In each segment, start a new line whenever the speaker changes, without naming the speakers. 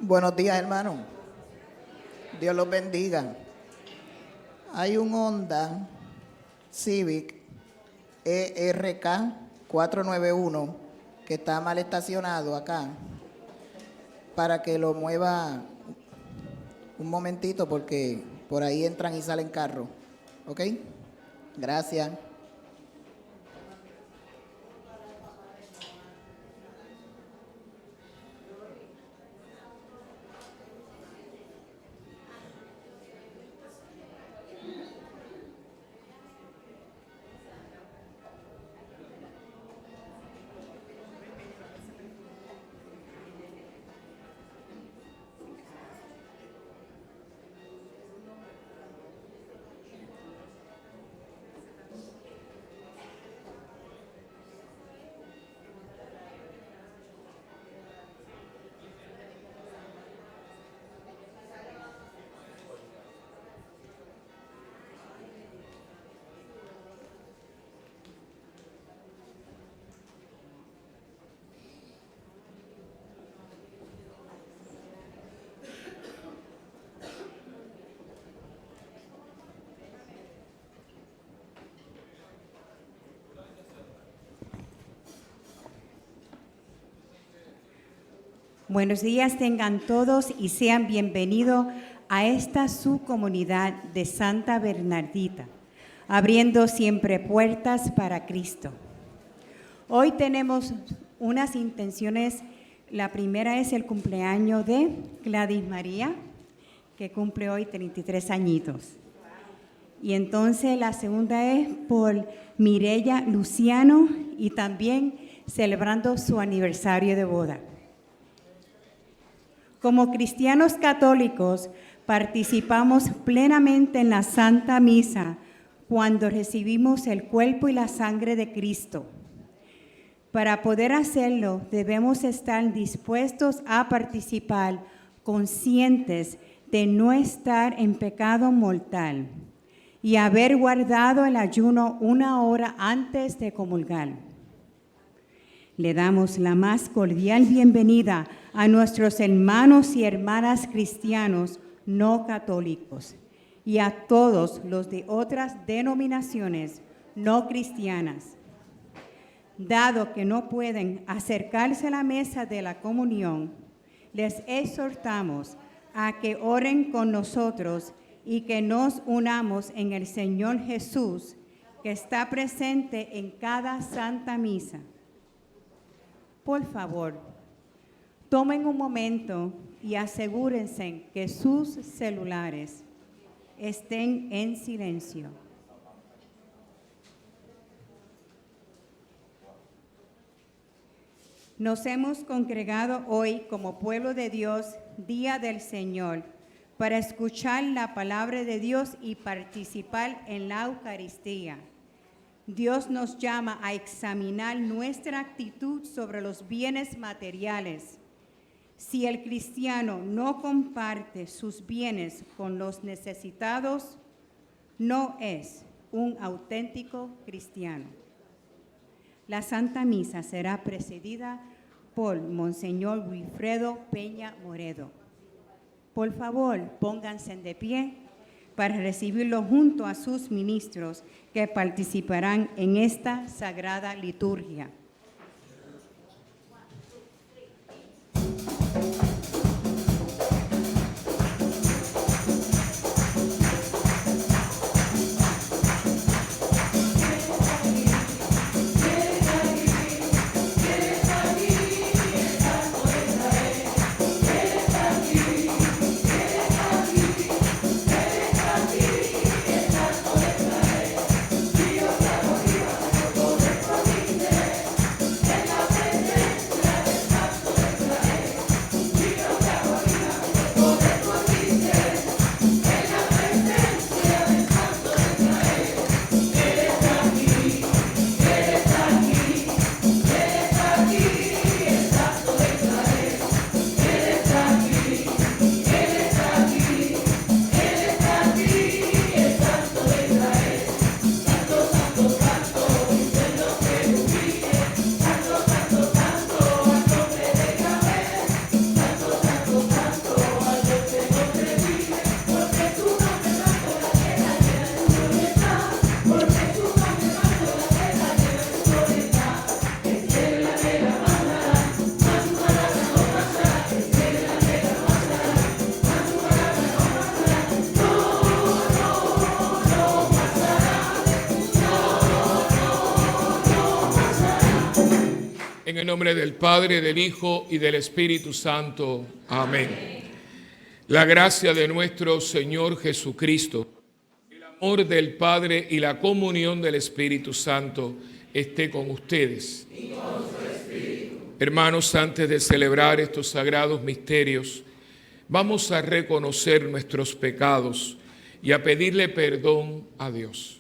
Buenos días, hermano. Dios los bendiga. Hay un Honda Civic ERK 491 que está mal estacionado acá, para que lo mueva un momentito porque por ahí entran y salen carros. ¿Ok? Gracias.
Buenos días tengan todos y sean bienvenidos a esta subcomunidad de Santa Bernardita, abriendo siempre puertas para Cristo. Hoy tenemos unas intenciones. La primera es el cumpleaños de Gladys María, que cumple hoy 33 añitos. Y entonces la segunda es por Mireya Luciano y también celebrando su aniversario de boda. Como cristianos católicos, participamos plenamente en la Santa Misa cuando recibimos el cuerpo y la sangre de Cristo. Para poder hacerlo, debemos estar dispuestos a participar, conscientes de no estar en pecado mortal y haber guardado el ayuno 1 hora antes de comulgar. Le damos la más cordial bienvenida a nuestros hermanos y hermanas cristianos no católicos y a todos los de otras denominaciones no cristianas. Dado que no pueden acercarse a la mesa de la comunión, les exhortamos a que oren con nosotros y que nos unamos en el Señor Jesús, que está presente en cada Santa Misa. Por favor, tomen un momento y asegúrense que sus celulares estén en silencio. Nos hemos congregado hoy como pueblo de Dios, Día del Señor, para escuchar la palabra de Dios y participar en la Eucaristía. Dios nos llama a examinar nuestra actitud sobre los bienes materiales. Si el cristiano no comparte sus bienes con los necesitados, no es un auténtico cristiano. La Santa Misa será presidida por Monseñor Wilfredo Peña Moredo. Por favor, pónganse de pie para recibirlo junto a sus ministros que participarán en esta sagrada liturgia.
nombre del Padre, del Hijo y del Espíritu Santo. Amén. La gracia de nuestro Señor Jesucristo, el amor del Padre y la comunión del Espíritu Santo esté con ustedes. Y con su espíritu. Hermanos, antes de celebrar estos sagrados misterios, vamos a reconocer nuestros pecados y a pedirle perdón a Dios.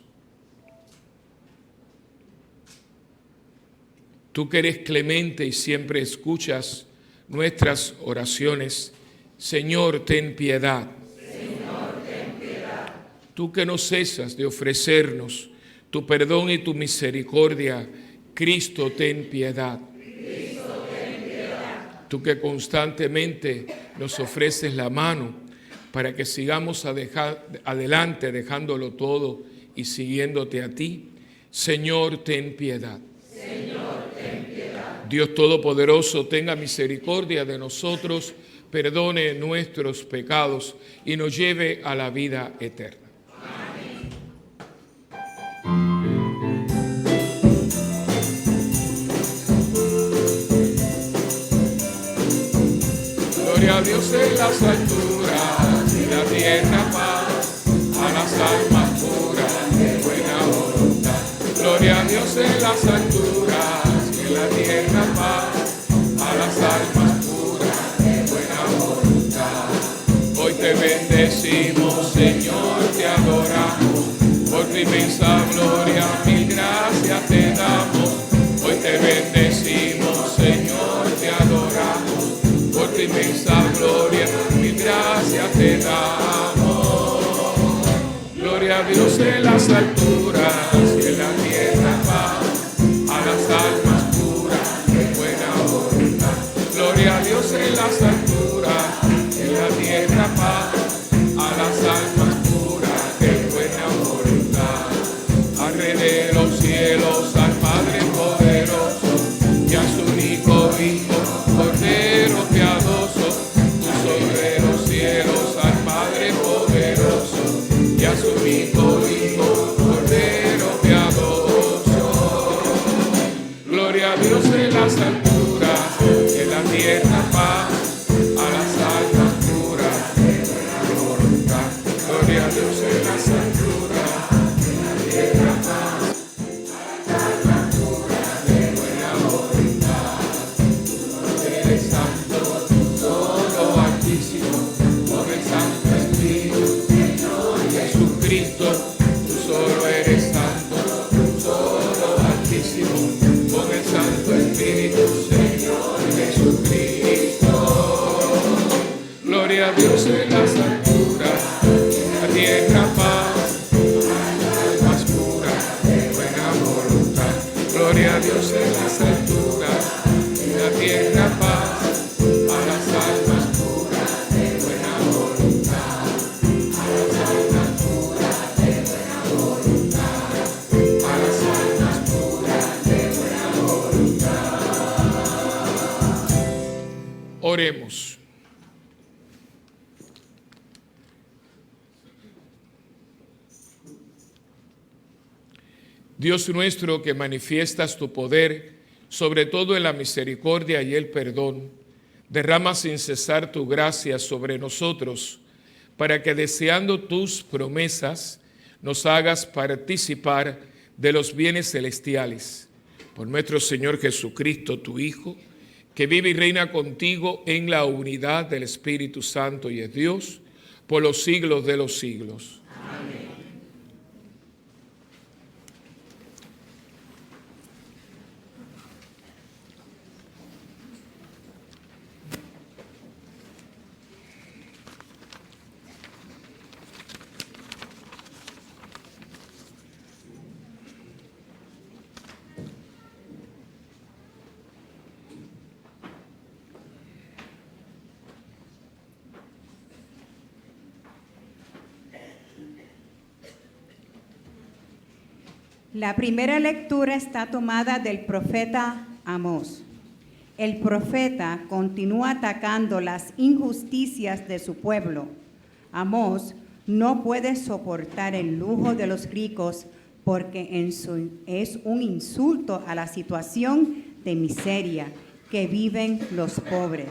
Tú que eres clemente y siempre escuchas nuestras oraciones, Señor, ten piedad.
Señor, ten piedad.
Tú que no cesas de ofrecernos tu perdón y tu misericordia, Cristo, ten piedad.
Cristo, ten piedad.
Tú que constantemente nos ofreces la mano para que sigamos adelante dejándolo todo y siguiéndote a ti, Señor, ten piedad.
Señor, ten piedad.
Dios Todopoderoso, tenga misericordia de nosotros, perdone nuestros pecados y nos lleve a la vida eterna.
Amén.
Gloria a Dios en las alturas y la tierra paz, a las almas puras de buena voluntad. Gloria a Dios en las alturas y en la tierra paz, a las almas puras de buena voluntad. Hoy te bendecimos, Señor, te adoramos, por tu inmensa gloria mil gracias te damos. Hoy te bendecimos, Señor, te adoramos, por tu inmensa gloria mil gracias te damos. Gloria a Dios en las alturas y en la tierra paz, a las almas puras de buena voluntad. Gloria a Dios en las alturas y en la tierra paz, a las almas puras de buena voluntad. Al Rey de los cielos, al Padre poderoso y a su único Hijo, Cordero piadoso, tú sobre los cielos, al Padre poderoso y a su único Hijo, Cordero piadoso. Gloria a Dios en las alturas, en la tierra paz, a las almas puras de buena voluntad. Gloria a Dios en las alturas, en la tierra paz, a las almas puras de buena voluntad. Tú eres santo, tú solo altísimo, por el Santo Espíritu, Señor Jesucristo. Tú solo eres santo, tú solo altísimo, con el Santo Espíritu, Señor Jesucristo. Gloria a Dios en las alturas, en la tierra paz, a las almas puras de buena voluntad. Gloria a Dios en las alturas, en la tierra paz, a las almas puras de buena voluntad. A las almas puras de buena voluntad. A las almas puras de buena voluntad. Oremos. Dios nuestro, que manifiestas tu poder, sobre todo en la misericordia y el perdón, derrama sin cesar tu gracia sobre nosotros, para que deseando tus promesas nos hagas participar de los bienes celestiales. Por nuestro Señor Jesucristo, tu Hijo, que vive y reina contigo en la unidad del Espíritu Santo y es Dios, por los siglos de los siglos.
Amén.
La primera lectura está tomada del profeta Amós. El profeta continúa atacando las injusticias de su pueblo. Amós no puede soportar el lujo de los ricos porque es un insulto a la situación de miseria que viven los pobres.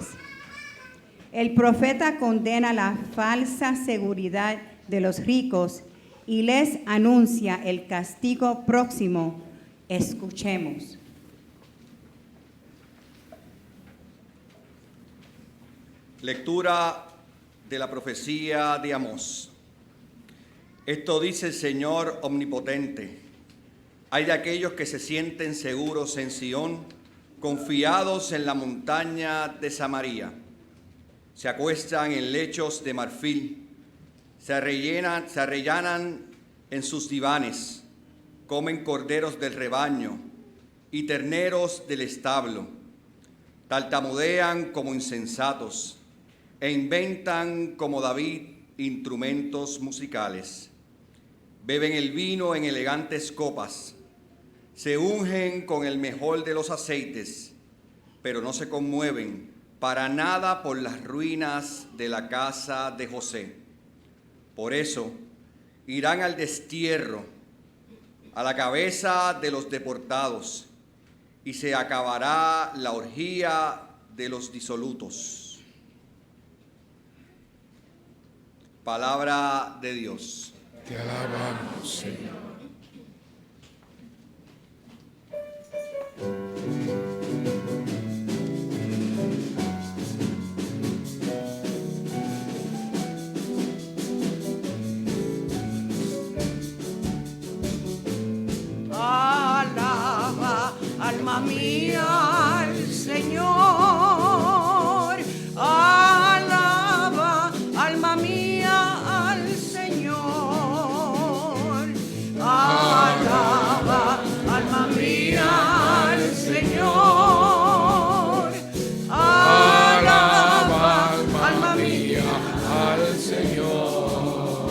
El profeta condena la falsa seguridad de los ricos y les anuncia el castigo próximo. Escuchemos.
Lectura de la profecía de Amós. Esto dice el Señor omnipotente: hay de aquellos que se sienten seguros en Sión, confiados en la montaña de Samaria. Se acuestan en lechos de marfil, se arrellanan en sus divanes, comen corderos del rebaño y terneros del establo, tartamudean como insensatos e inventan como David instrumentos musicales. Beben el vino en elegantes copas, se ungen con el mejor de los aceites, pero no se conmueven para nada por las ruinas de la casa de José. Por eso irán al destierro, a la cabeza de los deportados, y se acabará la orgía de los disolutos. Palabra de Dios.
Te alabamos, Señor.
Alaba, alma mía, al Señor. Alaba, alma mía, al Señor. Alaba, alma mía, al Señor. Alaba, alma mía,
al Señor.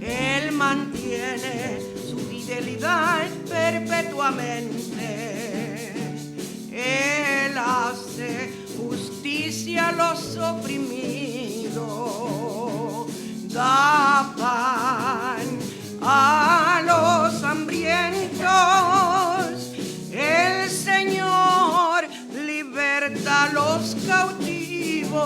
Él mantiene su fidelidad perpetuamente. Él hace justicia a los oprimidos, da pan a los hambrientos. El Señor liberta a los cautivos.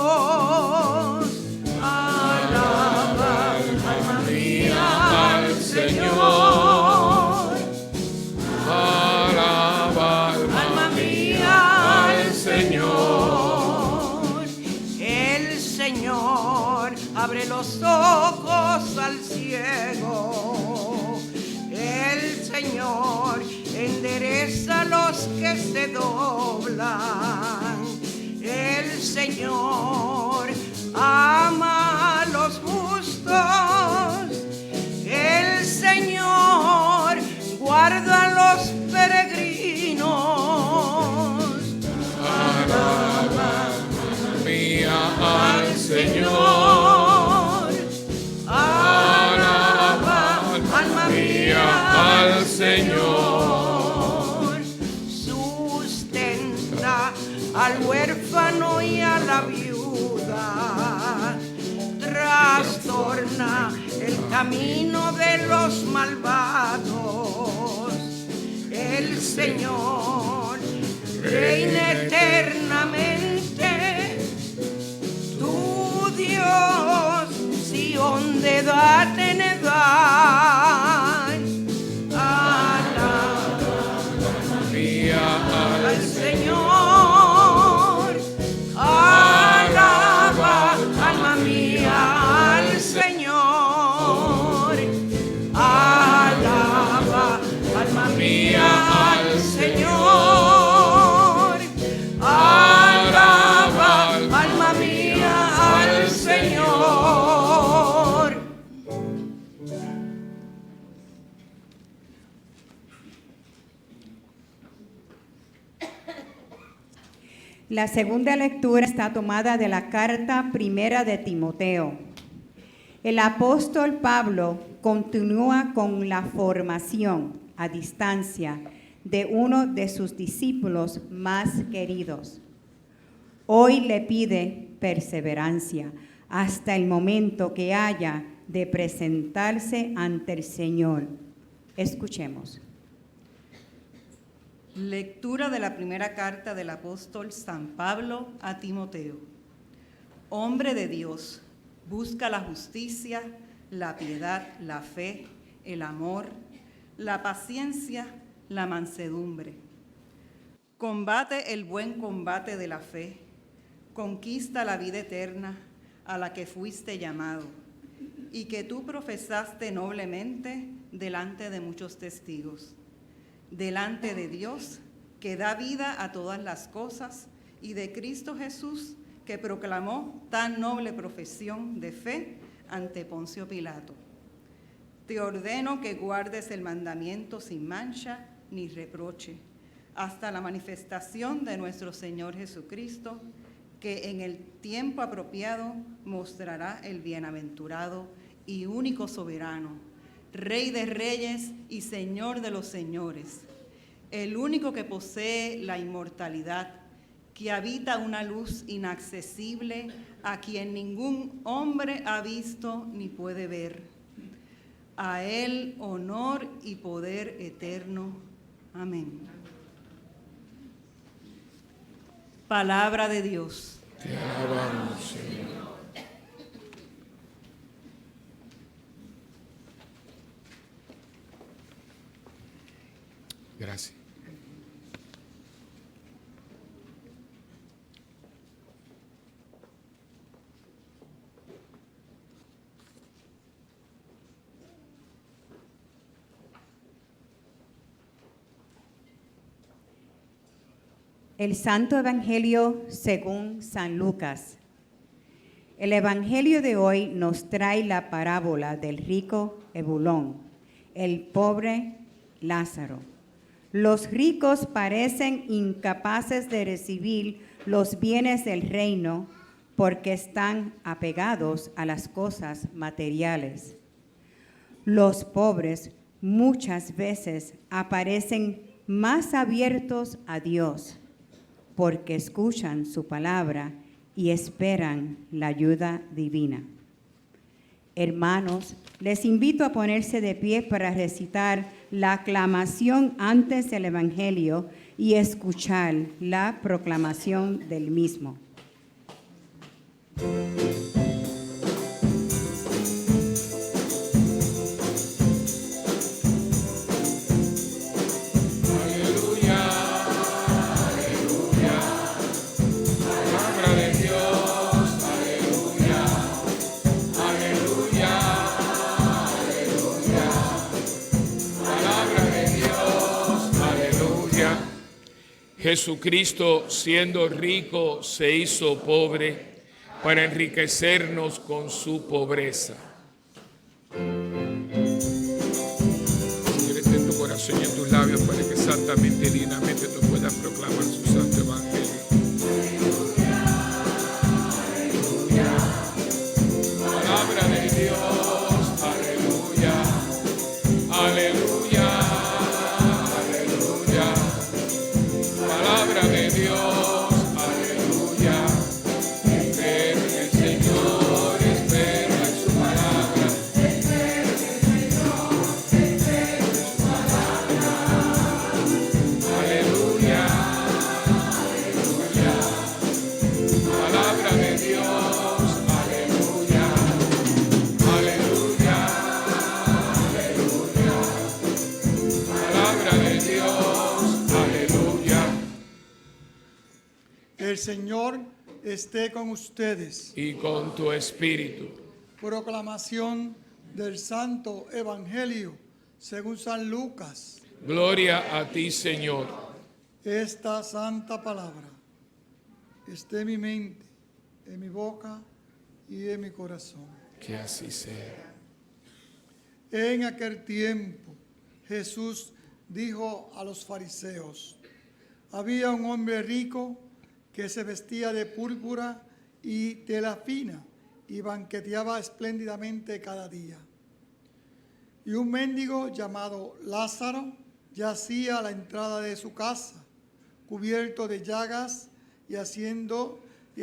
Alaba, alma mía, al Señor.
Alaba,
Alma mía, al Señor. El Señor abre los ojos al ciego. El Señor endereza a los que se doblan. El Señor ama a los justos. El Señor guarda a los peregrinos. Alaba,
mía,
al Señor. Alaba, alma mía,
al
Señor. Sustenta al huérfano y a la viuda. Trastorna el camino de los malvados. El Señor reina eternamente. Tu Dios, Sión de edad en edad. Alaba,
mía,
al Señor. Alaba, alma mía, al Señor. Alaba, alma mía, al Señor. Alaba, alma mía, al Señor.
La segunda lectura está tomada de la carta primera de Timoteo. El apóstol Pablo continúa con la formación a distancia de uno de sus discípulos más queridos. Hoy le pide perseverancia hasta el momento que haya de presentarse ante el Señor. Escuchemos.
Lectura de la primera carta del apóstol San Pablo a Timoteo. Hombre de Dios, busca la justicia, la piedad, la fe, el amor, la paciencia, la mansedumbre. Combate el buen combate de la fe, conquista la vida eterna a la que fuiste llamado y que tú profesaste noblemente delante de muchos testigos, delante de Dios que da vida a todas las cosas y de Cristo Jesús que proclamó tan noble profesión de fe ante Poncio Pilato. Te ordeno que guardes el mandamiento sin mancha ni reproche, hasta la manifestación de nuestro Señor Jesucristo, que en el tiempo apropiado mostrará el bienaventurado y único soberano, Rey de reyes y Señor de los señores, el único que posee la inmortalidad, que habita una luz inaccesible a quien ningún hombre ha visto ni puede ver. A él honor y poder eterno. Amén. Palabra de Dios.
Te alabamos, Señor. Gracias.
El Santo Evangelio según San Lucas. El Evangelio de hoy nos trae la parábola del rico Ebulón, el pobre Lázaro. Los ricos parecen incapaces de recibir los bienes del reino porque están apegados a las cosas materiales. Los pobres muchas veces aparecen más abiertos a Dios porque escuchan su palabra y esperan la ayuda divina. Hermanos, les invito a ponerse de pie para recitar la aclamación antes del Evangelio y escuchar la proclamación del mismo.
Jesucristo, siendo rico, se hizo pobre para enriquecernos con su pobreza. Señor, esté en tu corazón y en tus labios para que santamente y dignamente tú puedas proclamar su santo evangelio. Palabra de Dios, aleluya, aleluya. Palabra de Dios, aleluya. Espero en el Señor, espero en su palabra. Espero en el Señor, espero en su palabra. Aleluya, aleluya. Palabra de Dios, aleluya, aleluya, aleluya. Palabra de Dios, aleluya.
El Señor esté con ustedes.
Y con tu espíritu.
Proclamación del Santo Evangelio según San Lucas.
Gloria a ti, Señor.
Esta santa palabra esté en mi mente, en mi boca y en mi corazón.
Que así sea.
En aquel tiempo Jesús dijo a los fariseos: había un hombre rico que se vestía de púrpura y tela fina y banqueteaba espléndidamente cada día. Y un mendigo llamado Lázaro yacía a la entrada de su casa, cubierto de llagas y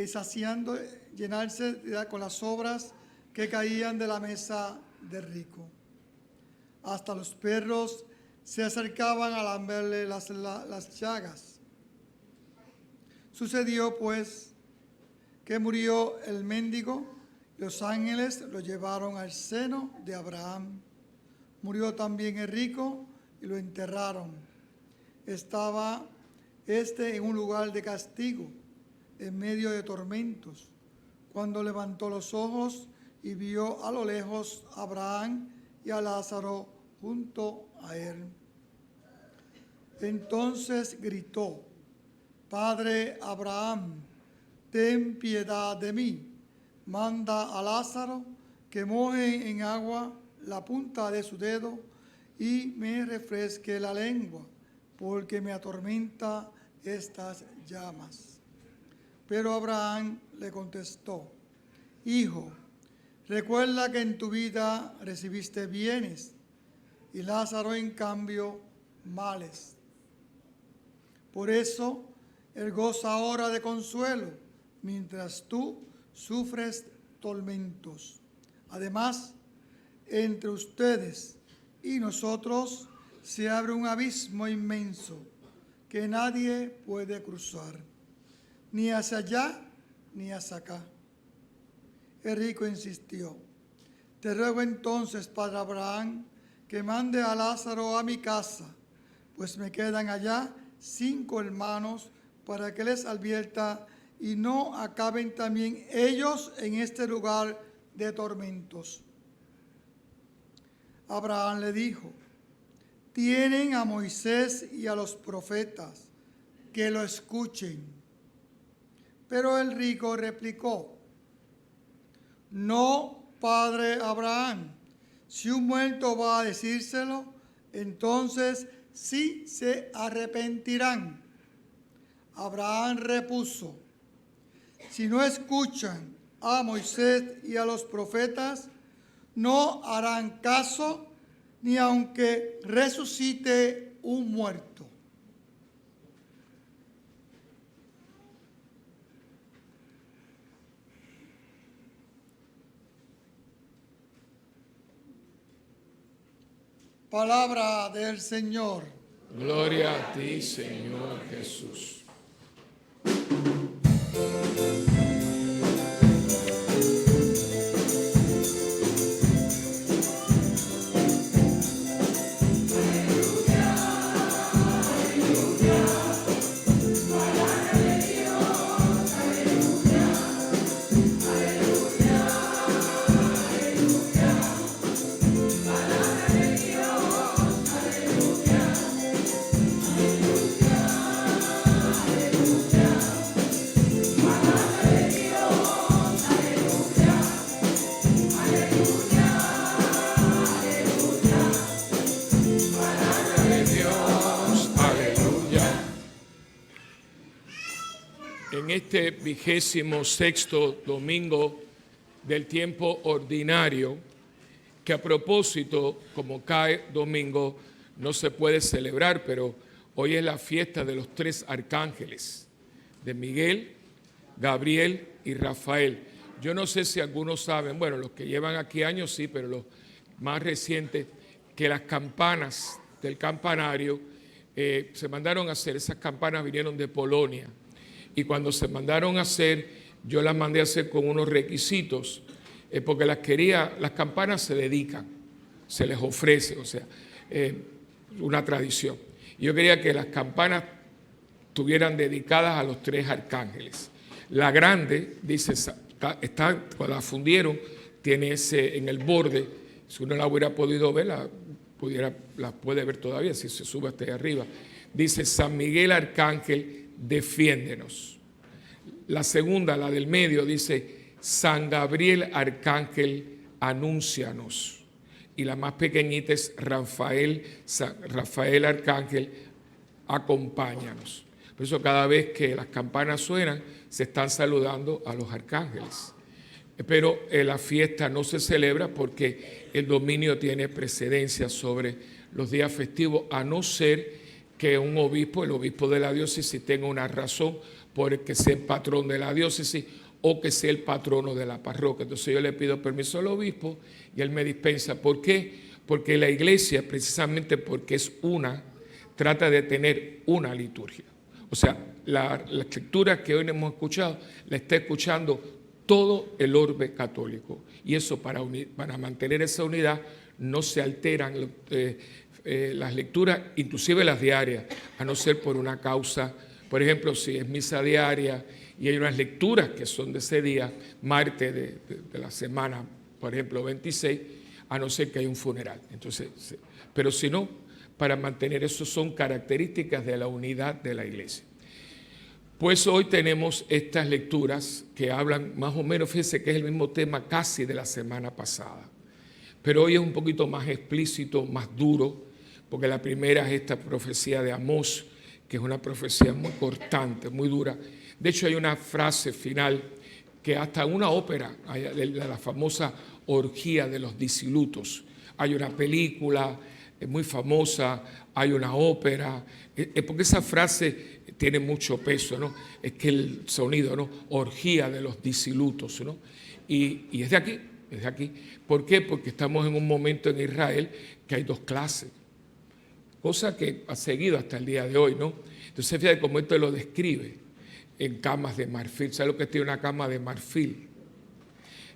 saciando llenarse con las sobras que caían de la mesa del rico. Hasta los perros se acercaban a lamberle las llagas. Sucedió pues que murió el mendigo, los ángeles lo llevaron al seno de Abraham. Murió también el rico y lo enterraron. Estaba en un lugar de castigo, en medio de tormentos. Cuando levantó los ojos y vio a lo lejos a Abraham y a Lázaro junto a él. Entonces gritó: Padre Abraham, ten piedad de mí. Manda a Lázaro que moje en agua la punta de su dedo y me refresque la lengua, porque me atormenta estas llamas. Pero Abraham le contestó: Hijo, recuerda que en tu vida recibiste bienes y Lázaro en cambio males. Por eso él goza ahora de consuelo, mientras tú sufres tormentos. Además, entre ustedes y nosotros se abre un abismo inmenso que nadie puede cruzar, ni hacia allá ni hacia acá. El rico insistió: Te ruego entonces, padre Abraham, que mande a Lázaro a mi casa, pues me quedan allá 5 hermanos, para que les advierta y no acaben también ellos en este lugar de tormentos. Abraham le dijo: Tienen a Moisés y a los profetas, que lo escuchen. Pero el rico replicó: No, padre Abraham, si un muerto va a decírselo, entonces sí se arrepentirán. Abraham repuso: Si no escuchan a Moisés y a los profetas, no harán caso ni aunque resucite un muerto. Palabra del Señor.
Gloria a ti, Señor Jesús. En este 26º domingo del tiempo ordinario, que a propósito, como cae domingo, no se puede celebrar, pero hoy es la fiesta de los 3 arcángeles, de Miguel, Gabriel y Rafael. Yo no sé si algunos saben, bueno, los que llevan aquí años sí, pero los más recientes, que las campanas del campanario se mandaron a hacer, esas campanas vinieron de Polonia. Y cuando se mandaron a hacer, yo las mandé a hacer con unos requisitos, porque las campanas se dedican, se les ofrece, o sea, una tradición. Yo quería que las campanas estuvieran dedicadas a los 3 arcángeles. La grande, dice, cuando la fundieron, tiene ese en el borde, si uno la hubiera podido ver, la puede ver todavía, si se sube hasta ahí arriba. Dice: San Miguel Arcángel, defiéndenos. La segunda, la del medio, dice: San Gabriel Arcángel, anúncianos. Y la más pequeñita es Rafael Arcángel, acompáñanos. Por eso cada vez que las campanas suenan, se están saludando a los arcángeles. Pero la fiesta no se celebra porque el dominio tiene precedencia sobre los días festivos, a no ser que un obispo, el obispo de la diócesis, tenga una razón por el que sea el patrón de la diócesis o que sea el patrono de la parroquia. Entonces yo le pido permiso al obispo y él me dispensa. ¿Por qué? Porque la iglesia, precisamente porque es una, trata de tener una liturgia. O sea, la escritura que hoy hemos escuchado, la está escuchando todo el orbe católico. Y eso para mantener esa unidad no se alteran las lecturas, inclusive las diarias, a no ser por una causa. Por ejemplo, si es misa diaria y hay unas lecturas que son de ese día, martes de la semana, por ejemplo, 26, a no ser que haya un funeral. Entonces, pero si no, para mantener eso son características de la unidad de la iglesia. Pues hoy tenemos estas lecturas que hablan más o menos, fíjense que es el mismo tema casi de la semana pasada, pero hoy es un poquito más explícito, más duro, porque la primera es esta profecía de Amós, que es una profecía muy cortante, muy dura. De hecho, hay una frase final que hasta una ópera, la famosa orgía de los disilutos. Hay una película muy famosa, hay una ópera, porque esa frase tiene mucho peso, ¿no? Es que el sonido, ¿no? Orgía de los disilutos, ¿no? Y es de aquí, es de aquí. ¿Por qué? Porque estamos en un momento en Israel que hay dos clases, cosa que ha seguido hasta el día de hoy, ¿no? Entonces, fíjate cómo esto lo describe en camas de marfil. ¿Sabes lo que tiene una cama de marfil?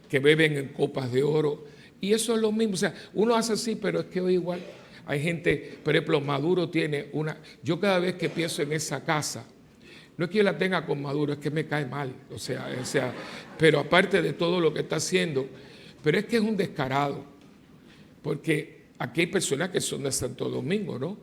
Que beben en copas de oro. Y eso es lo mismo. O sea, uno hace así, pero es que hoy igual hay gente, por ejemplo, Maduro tiene una... Yo cada vez que pienso en esa casa, no es que yo la tenga con Maduro, es que me cae mal. O sea, pero aparte de todo lo que está haciendo, pero es que es un descarado. Porque aquí hay personas que son de Santo Domingo, ¿no?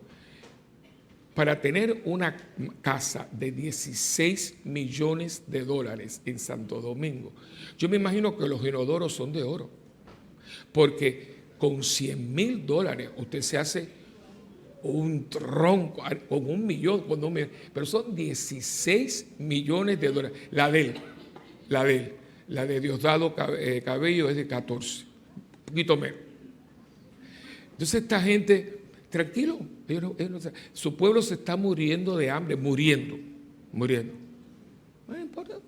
Para tener una casa de 16 millones de dólares en Santo Domingo, yo me imagino que los inodoros son de oro. Porque con $100,000 usted se hace un tronco, con $1 millón, pero son 16 millones de dólares. La de Diosdado Cabello es de 14, un poquito menos. Entonces esta gente, tranquilo, su pueblo se está muriendo de hambre, muriendo. No importa.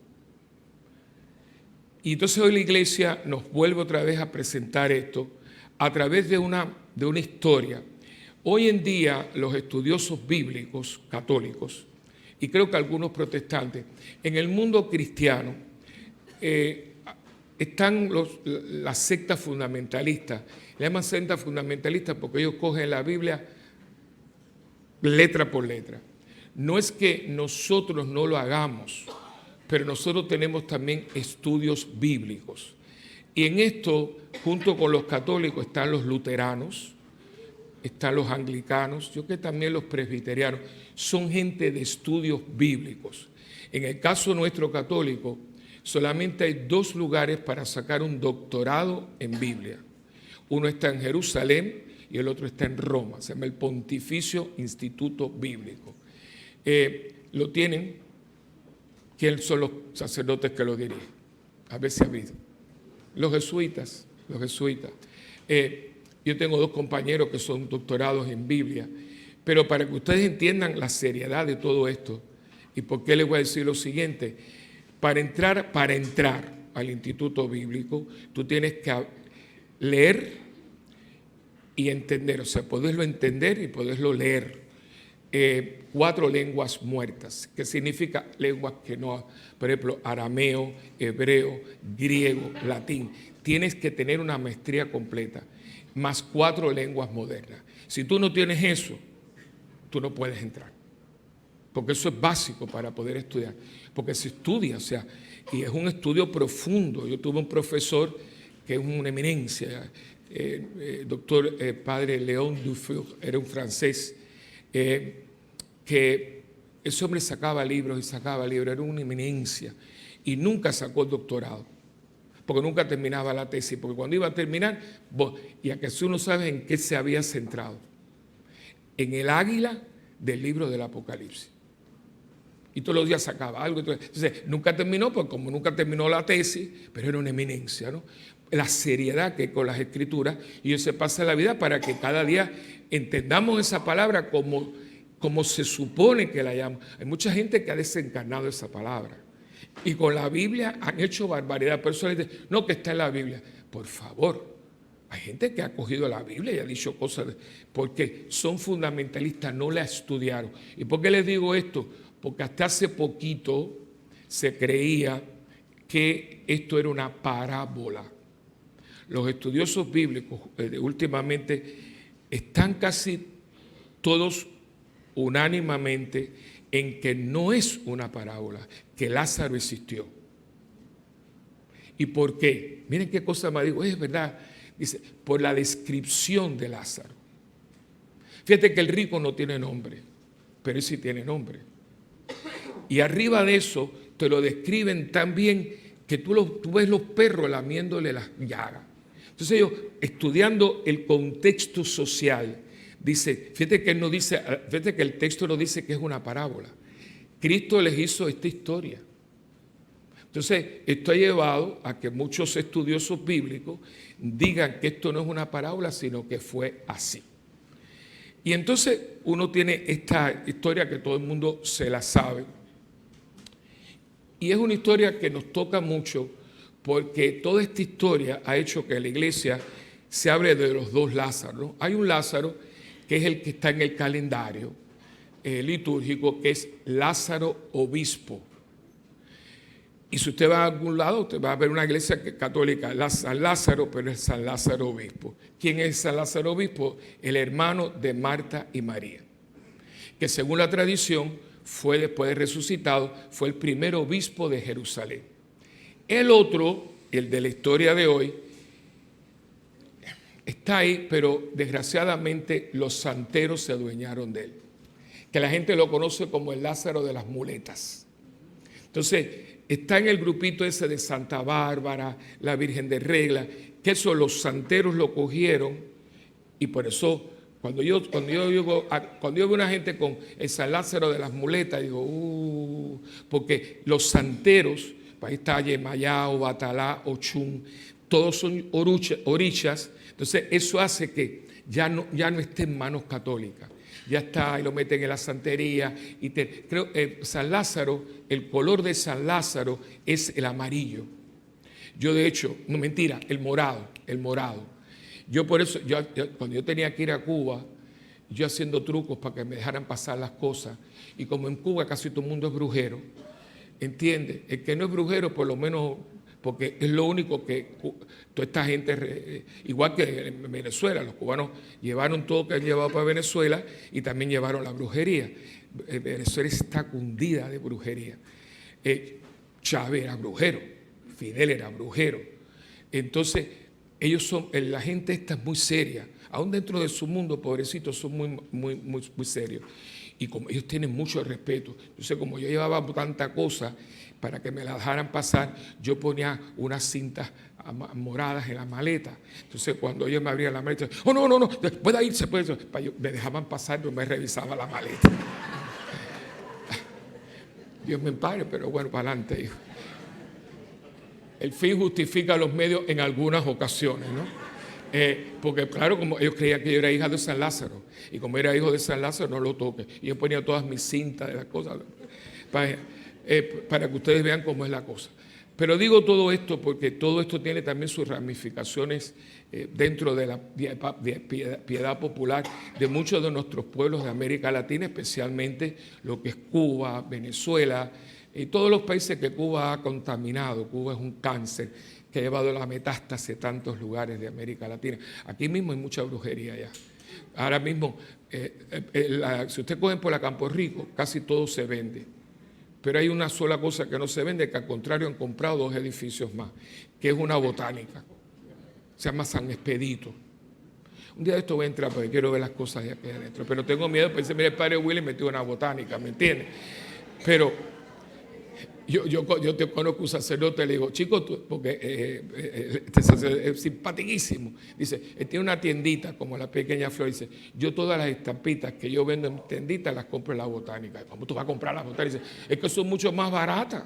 Y entonces hoy la iglesia nos vuelve otra vez a presentar esto a través de una historia. Hoy en día los estudiosos bíblicos católicos, y creo que algunos protestantes, en el mundo cristiano están las sectas fundamentalistas. Le llaman sectas fundamentalistas porque ellos cogen la Biblia letra por letra. No es que nosotros no lo hagamos, pero nosotros tenemos también estudios bíblicos. Y en esto, junto con los católicos, están los luteranos, están los anglicanos, yo creo que también los presbiterianos, son gente de estudios bíblicos. En el caso nuestro católico, solamente hay 2 lugares para sacar un doctorado en Biblia. Uno está en Jerusalén y el otro está en Roma, se llama el Pontificio Instituto Bíblico. Lo tienen, ¿quiénes son los sacerdotes que lo dirigen? A ver si ha habido. Los jesuitas. Yo tengo 2 compañeros que son doctorados en Biblia, pero para que ustedes entiendan la seriedad de todo esto, y por qué les voy a decir lo siguiente, para entrar al Instituto Bíblico, tú tienes que leer y entender, o sea, poderlo entender y poderlo leer. 4 lenguas muertas, que significa lenguas que no, por ejemplo, arameo, hebreo, griego, latín. Tienes que tener una maestría completa, más 4 lenguas modernas. Si tú no tienes eso, tú no puedes entrar, porque eso es básico para poder estudiar, porque se estudia, o sea, y es un estudio profundo. Yo tuve un profesor que es una eminencia, doctor padre Léon Dufour, era un francés, que ese hombre sacaba libros, era una eminencia, y nunca sacó el doctorado, porque nunca terminaba la tesis, porque cuando iba a terminar, y a que tú no sabes en qué se había centrado, en el águila del libro del Apocalipsis. Y todos los días sacaba algo. Entonces, nunca terminó, porque como nunca terminó la tesis, pero era una eminencia, ¿no? La seriedad que hay con las escrituras, y eso se pasa la vida para que cada día entendamos esa palabra como se supone que la llamamos. Hay mucha gente que ha desencarnado esa palabra, y con la Biblia han hecho barbaridad. Pero eso les dice, no, que está en la Biblia. Por favor, Hay gente que ha cogido la Biblia y ha dicho cosas porque son fundamentalistas, no la estudiaron. ¿Y por qué les digo esto? Porque hasta hace poquito se creía que esto era una parábola. Los estudiosos bíblicos últimamente están casi todos unánimemente en que no es una parábola, que Lázaro existió. ¿Y por qué? Miren qué cosa me dijo, es verdad, dice, por la descripción de Lázaro. Fíjate que el rico no tiene nombre, pero él sí tiene nombre. Y arriba de eso te lo describen tan bien que tú ves los perros lamiéndole las llagas. Entonces ellos, estudiando el contexto social, dice, fíjate que el texto no dice que es una parábola. Cristo les hizo esta historia. Entonces, esto ha llevado a que muchos estudiosos bíblicos digan que esto no es una parábola, sino que fue así. Y entonces uno tiene esta historia que todo el mundo se la sabe. Y es una historia que nos toca mucho porque toda esta historia ha hecho que la iglesia se hable de los dos Lázaros, ¿no? Hay un Lázaro que es el que está en el calendario litúrgico, que es Lázaro obispo. Y si usted va a algún lado, usted va a ver una iglesia católica, San Lázaro, pero es San Lázaro obispo. ¿Quién es San Lázaro obispo? El hermano de Marta y María, que según la tradición fue después de resucitado, fue el primer obispo de Jerusalén. El otro, el de la historia de hoy, está ahí, pero desgraciadamente los santeros se adueñaron de él, que la gente lo conoce como el Lázaro de las muletas. Entonces, está en el grupito ese de Santa Bárbara, la Virgen de Regla, que eso los santeros lo cogieron, y por eso cuando yo veo una gente con el San Lázaro de las muletas, digo, porque los santeros, ahí está Yemayao, Batalá, Ochún, todos son orichas. Entonces eso hace que ya no esté en manos católicas. Ya está, y lo meten en la santería. Creo San Lázaro, el color de San Lázaro es el amarillo. Yo de hecho, no mentira, el morado. Yo por eso, cuando yo tenía que ir a Cuba, yo haciendo trucos para que me dejaran pasar las cosas, y como en Cuba casi todo el mundo es brujero, ¿entiendes? El que no es brujero, por lo menos, porque es lo único que toda esta gente, igual que en Venezuela, los cubanos llevaron todo que han llevado para Venezuela y también llevaron la brujería. Venezuela está cundida de brujería. Chávez era brujero, Fidel era brujero. Entonces, la gente esta es muy seria, aún dentro de su mundo, pobrecitos, son muy serios. Y como ellos tienen mucho respeto, entonces como yo llevaba tanta cosa, para que me la dejaran pasar, yo ponía unas cintas moradas en la maleta. Entonces cuando ellos me abrían la maleta, no, puede irse, me dejaban pasar, pero me revisaba la maleta. Dios me ampare, pero bueno, para adelante, hijo. El fin justifica los medios en algunas ocasiones, ¿no? Porque claro, como ellos creían que yo era hija de San Lázaro, y como era hijo de San Lázaro, no lo toque. Y yo ponía todas mis cintas de las cosas para que ustedes vean cómo es la cosa. Pero digo todo esto porque todo esto tiene también sus ramificaciones dentro de la piedad popular de muchos de nuestros pueblos de América Latina, especialmente lo que es Cuba, Venezuela y todos los países que Cuba ha contaminado. Cuba es un cáncer que ha llevado la metástasis a tantos lugares de América Latina. Aquí mismo hay mucha brujería ya. Ahora mismo, si ustedes cogen por la Campo Rico, casi todo se vende. Pero hay una sola cosa que no se vende, que al contrario han comprado 2 edificios más, que es una botánica. Se llama San Expedito. Un día de esto voy a entrar porque quiero ver las cosas de aquí adentro. Pero tengo miedo, pensé, mira, el padre Willy metió una botánica, ¿me entiendes? Pero yo te conozco un sacerdote, le digo, chico, porque este sacerdote es simpaticísimo. Dice, él tiene una tiendita como la Pequeña Flor. Dice, yo todas las estampitas que yo vendo en tienditas las compro en la botánica. ¿Cómo tú vas a comprar las botánicas? Dice, es que son mucho más baratas.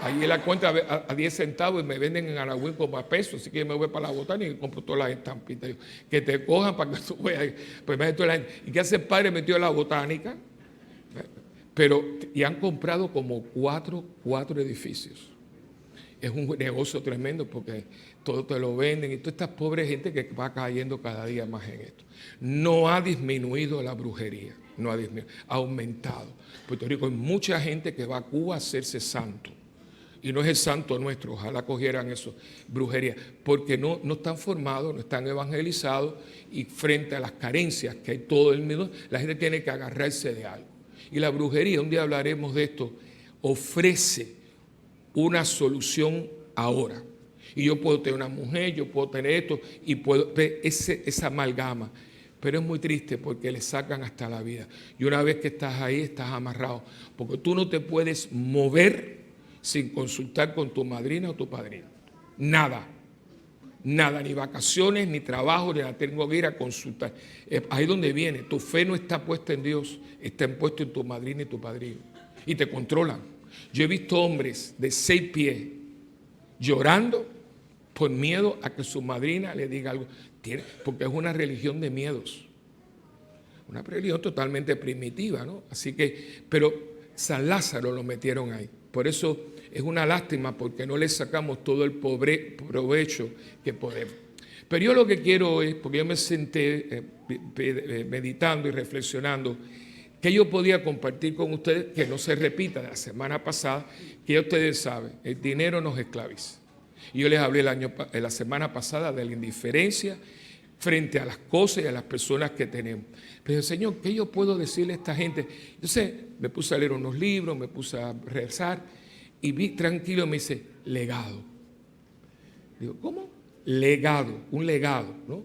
Ahí la cuenta a 10 centavos y me venden en Aragüín como a pesos. Así que yo me voy para la botánica y compro todas las estampitas. Digo, que te cojan para que tú veas. Pues, ¿y qué hace el padre metido en la botánica? Y han comprado como cuatro edificios. es un negocio tremendo porque todo te lo venden y toda esta pobre gente que va cayendo cada día más en esto. No ha disminuido la brujería, no ha disminuido, ha aumentado. En Puerto Rico hay mucha gente que va a Cuba a hacerse santo. Y no es el santo nuestro, ojalá cogieran eso, brujería, porque no están formados, no están evangelizados y frente a las carencias que hay todo el mundo, la gente tiene que agarrarse de algo. Y la brujería, un día hablaremos de esto, ofrece una solución ahora. Y yo puedo tener una mujer, yo puedo tener esto y puedo ver esa amalgama. Pero es muy triste porque le sacan hasta la vida. Y una vez que estás ahí, estás amarrado. Porque tú no te puedes mover sin consultar con tu madrina o tu padrino. Nada, ni vacaciones, ni trabajo, ni la tengo que ir a consultar. Ahí donde viene, tu fe no está puesta en Dios, está puesto en tu madrina y tu padrino. Y te controlan. Yo he visto hombres de 6 pies llorando por miedo a que su madrina le diga algo. Porque es una religión de miedos. Una religión totalmente primitiva, ¿no? Así que, pero San Lázaro lo metieron ahí. Por eso es una lástima porque no le sacamos todo el provecho que podemos. Pero yo lo que quiero es, porque yo me senté meditando y reflexionando, que yo podía compartir con ustedes, que no se repita de la semana pasada, que ya ustedes saben, el dinero nos esclaviza. Y yo les hablé la semana pasada de la indiferencia frente a las cosas y a las personas que tenemos. Pero Señor, ¿qué yo puedo decirle a esta gente? Entonces me puse a leer unos libros, me puse a rezar y vi tranquilo, me dice, legado. Digo, ¿cómo? Legado, un legado, ¿no?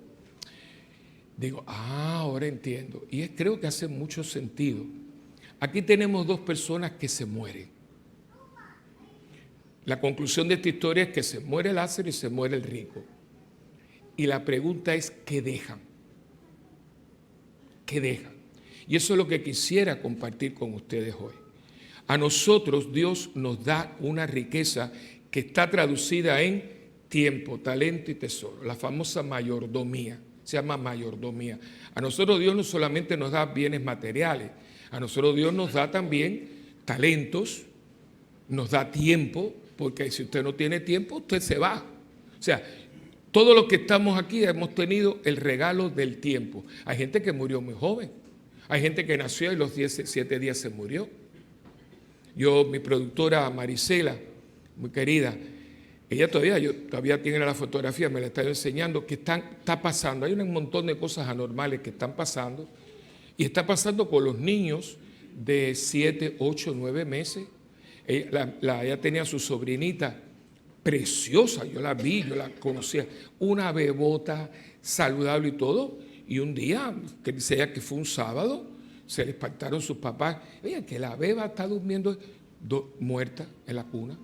Digo, ahora entiendo. Y creo que hace mucho sentido. Aquí tenemos 2 personas que se mueren. La conclusión de esta historia es que se muere Lázaro y se muere el rico. Y la pregunta es, ¿qué dejan? ¿Qué dejan? Y eso es lo que quisiera compartir con ustedes hoy. A nosotros Dios nos da una riqueza que está traducida en tiempo, talento y tesoro. La famosa mayordomía, se llama mayordomía. A nosotros Dios no solamente nos da bienes materiales, a nosotros Dios nos da también talentos, nos da tiempo, porque si usted no tiene tiempo, usted se va. O sea, todos los que estamos aquí hemos tenido el regalo del tiempo. Hay gente que murió muy joven. Hay gente que nació y los 7 días se murió. Mi productora Marisela, muy querida, ella todavía tiene la fotografía, me la está enseñando, que está pasando. Hay un montón de cosas anormales que están pasando. Y está pasando con los niños de 7, 8, 9 meses. Ella tenía su sobrinita preciosa, yo la vi, yo la conocía, una bebota saludable y todo, y un día, que dice ella que fue un sábado, se le espantaron sus papás, oye, que la beba está durmiendo muerta en la cuna,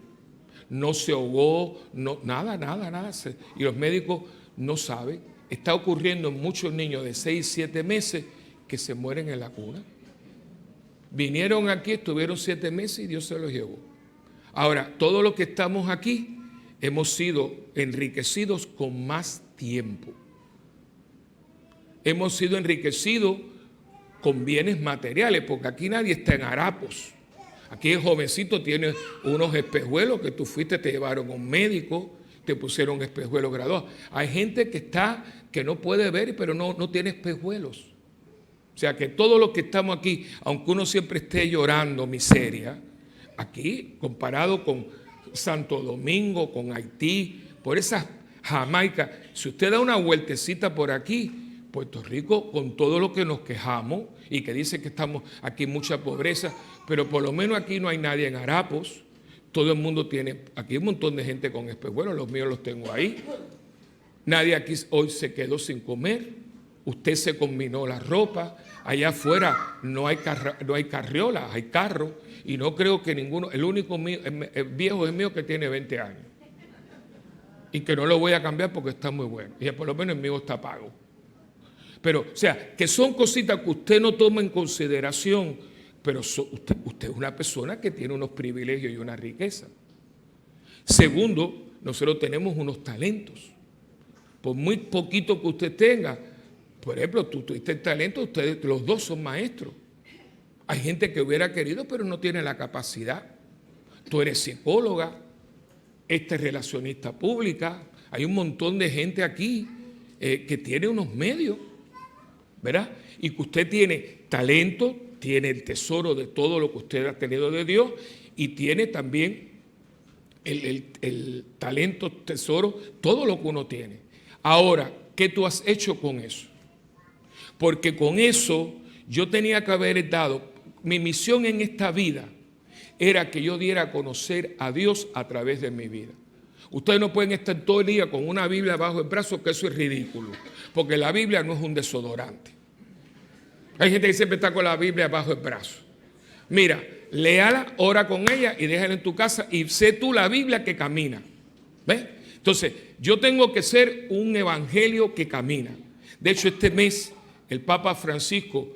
no se ahogó, nada, y los médicos no saben, está ocurriendo en muchos niños de 6, 7 meses que se mueren en la cuna. Vinieron aquí, estuvieron 7 meses y Dios se los llevó. Ahora, todos los que estamos aquí hemos sido enriquecidos con más tiempo. Hemos sido enriquecidos con bienes materiales, porque aquí nadie está en harapos. Aquí el jovencito tiene unos espejuelos que tú fuiste, te llevaron a un médico, te pusieron espejuelos graduados. Hay gente que no puede ver, pero no tiene espejuelos. O sea que todos los que estamos aquí, aunque uno siempre esté llorando miseria, aquí comparado con Santo Domingo, con Haití, por esas Jamaica, si usted da una vueltecita por aquí, Puerto Rico, con todo lo que nos quejamos y que dice que estamos aquí mucha pobreza, pero por lo menos aquí no hay nadie en harapos, todo el mundo tiene, aquí hay un montón de gente con espejuelos, los míos los tengo ahí, nadie aquí hoy se quedó sin comer, usted se combinó la ropa, allá afuera no hay carriolas, hay carros, y no creo que ninguno, el único viejo es mío que tiene 20 años, y que no lo voy a cambiar porque está muy bueno, y por lo menos el mío está pago. Pero, o sea, que son cositas que usted no toma en consideración, pero usted es una persona que tiene unos privilegios y una riqueza. Segundo, nosotros tenemos unos talentos. Por muy poquito que usted tenga, por ejemplo, tú tuviste el talento, ustedes los 2 son maestros. Hay gente que hubiera querido, pero no tiene la capacidad. Tú eres psicóloga, Esta es relacionista pública. Hay un montón de gente aquí que tiene unos medios, ¿verdad? Y que usted tiene talento, tiene el tesoro de todo lo que usted ha tenido de Dios y tiene también el talento, tesoro, todo lo que uno tiene. Ahora, ¿qué tú has hecho con eso? Porque con eso yo tenía que haber dado, mi misión en esta vida era que yo diera a conocer a Dios a través de mi vida. Ustedes no pueden estar todo el día con una Biblia bajo el brazo, que eso es ridículo, porque la Biblia no es un desodorante. Hay gente que siempre está con la Biblia bajo el brazo. Mira, léala, ora con ella y déjala en tu casa y sé tú la Biblia que camina. ¿Ves? Entonces, yo tengo que ser un evangelio que camina. De hecho, este mes el Papa Francisco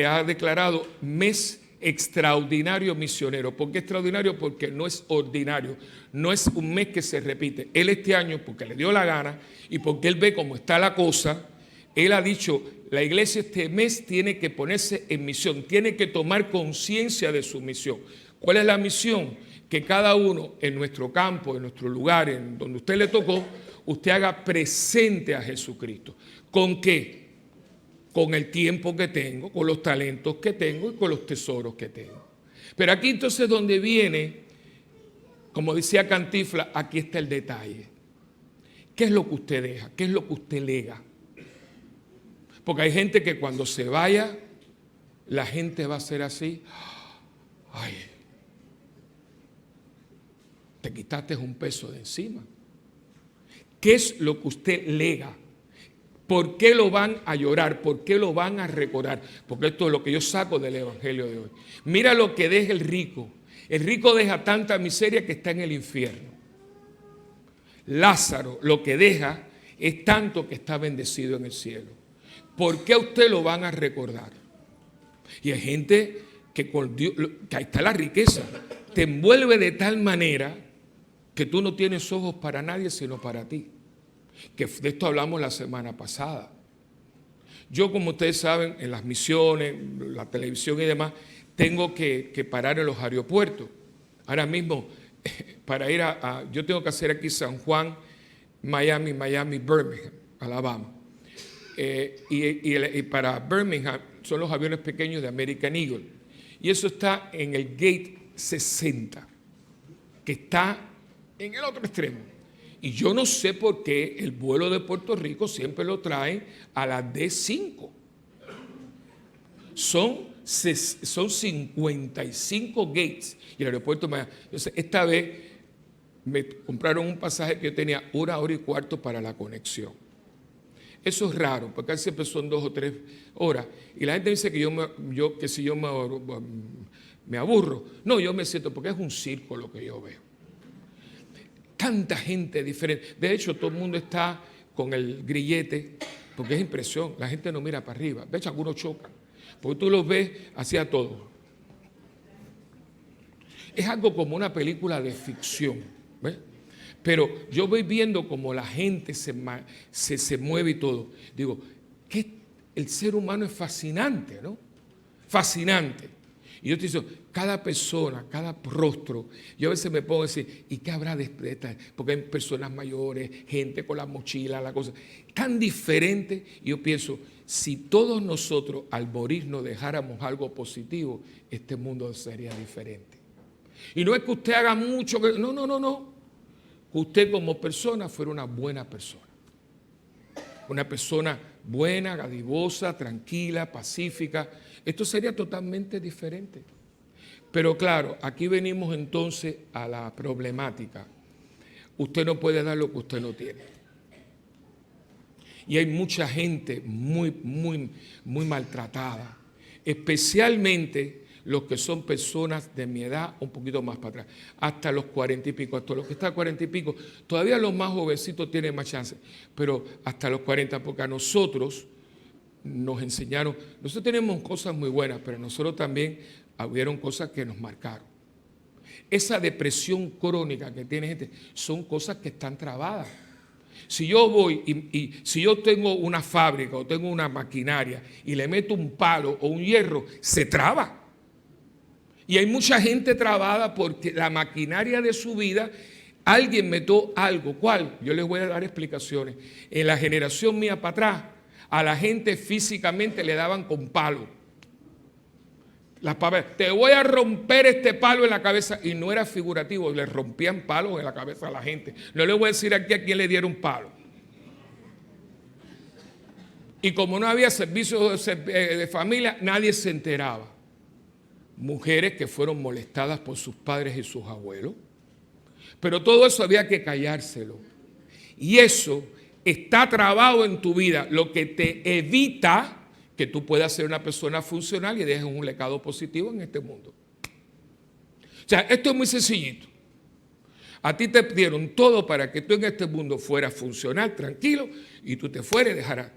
ha declarado mes extraordinario misionero. ¿Por qué extraordinario? Porque no es ordinario, no es un mes que se repite. Él este año, porque le dio la gana y porque él ve cómo está la cosa, él ha dicho, la iglesia este mes tiene que ponerse en misión, tiene que tomar conciencia de su misión. ¿Cuál es la misión? Que cada uno en nuestro campo, en nuestro lugar, en donde usted le tocó, usted haga presente a Jesucristo. ¿Con qué? Con el tiempo que tengo, con los talentos que tengo y con los tesoros que tengo. Pero aquí entonces donde viene, como decía Cantinflas, aquí está el detalle. ¿Qué es lo que usted deja? ¿Qué es lo que usted lega? Porque hay gente que cuando se vaya, la gente va a ser así. Ay, te quitaste un peso de encima. ¿Qué es lo que usted lega? ¿Por qué lo van a llorar? ¿Por qué lo van a recordar? Porque esto es lo que yo saco del evangelio de hoy. Mira lo que deja el rico. El rico deja tanta miseria que está en el infierno. Lázaro lo que deja es tanto que está bendecido en el cielo. ¿Por qué a usted lo van a recordar? Y hay gente que con Dios, que ahí está la riqueza, te envuelve de tal manera que tú no tienes ojos para nadie sino para ti. Que de esto hablamos la semana pasada. Yo, como ustedes saben, en las misiones, la televisión y demás, tengo que parar en los aeropuertos. Ahora mismo, para ir yo tengo que hacer aquí San Juan, Miami, Birmingham, Alabama. Y para Birmingham son los aviones pequeños de American Eagle. Y eso está en el gate 60, que está en el otro extremo. Y yo no sé por qué el vuelo de Puerto Rico siempre lo traen a las D5. Son 55 gates y el aeropuerto me... Entonces, esta vez me compraron un pasaje que yo tenía 1 hora y cuarto para la conexión. Eso es raro, porque siempre son 2 o 3 horas. Y la gente dice que si yo me aburro. No, yo me siento, porque es un circo lo que yo veo. Tanta gente diferente. De hecho, todo el mundo está con el grillete, porque es impresión. La gente no mira para arriba. De hecho, algunos chocan, porque tú los ves hacia todo. Es algo como una película de ficción, ¿ves? Pero yo voy viendo como la gente se mueve y todo. Digo, que el ser humano es fascinante, ¿no? Fascinante. Y yo te digo, cada persona, cada rostro, yo a veces me pongo a decir, ¿y qué habrá de esta? Porque hay personas mayores, gente con la mochila, la cosa, tan diferente. Y yo pienso, si todos nosotros al morir nos dejáramos algo positivo, este mundo sería diferente. Y no es que usted haga mucho, no. Que usted como persona fuera una buena persona. Una persona buena, dadivosa, tranquila, pacífica. Esto sería totalmente diferente. Pero claro, aquí venimos entonces a la problemática. Usted no puede dar lo que usted no tiene. Y hay mucha gente muy maltratada, especialmente los que son personas de mi edad, un poquito más para atrás, hasta los 40 y pico, hasta los que están 40 y pico, todavía los más jovencitos tienen más chance, pero hasta los 40, porque a nosotros nos enseñaron, nosotros tenemos cosas muy buenas, pero nosotros también hubieron cosas que nos marcaron. Esa depresión crónica que tiene gente, son cosas que están trabadas. Si yo voy y si yo tengo una fábrica o tengo una maquinaria y le meto un palo o un hierro, se traba. Y hay mucha gente trabada porque la maquinaria de su vida Alguien metió algo. ¿Cuál? Yo les voy a dar explicaciones. En la generación mía para atrás, a la gente físicamente le daban con palo. Las palabras, te voy a romper este palo en la cabeza. Y no era figurativo, le rompían palos en la cabeza a la gente. No le voy a decir aquí a quién le dieron palo. Y como no había servicios de familia, nadie se enteraba. Mujeres que fueron molestadas por sus padres y sus abuelos. Pero todo eso había que callárselo. Y eso está trabado en tu vida, lo que te evita que tú puedas ser una persona funcional y dejes un legado positivo en este mundo. O sea, esto es muy sencillito. A ti te dieron todo para que tú en este mundo fueras funcional, tranquilo, y tú te fueras y dejarás.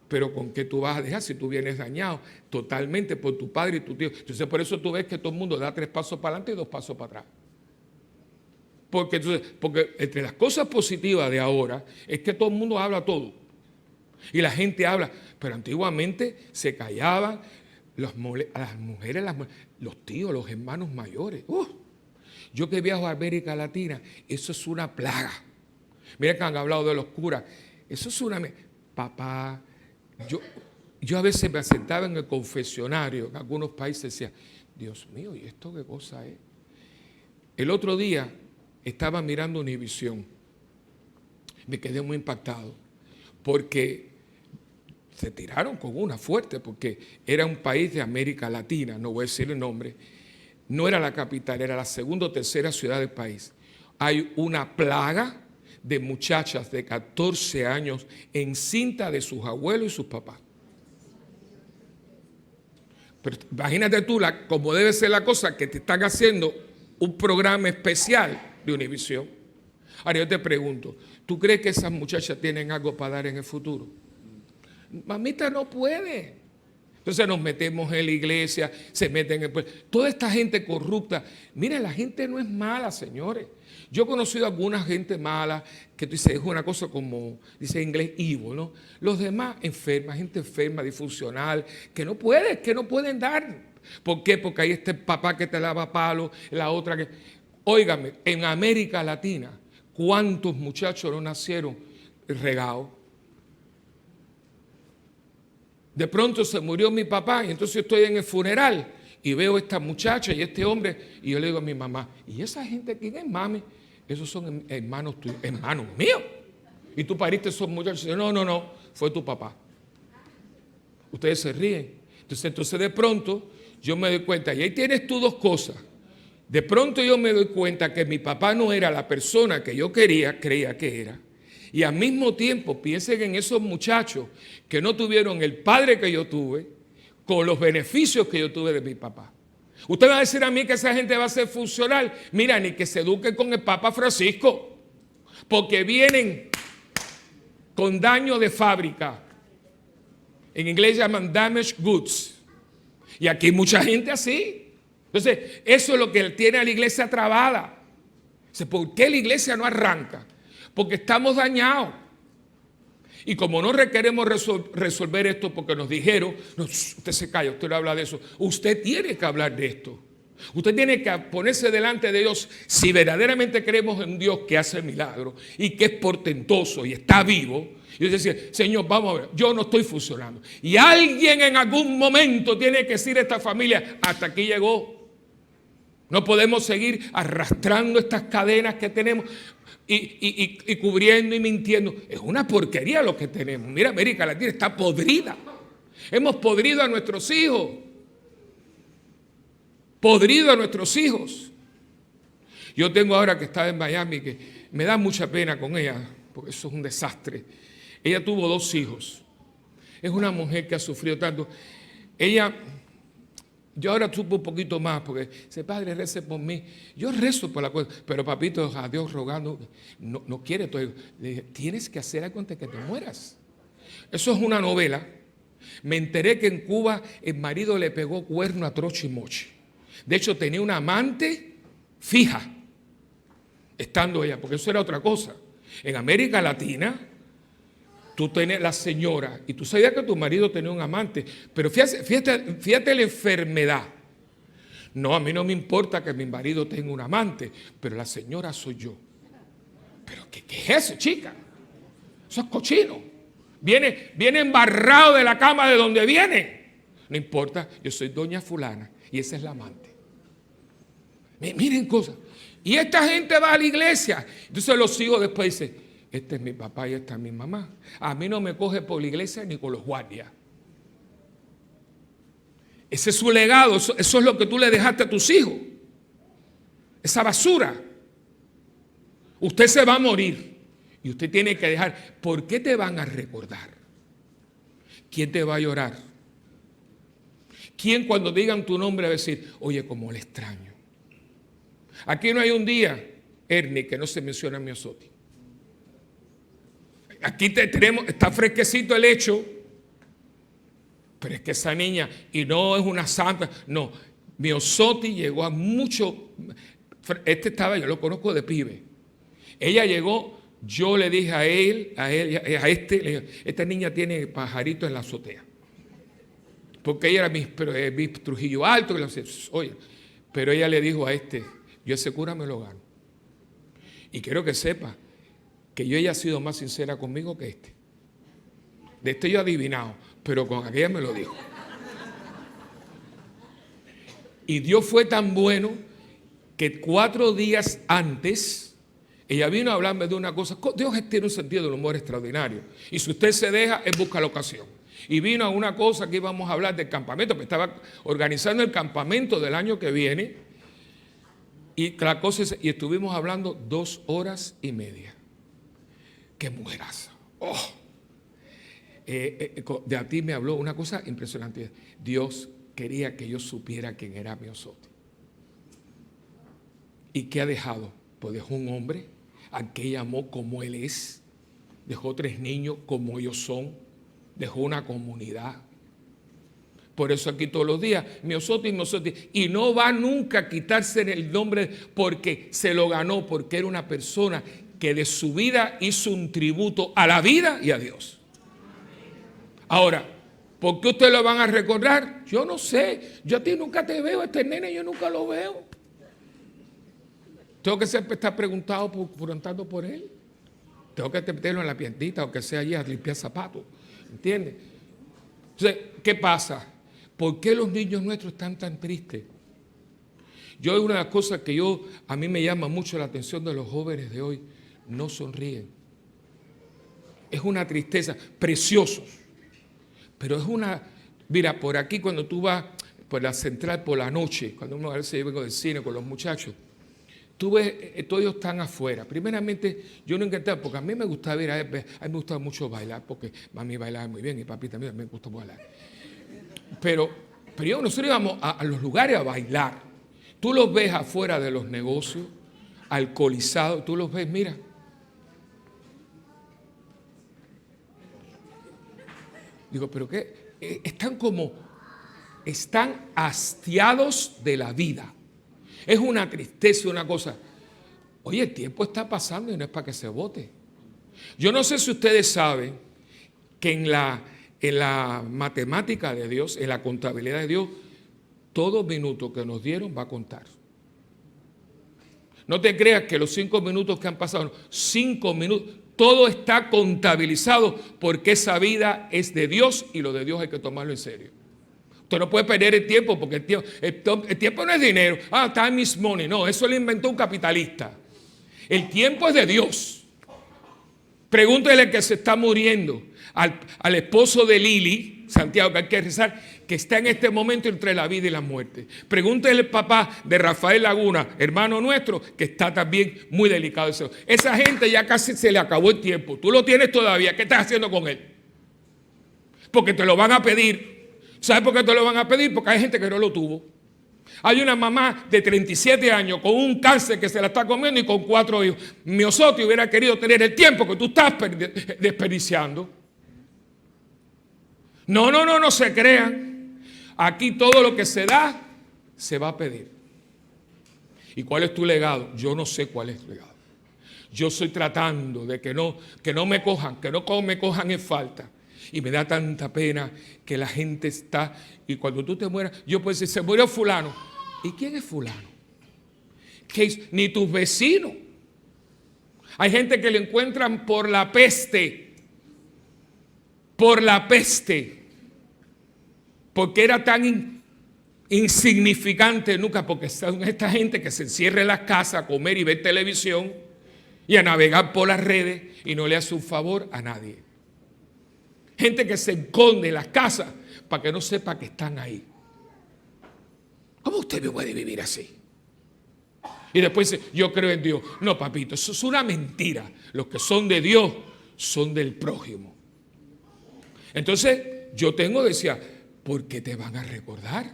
Pero ¿con qué tú vas a dejar si tú vienes dañado totalmente por tu padre y tu tío? Entonces por eso tú ves que todo el mundo da 3 pasos para adelante y 2 pasos para atrás. Porque entre las cosas positivas de ahora es que todo el mundo habla todo. Y la gente habla. Pero antiguamente se callaban las mujeres, los tíos, los hermanos mayores. Yo que viajo a América Latina, eso es una plaga. Mira que han hablado de los curas. Eso es una... Papá, yo a veces me sentaba en el confesionario, en algunos países decía, Dios mío, ¿y esto qué cosa es? El otro día estaba mirando Univisión. Me quedé muy impactado porque se tiraron con una fuerte, porque era un país de América Latina, no voy a decir el nombre, no era la capital, era la segunda o tercera ciudad del país. Hay una plaga de muchachas de 14 años encinta de sus abuelos y sus papás. Pero imagínate tú cómo debe ser la cosa, que te están haciendo un programa especial de Univisión. Ahora yo te pregunto, ¿tú crees que esas muchachas tienen algo para dar en el futuro? Mamita, no puede. Entonces nos metemos en la iglesia, se meten en... Toda esta gente corrupta. Mira, la gente no es mala, señores. Yo he conocido a alguna gente mala que tú dices, es una cosa como, dice en inglés, evil, ¿no? Los demás enfermas, gente enferma, disfuncional, que no pueden dar. ¿Por qué? Porque ahí está el papá que te lava palo, la otra que... Óigame, en América Latina, ¿cuántos muchachos no nacieron regados? De pronto se murió mi papá y entonces estoy en el funeral y veo a esta muchacha y este hombre y yo le digo a mi mamá, ¿y esa gente quién es, mami? Esos son hermanos tuyos, hermanos míos. Y tú pariste esos muchachos y dice, no, fue tu papá. Ustedes se ríen. Entonces de pronto yo me doy cuenta, y ahí tienes tú 2 cosas. De pronto yo me doy cuenta que mi papá no era la persona que yo creía que era. Y al mismo tiempo piensen en esos muchachos que no tuvieron el padre que yo tuve con los beneficios que yo tuve de mi papá. Usted va a decir a mí que esa gente va a ser funcional. Mira, ni que se eduque con el Papa Francisco, porque vienen con daño de fábrica. En inglés llaman damaged goods. Y aquí hay mucha gente así. Entonces, eso es lo que tiene a la iglesia trabada. ¿Por qué la iglesia no arranca? Porque estamos dañados. Y como no requeremos resolver esto porque nos dijeron, no, usted se calla, usted no habla de eso. Usted tiene que hablar de esto. Usted tiene que ponerse delante de Dios si verdaderamente creemos en Dios que hace milagros y que es portentoso y está vivo. Y decir, Señor, vamos a ver, yo no estoy funcionando. Y alguien en algún momento tiene que decir a esta familia, hasta aquí llegó. No podemos seguir arrastrando estas cadenas que tenemos y cubriendo y mintiendo. Es una porquería lo que tenemos. Mira, América Latina está podrida. Hemos podrido a nuestros hijos. Podrido a nuestros hijos. Yo tengo ahora que estaba en Miami, que me da mucha pena con ella, porque eso es un desastre. Ella tuvo 2 hijos. Es una mujer que ha sufrido tanto. Yo ahora supo un poquito más, porque dice, padre, rece por mí. Yo rezo por la cosa, pero papito, a Dios rogando, no quiere todo. Le dije, tienes que hacer algo antes que te mueras. Eso es una novela. Me enteré que en Cuba el marido le pegó cuerno a troche y moche. De hecho, tenía una amante fija, estando ella, porque eso era otra cosa. En América Latina, tú tenés la señora y tú sabías que tu marido tenía un amante, pero fíjate la enfermedad. No, a mí no me importa que mi marido tenga un amante, pero la señora soy yo. ¿Pero qué es eso, chica? Eso es cochino. Viene embarrado de la cama de donde viene. No importa, yo soy doña fulana y esa es la amante. Miren cosas. Y esta gente va a la iglesia. Entonces los hijos después dicen, este es mi papá y esta es mi mamá. A mí no me coge por la iglesia ni con los guardias. Ese es su legado, eso es lo que tú le dejaste a tus hijos. Esa basura. Usted se va a morir y usted tiene que dejar. ¿Por qué te van a recordar? ¿Quién te va a llorar? ¿Quién cuando digan tu nombre va a decir, oye, cómo le extraño? Aquí no hay un día, Ernie, que no se menciona a Miosotti. Aquí tenemos, está fresquecito el hecho, pero es que esa niña, y no es una santa, no, Miosotti llegó a mucho, yo lo conozco de pibe. Ella llegó, yo le dije a esta niña tiene pajarito en la azotea. Porque ella era mi Trujillo Alto, oye, pero ella le dijo a yo ese cura me lo gano. Y quiero que sepa que ella ha sido más sincera conmigo que De yo he adivinado, pero con aquella me lo dijo. Y Dios fue tan bueno que 4 días antes, ella vino a hablarme de una cosa. Dios tiene un sentido del humor extraordinario. Y si usted se deja, él busca la ocasión. Y vino a una cosa que íbamos a hablar del campamento, que estaba organizando el campamento del año que viene. Y la cosa y estuvimos hablando 2 horas y media. ¡Qué mujeraza! ¡Oh! De a ti me habló una cosa impresionante. Dios quería que yo supiera quién era Miosotti. ¿Y qué ha dejado? Pues dejó un hombre al que ella amó como él es. Dejó 3 niños como ellos son. Dejó una comunidad. Por eso aquí todos los días, Miosotti. Y no va nunca a quitarse el nombre porque se lo ganó, porque era una persona que de su vida hizo un tributo a la vida y a Dios. Ahora, ¿por qué ustedes lo van a recordar? Yo no sé. Yo a ti nunca te veo, este nene yo nunca lo veo. Tengo que siempre estar preguntando por él. Tengo que meterlo en la piernita o que sea allí a limpiar zapatos. ¿Entiendes? Entonces, ¿qué pasa? ¿Por qué los niños nuestros están tan tristes? Una de las cosas que a mí me llama mucho la atención de los jóvenes de hoy, no sonríen. Es una tristeza, preciosos. Pero es mira, por aquí cuando tú vas por la central por la noche, cuando uno a veces vengo del cine con los muchachos, tú ves, todos ellos están afuera. Primeramente, yo no encantaba, porque a mí me gustaba a mí me gustaba mucho bailar, porque mami bailaba muy bien y papi también me gusta bailar. Pero nosotros íbamos a los lugares a bailar. Tú los ves afuera de los negocios, alcoholizados, tú los ves, mira. Digo, ¿pero qué? Están hastiados de la vida. Es una tristeza, una cosa. Oye, el tiempo está pasando y no es para que se vote. Yo no sé si ustedes saben que en la matemática de Dios, en la contabilidad de Dios, todo minuto que nos dieron va a contar. No te creas que los 5 minutos que han pasado, 5 minutos, todo está contabilizado porque esa vida es de Dios y lo de Dios hay que tomarlo en serio. Usted no puede perder el tiempo porque el tiempo no es dinero. Time is money. No, eso lo inventó un capitalista. El tiempo es de Dios. Pregúntele al que se está muriendo, al esposo de Lili, Santiago, que hay que rezar, que está en este momento entre la vida y la muerte. Pregúntele al papá de Rafael Laguna, hermano nuestro, que está también muy delicado. Esa gente ya casi se le acabó el tiempo. Tú lo tienes todavía. ¿Qué estás haciendo con él? Porque te lo van a pedir. ¿Sabes por qué te lo van a pedir? Porque hay gente que no lo tuvo. Hay una mamá de 37 años con un cáncer que se la está comiendo y con 4 hijos. Miosotti hubiera querido tener el tiempo que tú estás desperdiciando. No se crean. Aquí todo lo que se da, se va a pedir. ¿Y cuál es tu legado? Yo no sé cuál es tu legado. Yo estoy tratando de que no me cojan, que no me cojan en falta. Y me da tanta pena que la gente está, y cuando tú te mueras, yo puedo decir, se murió fulano. ¿Y quién es fulano? Ni tus vecinos. Hay gente que lo encuentran por la peste. Por la peste. Porque era tan insignificante nunca, porque son esta gente que se encierra en las casas a comer y ver televisión y a navegar por las redes y no le hace un favor a nadie. Gente que se esconde en las casas para que no sepa que están ahí. ¿Cómo usted puede vivir así? Y después dice, yo creo en Dios. No, papito, eso es una mentira. Los que son de Dios son del prójimo. Entonces, yo decía, ¿por qué te van a recordar?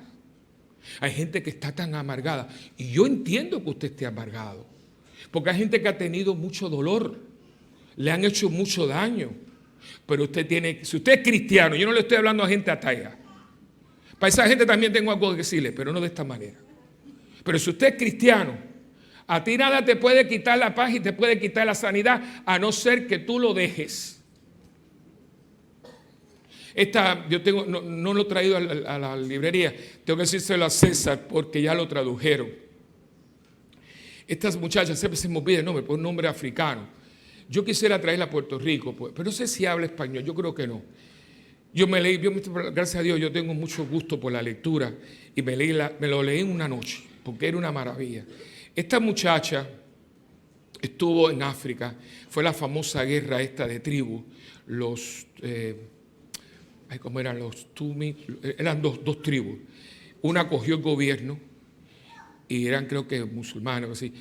Hay gente que está tan amargada. Y yo entiendo que usted esté amargado. Porque hay gente que ha tenido mucho dolor. Le han hecho mucho daño. Pero usted tiene, si usted es cristiano, yo no le estoy hablando a gente atea. Para esa gente también tengo algo que decirle, pero no de esta manera. Pero si usted es cristiano, a ti nada te puede quitar la paz y te puede quitar la sanidad, a no ser que tú lo dejes. Yo no lo he traído a la librería, tengo que decírselo a César porque ya lo tradujeron. Estas muchachas siempre se me olvida el nombre, por un nombre africano. Yo quisiera traerla a Puerto Rico, pues, pero no sé si habla español, yo creo que no. Yo me leí, gracias a Dios, yo tengo mucho gusto por la lectura y me lo leí en una noche, porque era una maravilla. Esta muchacha estuvo en África, fue la famosa guerra esta de tribu, ¿cómo eran los Tumi? Eran dos tribus. Una cogió el gobierno y eran, creo que musulmanes, así,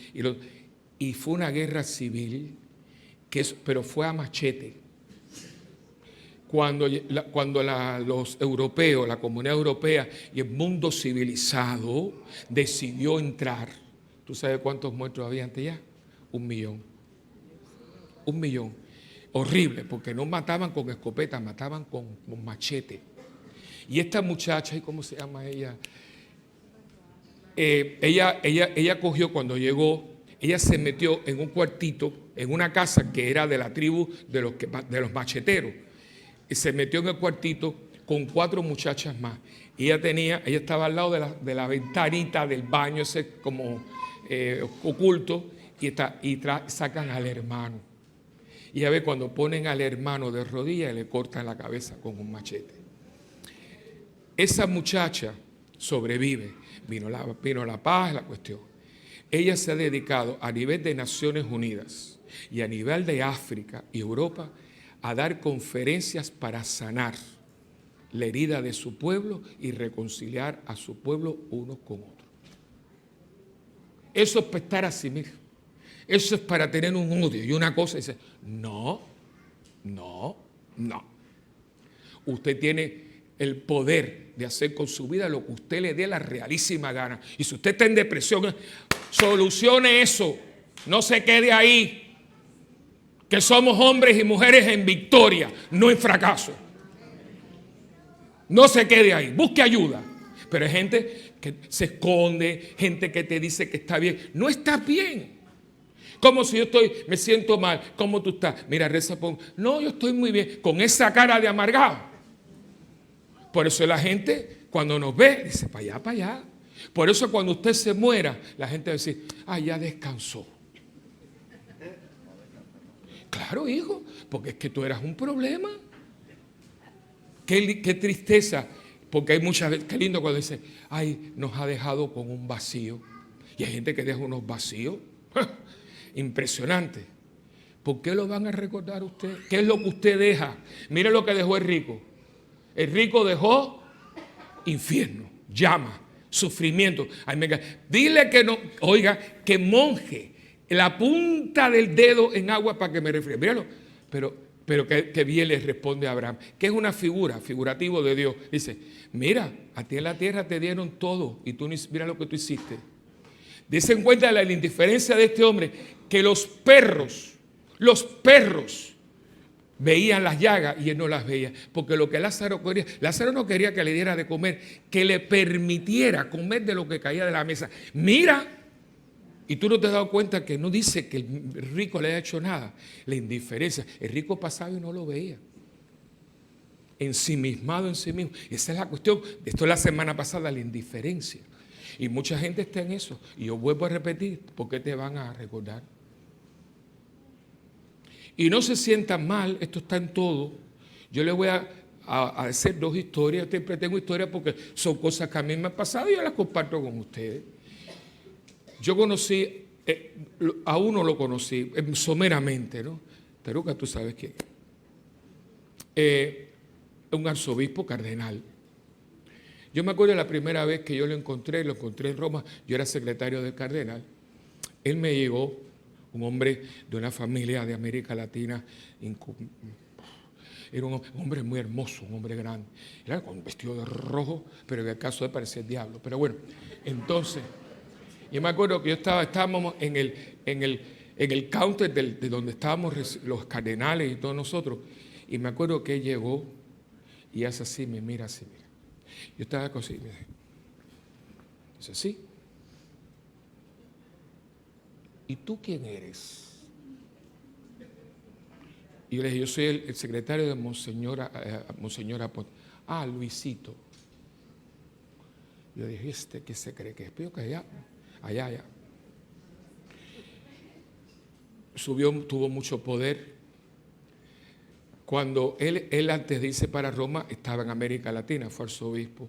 y fue una guerra civil, pero fue a machete. Cuando los europeos, la comunidad europea y el mundo civilizado decidió entrar, ¿tú sabes cuántos muertos había antes ya? 1 millón. 1 millón. Horrible, porque no mataban con escopeta, mataban con machete. Y esta muchacha, ¿cómo se llama ella? Ella cogió cuando llegó, ella se metió en un cuartito, en una casa que era de la tribu de los macheteros. Y se metió en el cuartito con 4 muchachas más. Y ella estaba al lado de la ventanita del baño, ese como oculto, y sacan al hermano. Y a ver, cuando ponen al hermano de rodillas, le cortan la cabeza con un machete. Esa muchacha sobrevive. Vino la paz, la cuestión. Ella se ha dedicado a nivel de Naciones Unidas y a nivel de África y Europa a dar conferencias para sanar la herida de su pueblo y reconciliar a su pueblo unos con otros. Eso es para estar así, mira. Eso es para tener un odio y una cosa. Dice, no. Usted tiene el poder de hacer con su vida lo que usted le dé la realísima gana. Y si usted está en depresión, solucione eso. No se quede ahí. Que somos hombres y mujeres en victoria, no en fracaso. No se quede ahí, busque ayuda. Pero hay gente que se esconde, gente que te dice que está bien. No estás bien. Como si me siento mal. ¿Cómo tú estás? Mira, reza por... No, yo estoy muy bien. Con esa cara de amargado. Por eso la gente, cuando nos ve, dice, para allá, para allá. Por eso cuando usted se muera, la gente va a decir, ya descansó. Claro, hijo, porque es que tú eras un problema. Qué tristeza, porque hay muchas veces, qué lindo cuando dice, nos ha dejado con un vacío. Y hay gente que deja unos vacíos. Impresionante. ¿Por qué lo van a recordar a usted? ¿Qué es lo que usted deja? Mire lo que dejó el rico. El rico dejó infierno, llama, sufrimiento. Dile que no, oiga, que monje la punta del dedo en agua para que me refresque. Míralo. Pero que bien le responde a Abraham, que es una figurativo de Dios. Dice, mira, a ti en la tierra te dieron todo y tú mira lo que tú hiciste. Dese en cuenta la indiferencia de este hombre, que los perros veían las llagas y él no las veía. Porque lo que Lázaro no quería que le diera de comer, que le permitiera comer de lo que caía de la mesa. Mira. Y tú no te has dado cuenta que no dice que el rico le haya hecho nada. La indiferencia. El rico pasaba y no lo veía. Ensimismado en sí mismo. Esa es la cuestión. Esto es la semana pasada, la indiferencia. Y mucha gente está en eso. Y yo vuelvo a repetir, ¿por qué te van a recordar? Y no se sientan mal, esto está en todo. Yo les voy a hacer 2 historias. Yo siempre tengo historias porque son cosas que a mí me han pasado y yo las comparto con ustedes. Yo conocí, a uno lo conocí someramente, ¿no? Pero que tú sabes quién es. Un arzobispo cardenal. Yo me acuerdo la primera vez que yo lo encontré en Roma. Yo era secretario del cardenal. Él me llegó, un hombre de una familia de América Latina, era un hombre muy hermoso, un hombre grande. Era con un vestido de rojo, pero en el caso de parecía el diablo. Pero bueno, entonces, yo me acuerdo que estábamos en el counter de donde estábamos los cardenales y todos nosotros. Y me acuerdo que él llegó y hace así, me mira así, mira. Yo estaba así, mira. Dice, sí. ¿Y tú quién eres? Y yo le dije, yo soy el secretario de Monseñor Aponte. Ah, Luisito. Yo dije, ¿qué se cree que es? Pero que allá. Subió, tuvo mucho poder. Cuando él antes de irse para Roma estaba en América Latina, fue arzobispo.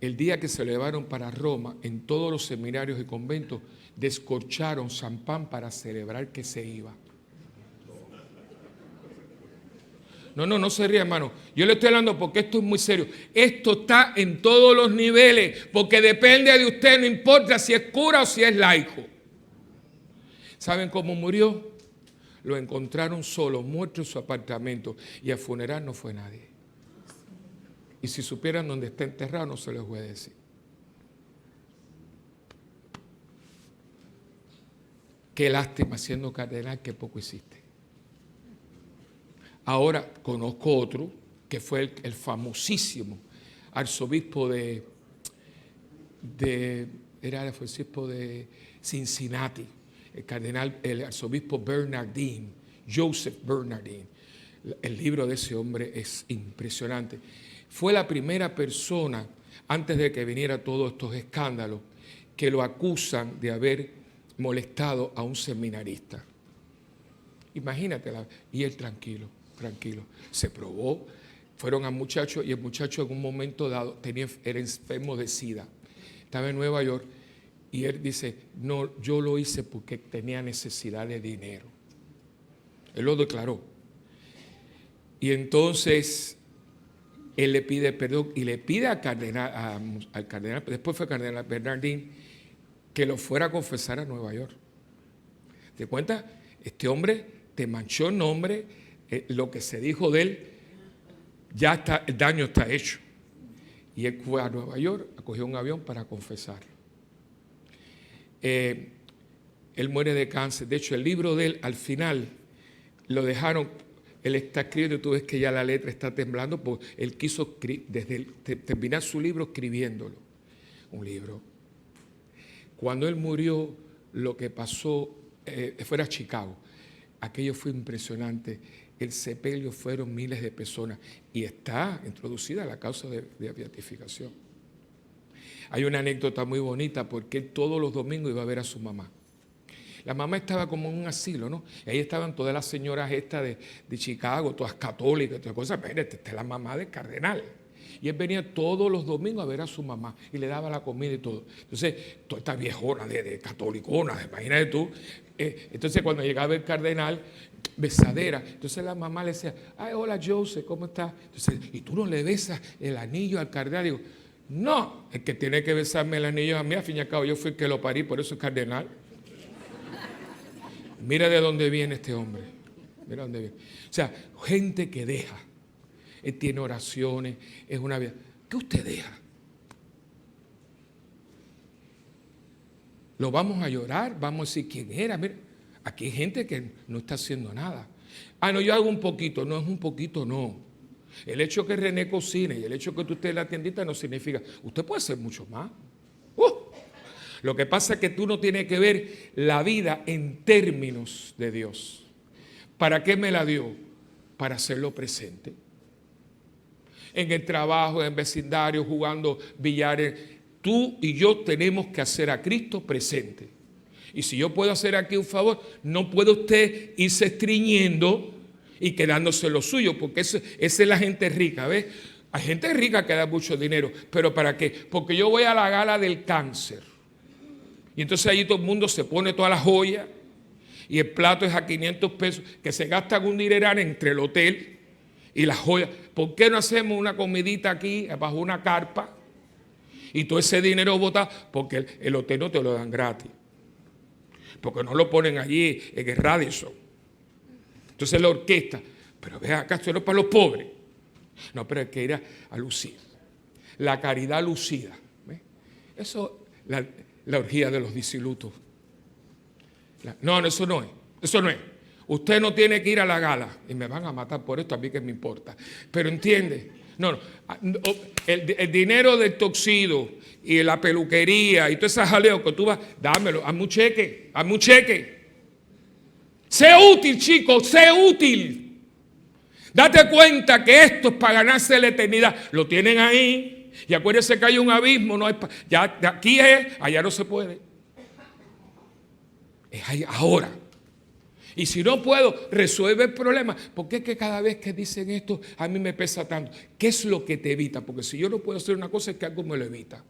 El día que se lo llevaron para Roma, en todos los seminarios y conventos, descorcharon champán para celebrar que se iba. No se ría, hermano. Yo le estoy hablando porque esto es muy serio. Esto está en todos los niveles, porque depende de usted, no importa si es cura o si es laico. ¿Saben cómo murió? Lo encontraron solo, muerto en su apartamento, y al funeral no fue nadie. Y si supieran dónde está enterrado, no se les voy a decir. Qué lástima, siendo cardenal, que poco hiciste. Ahora conozco otro, que fue el famosísimo arzobispo de Cincinnati, el arzobispo Bernardin, Joseph Bernardin. El libro de ese hombre es impresionante. Fue la primera persona, antes de que viniera todos estos escándalos, que lo acusan de haber molestado a un seminarista. Imagínate, y él tranquilo. Se probó, fueron al muchacho y el muchacho en un momento dado era enfermo de SIDA. Estaba en Nueva York y él dice, no, yo lo hice porque tenía necesidad de dinero. Él lo declaró. Y entonces él le pide perdón y le pide al cardenal, después fue cardenal Bernardín, que lo fuera a confesar a Nueva York. ¿Te cuenta? Este hombre te manchó el nombre. Lo que se dijo de él, ya está, el daño está hecho. Y él fue a Nueva York, cogió un avión para confesarlo. Él muere de cáncer. De hecho, el libro de él, al final, lo dejaron, él está escribiendo, tú ves que ya la letra está temblando, porque él quiso terminar su libro escribiéndolo. Un libro. Cuando él murió, lo que pasó, fuera a Chicago, aquello fue impresionante. El sepelio fueron miles de personas y está introducida la causa de beatificación. Hay una anécdota muy bonita porque él todos los domingos iba a ver a su mamá. La mamá estaba como en un asilo, ¿no? Y ahí estaban todas las señoras estas de Chicago, todas católicas, todas cosas. Pero esta es la mamá del cardenal. Y él venía todos los domingos a ver a su mamá y le daba la comida y todo. Entonces, toda esta viejona de catolicona, imagínate tú. Entonces, cuando llegaba el cardenal, besadera. Entonces la mamá le decía, ay, hola Joseph, ¿cómo estás? Entonces, ¿y tú no le besas el anillo al cardenal? Digo, no, el que tiene que besarme el anillo a mí, al fin y al cabo, yo fui el que lo parí, por eso es cardenal. Mira de dónde viene este hombre. Mira dónde viene. O sea, gente que deja. Él tiene oraciones, es una vida. ¿Qué usted deja? Lo vamos a llorar, vamos a decir quién era. Mira, aquí hay gente que no está haciendo nada. Ah, no, yo hago un poquito. No es un poquito, no. El hecho que René cocine y el hecho que tú estés en la tiendita no significa, usted puede hacer mucho más. Lo que pasa es que tú no tienes que ver la vida en términos de Dios. ¿Para qué me la dio? Para hacerlo presente. En el trabajo, en el vecindario, jugando billares. Tú y yo tenemos que hacer a Cristo presente. Y si yo puedo hacer aquí un favor, no puede usted irse estriñendo y quedándose lo suyo, porque esa es la gente rica, ¿ves? Hay gente rica que da mucho dinero, pero ¿para qué? Porque yo voy a la gala del cáncer. Y entonces allí todo el mundo se pone todas las joyas y el plato es a 500 pesos, que se gastan un dineral entre el hotel y las joyas. ¿Por qué no hacemos una comidita aquí bajo una carpa y todo ese dinero botado? Porque el hotel no te lo dan gratis. Porque no lo ponen allí en el Radisson. Entonces la orquesta, pero vea acá, esto no es para los pobres. No, pero hay que ir a lucir. La caridad lucida. ¿Ves? Eso, la orgía de los disilutos. No, eso no es. Eso no es. Usted no tiene que ir a la gala. Y me van a matar por esto, a mí que me importa. Pero entiende. No. El dinero del toxido y la peluquería y todo ese jaleo que tú vas, dámelo, hazme un cheque. Sé útil, chicos, sé útil. Date cuenta que esto es para ganarse la eternidad. Lo tienen ahí. Y acuérdense que hay un abismo. No hay ya de aquí es, allá no se puede. Es ahí, ahora. Y si no puedo, resuelve el problema. ¿Por qué es que cada vez que dicen esto a mí me pesa tanto? ¿Qué es lo que te evita? Porque si yo no puedo hacer una cosa es que algo me lo evita.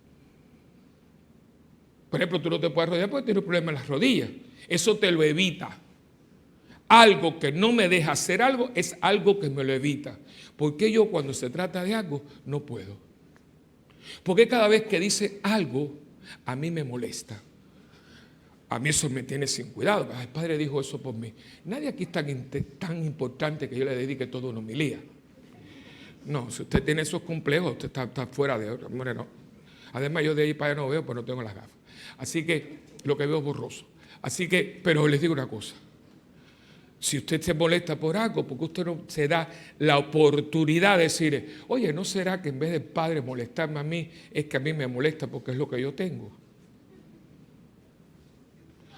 Por ejemplo, tú no te puedes rodear porque tienes un problema en las rodillas. Eso te lo evita. Algo que no me deja hacer algo es algo que me lo evita. ¿Por qué yo cuando se trata de algo no puedo? Porque cada vez que dice algo a mí me molesta. A mí eso me tiene sin cuidado. El Padre dijo eso por mí. Nadie aquí es tan importante que yo le dedique toda una homilía. No, si usted tiene esos complejos, usted está fuera de otro. Hombre, no. Además, yo de ahí para allá no veo, pues no tengo las gafas. Así que lo que veo es borroso. Así que, pero les digo una cosa. Si usted se molesta por algo, porque usted no se da la oportunidad de decir, oye, ¿no será que en vez del Padre molestarme a mí, es que a mí me molesta porque es lo que yo tengo?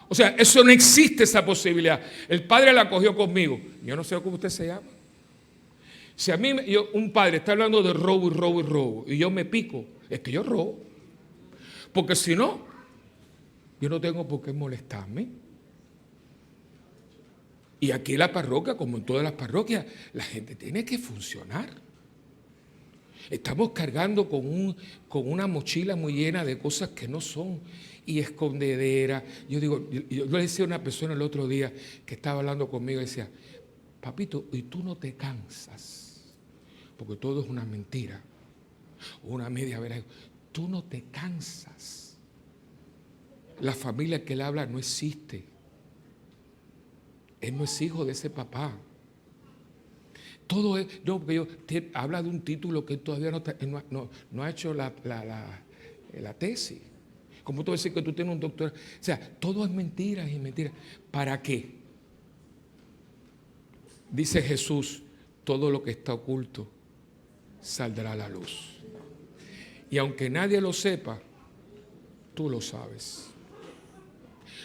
O sea, eso no existe, esa posibilidad. El Padre la cogió conmigo. Yo no sé cómo usted se llama. Si a mí, un padre está hablando de robo y robo y robo, y yo me pico, es que yo robo. Porque si no, yo no tengo por qué molestarme. Y aquí en la parroquia, como en todas las parroquias, la gente tiene que funcionar. Estamos cargando con una mochila muy llena de cosas que no son, y escondedera. Yo le decía a una persona el otro día que estaba hablando conmigo, y decía, papito, ¿y tú no te cansas? Porque todo es una mentira, una media verdad. Tú no te cansas. La familia que él habla no existe. Él no es hijo de ese papá. Todo es, no, porque habla de un título que él todavía no ha hecho la tesis. Como tú decir que tú tienes un doctor. O sea, todo es mentiras y mentiras. ¿Para qué? Dice Jesús, todo lo que está oculto saldrá a la luz. Y aunque nadie lo sepa, tú lo sabes.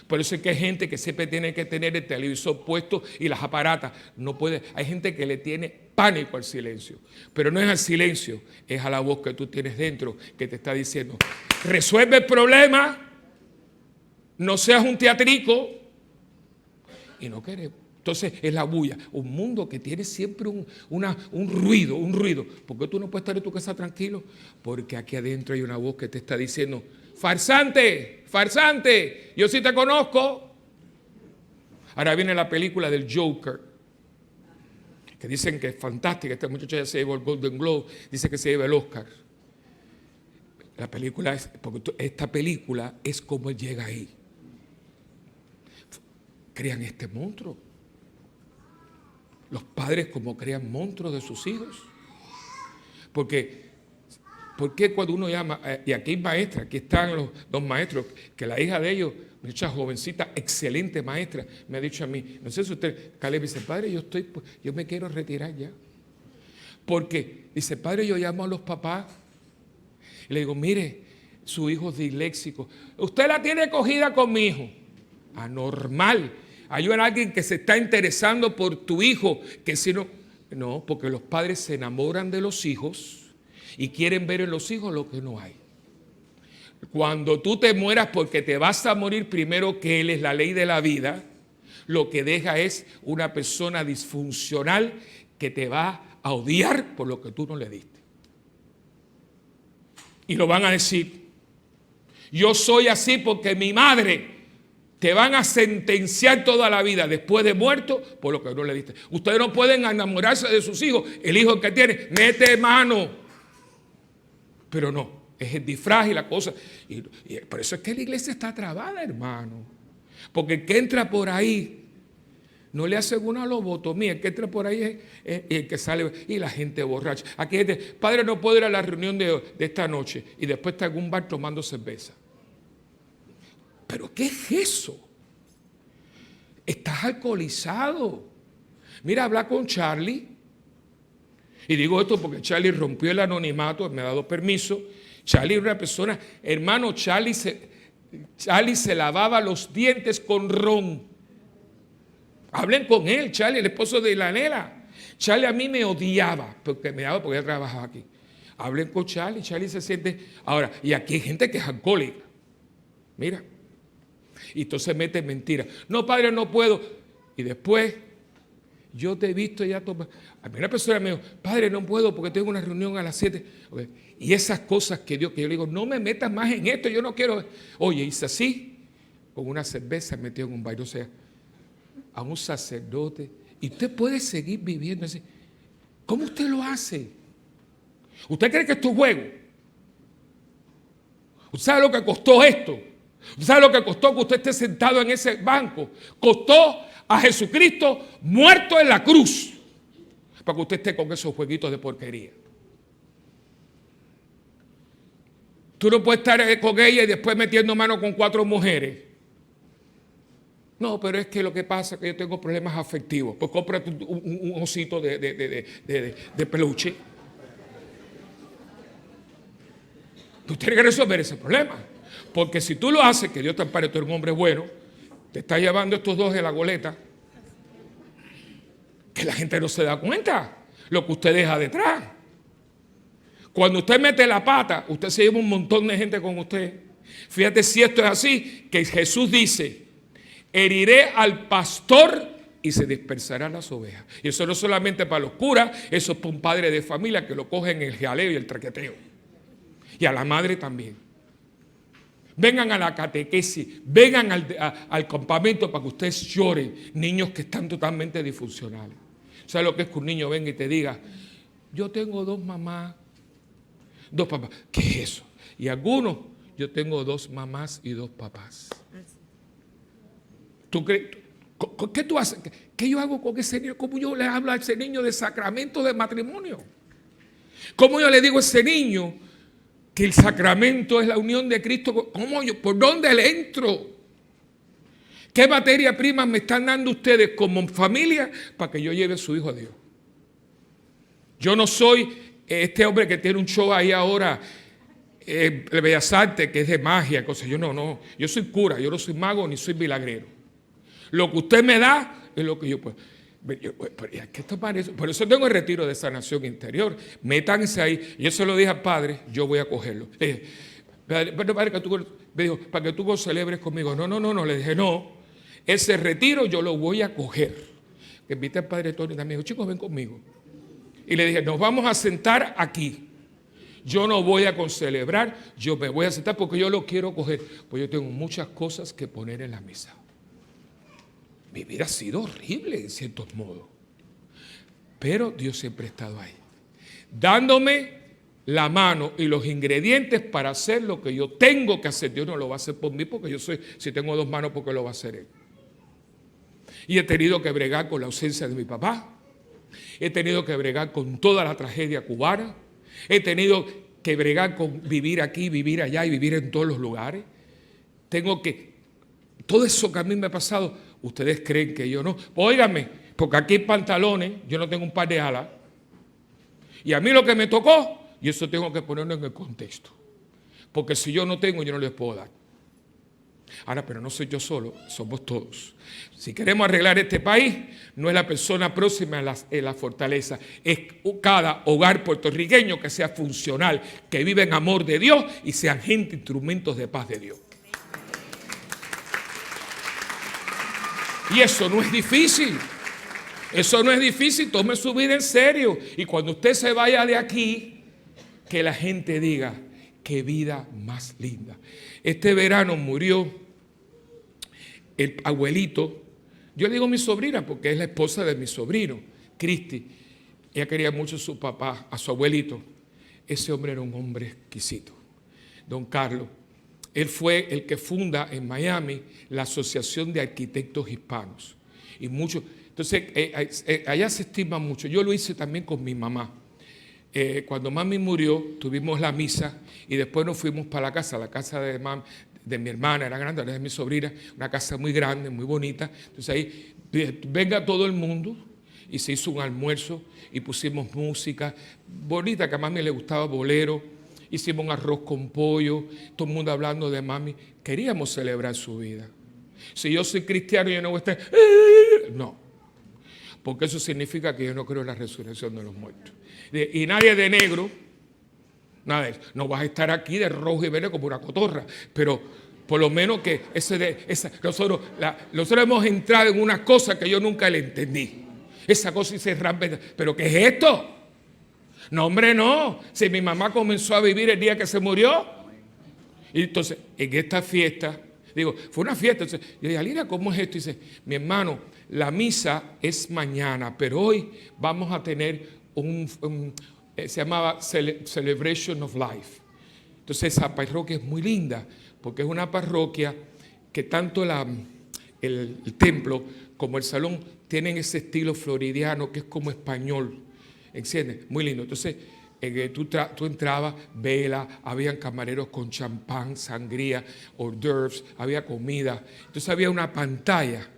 Por eso es que hay gente que siempre tiene que tener el televisor puesto y las aparatas. No puede. Hay gente que le tiene pánico al silencio. Pero no es al silencio, es a la voz que tú tienes dentro que te está diciendo, resuelve el problema, no seas un teatrico. Y no queremos. Entonces es la bulla. Un mundo que tiene siempre un ruido. ¿Por qué tú no puedes estar en tu casa tranquilo? Porque aquí adentro hay una voz que te está diciendo, farsante, yo sí te conozco. Ahora viene la película del Joker, que dicen que es fantástica. Esta muchacha ya se llevó el Golden Globe, dice que se lleva el Oscar. La película porque esta película es como él llega ahí. Crean este monstruo. Los padres como crean monstruos de sus hijos. Porque cuando uno llama, y aquí hay maestras, aquí están los dos maestros, que la hija de ellos, mucha jovencita, excelente maestra, me ha dicho a mí, no sé si usted, Caleb dice, padre, yo me quiero retirar ya. Porque, dice, padre, yo llamo a los papás, y le digo, mire, su hijo es disléxico, usted la tiene cogida con mi hijo. Anormal. Hay alguien que se está interesando por tu hijo, que si no, porque los padres se enamoran de los hijos y quieren ver en los hijos lo que no hay. Cuando tú te mueras, porque te vas a morir primero que Él, es la ley de la vida, lo que deja es una persona disfuncional que te va a odiar por lo que tú no le diste. Y lo van a decir, yo soy así porque mi madre. Te van a sentenciar toda la vida después de muerto por lo que no le diste. Ustedes no pueden enamorarse de sus hijos. El hijo que tiene, mete mano. Pero no, es el disfraz y la cosa. Y por eso es que la iglesia está trabada, hermano. Porque el que entra por ahí no le hacen una lobotomía. El que entra por ahí es el que sale y la gente borracha. Aquí hay gente, padre, no puedo ir a la reunión de esta noche y después está en un bar tomando cerveza. ¿Pero qué es eso? Estás alcoholizado. Mira, habla con Charlie. Y digo esto porque Charlie rompió el anonimato, me ha dado permiso. Charlie era una persona, hermano, Charlie se lavaba los dientes con ron. Hablen con él, Charlie, el esposo de la nena. Charlie a mí me odiaba, porque ella trabajaba aquí. Hablen con Charlie, Charlie se siente. Ahora, y aquí hay gente que es alcohólica. Mira. Y entonces mete mentiras. No, padre, no puedo. Y después, yo te he visto ya tomar. A mí una persona me dijo, padre, no puedo porque tengo una reunión a las 7. Okay. Y esas cosas que yo le digo, no me metas más en esto, yo no quiero. Oye, hice así, con una cerveza metido en un baile. O sea, a un sacerdote. Y usted puede seguir viviendo así. ¿Cómo usted lo hace? ¿Usted cree que esto es juego? ¿Usted sabe lo que costó esto? ¿Usted sabe lo que costó que usted esté sentado en ese banco? Costó a Jesucristo muerto en la cruz para que usted esté con esos jueguitos de porquería. Tú no puedes estar con ella y después metiendo mano con 4 mujeres. No, pero es que lo que pasa es que yo tengo problemas afectivos. Pues cómprate un osito de peluche. Tú tienes que resolver ese problema. Porque si tú lo haces, que Dios te ampare, tú eres un hombre bueno, te está llevando estos dos de la goleta, que la gente no se da cuenta lo que usted deja detrás. Cuando usted mete la pata, usted se lleva un montón de gente con usted. Fíjate si esto es así, que Jesús dice, heriré al pastor y se dispersarán las ovejas. Y eso no solamente para los curas, eso es para un padre de familia que lo coge en el jaleo y el traqueteo. Y a la madre también. Vengan a la catequesis, vengan al campamento para que ustedes lloren, niños que están totalmente disfuncionales. ¿Sabes lo que es que un niño venga y te diga, yo tengo 2 mamás, 2 papás? ¿Qué es eso? Y algunos, yo tengo 2 mamás y 2 papás. ¿Tú crees? ¿Qué tú haces? ¿Qué yo hago con ese niño? ¿Cómo yo le hablo a ese niño de sacramento de matrimonio? ¿Cómo yo le digo a ese niño que el sacramento es la unión de Cristo? ¿Cómo yo? ¿Por dónde le entro? ¿Qué materia prima me están dando ustedes como familia para que yo lleve a su hijo a Dios? Yo no soy este hombre que tiene un show ahí ahora, de Bellas Artes, que es de magia, cosas. Yo no. Yo soy cura, yo no soy mago ni soy milagrero. Lo que usted me da es lo que yo puedo. Por eso tengo el retiro de sanación interior. Métanse ahí. Yo se lo dije al padre, yo voy a cogerlo. Le dije, padre, me dijo, para que tú celebres conmigo. No, le dije, no. Ese retiro yo lo voy a coger. Invité al padre Tony también. Me dijo, chicos, ven conmigo. Y le dije, nos vamos a sentar aquí. Yo no voy a celebrar, yo me voy a sentar porque yo lo quiero coger. Pues yo tengo muchas cosas que poner en la mesa. Mi vida ha sido horrible en ciertos modos. Pero Dios siempre ha estado ahí. Dándome la mano y los ingredientes para hacer lo que yo tengo que hacer. Dios no lo va a hacer por mí porque yo soy, si tengo 2 manos, porque lo va a hacer Él. Y he tenido que bregar con la ausencia de mi papá. He tenido que bregar con toda la tragedia cubana. He tenido que bregar con vivir aquí, vivir allá y vivir en todos los lugares. Tengo que, todo eso que a mí me ha pasado, ustedes creen que yo no. Óigame, porque aquí hay pantalones, yo no tengo un par de alas. Y a mí lo que me tocó, y eso tengo que ponerlo en el contexto. Porque si yo no tengo, yo no les puedo dar. Ahora, pero no soy yo solo, somos todos. Si queremos arreglar este país, no es la persona próxima en la fortaleza, es cada hogar puertorriqueño que sea funcional, que viva en amor de Dios y sean gente, instrumentos de paz de Dios. Y eso no es difícil. Eso no es difícil, tome su vida en serio. Y cuando usted se vaya de aquí, que la gente diga, qué vida más linda. Este verano murió el abuelito. Yo le digo mi sobrina porque es la esposa de mi sobrino, Cristi. Ella quería mucho a su papá, a su abuelito. Ese hombre era un hombre exquisito, don Carlos. Él fue el que funda en Miami la Asociación de Arquitectos Hispanos. Y muchos, entonces, allá se estima mucho. Yo lo hice también con mi mamá. Cuando mami murió, tuvimos la misa y después nos fuimos para la casa de mi hermana, era grande, era de mi sobrina, una casa muy grande, muy bonita. Entonces ahí, venga todo el mundo, y se hizo un almuerzo y pusimos música bonita, que a mami le gustaba bolero, hicimos un arroz con pollo, todo el mundo hablando de mami. Queríamos celebrar su vida. Si yo soy cristiano, yo no voy a estar... No, porque eso significa que yo no creo en la resurrección de los muertos. Y nadie de negro, nada de eso. No vas a estar aquí de rojo y verde como una cotorra, pero por lo menos que nosotros hemos entrado en una cosa que yo nunca le entendí. Esa cosa dice rampe, pero ¿qué es esto? No, hombre, no. Si mi mamá comenzó a vivir el día que se murió. Y entonces, en esta fiesta, digo, fue una fiesta. Entonces, yo dije, Alina, ¿cómo es esto? Y dice, mi hermano, la misa es mañana, pero hoy vamos a tener se llamaba Celebration of Life. Entonces, esa parroquia es muy linda, porque es una parroquia que tanto el templo como el salón tienen ese estilo floridiano que es como español. ¿Entiendes? Muy lindo. Entonces, tú entrabas, vela, habían camareros con champán, sangría, hors d'oeuvres, había comida. Entonces había una pantalla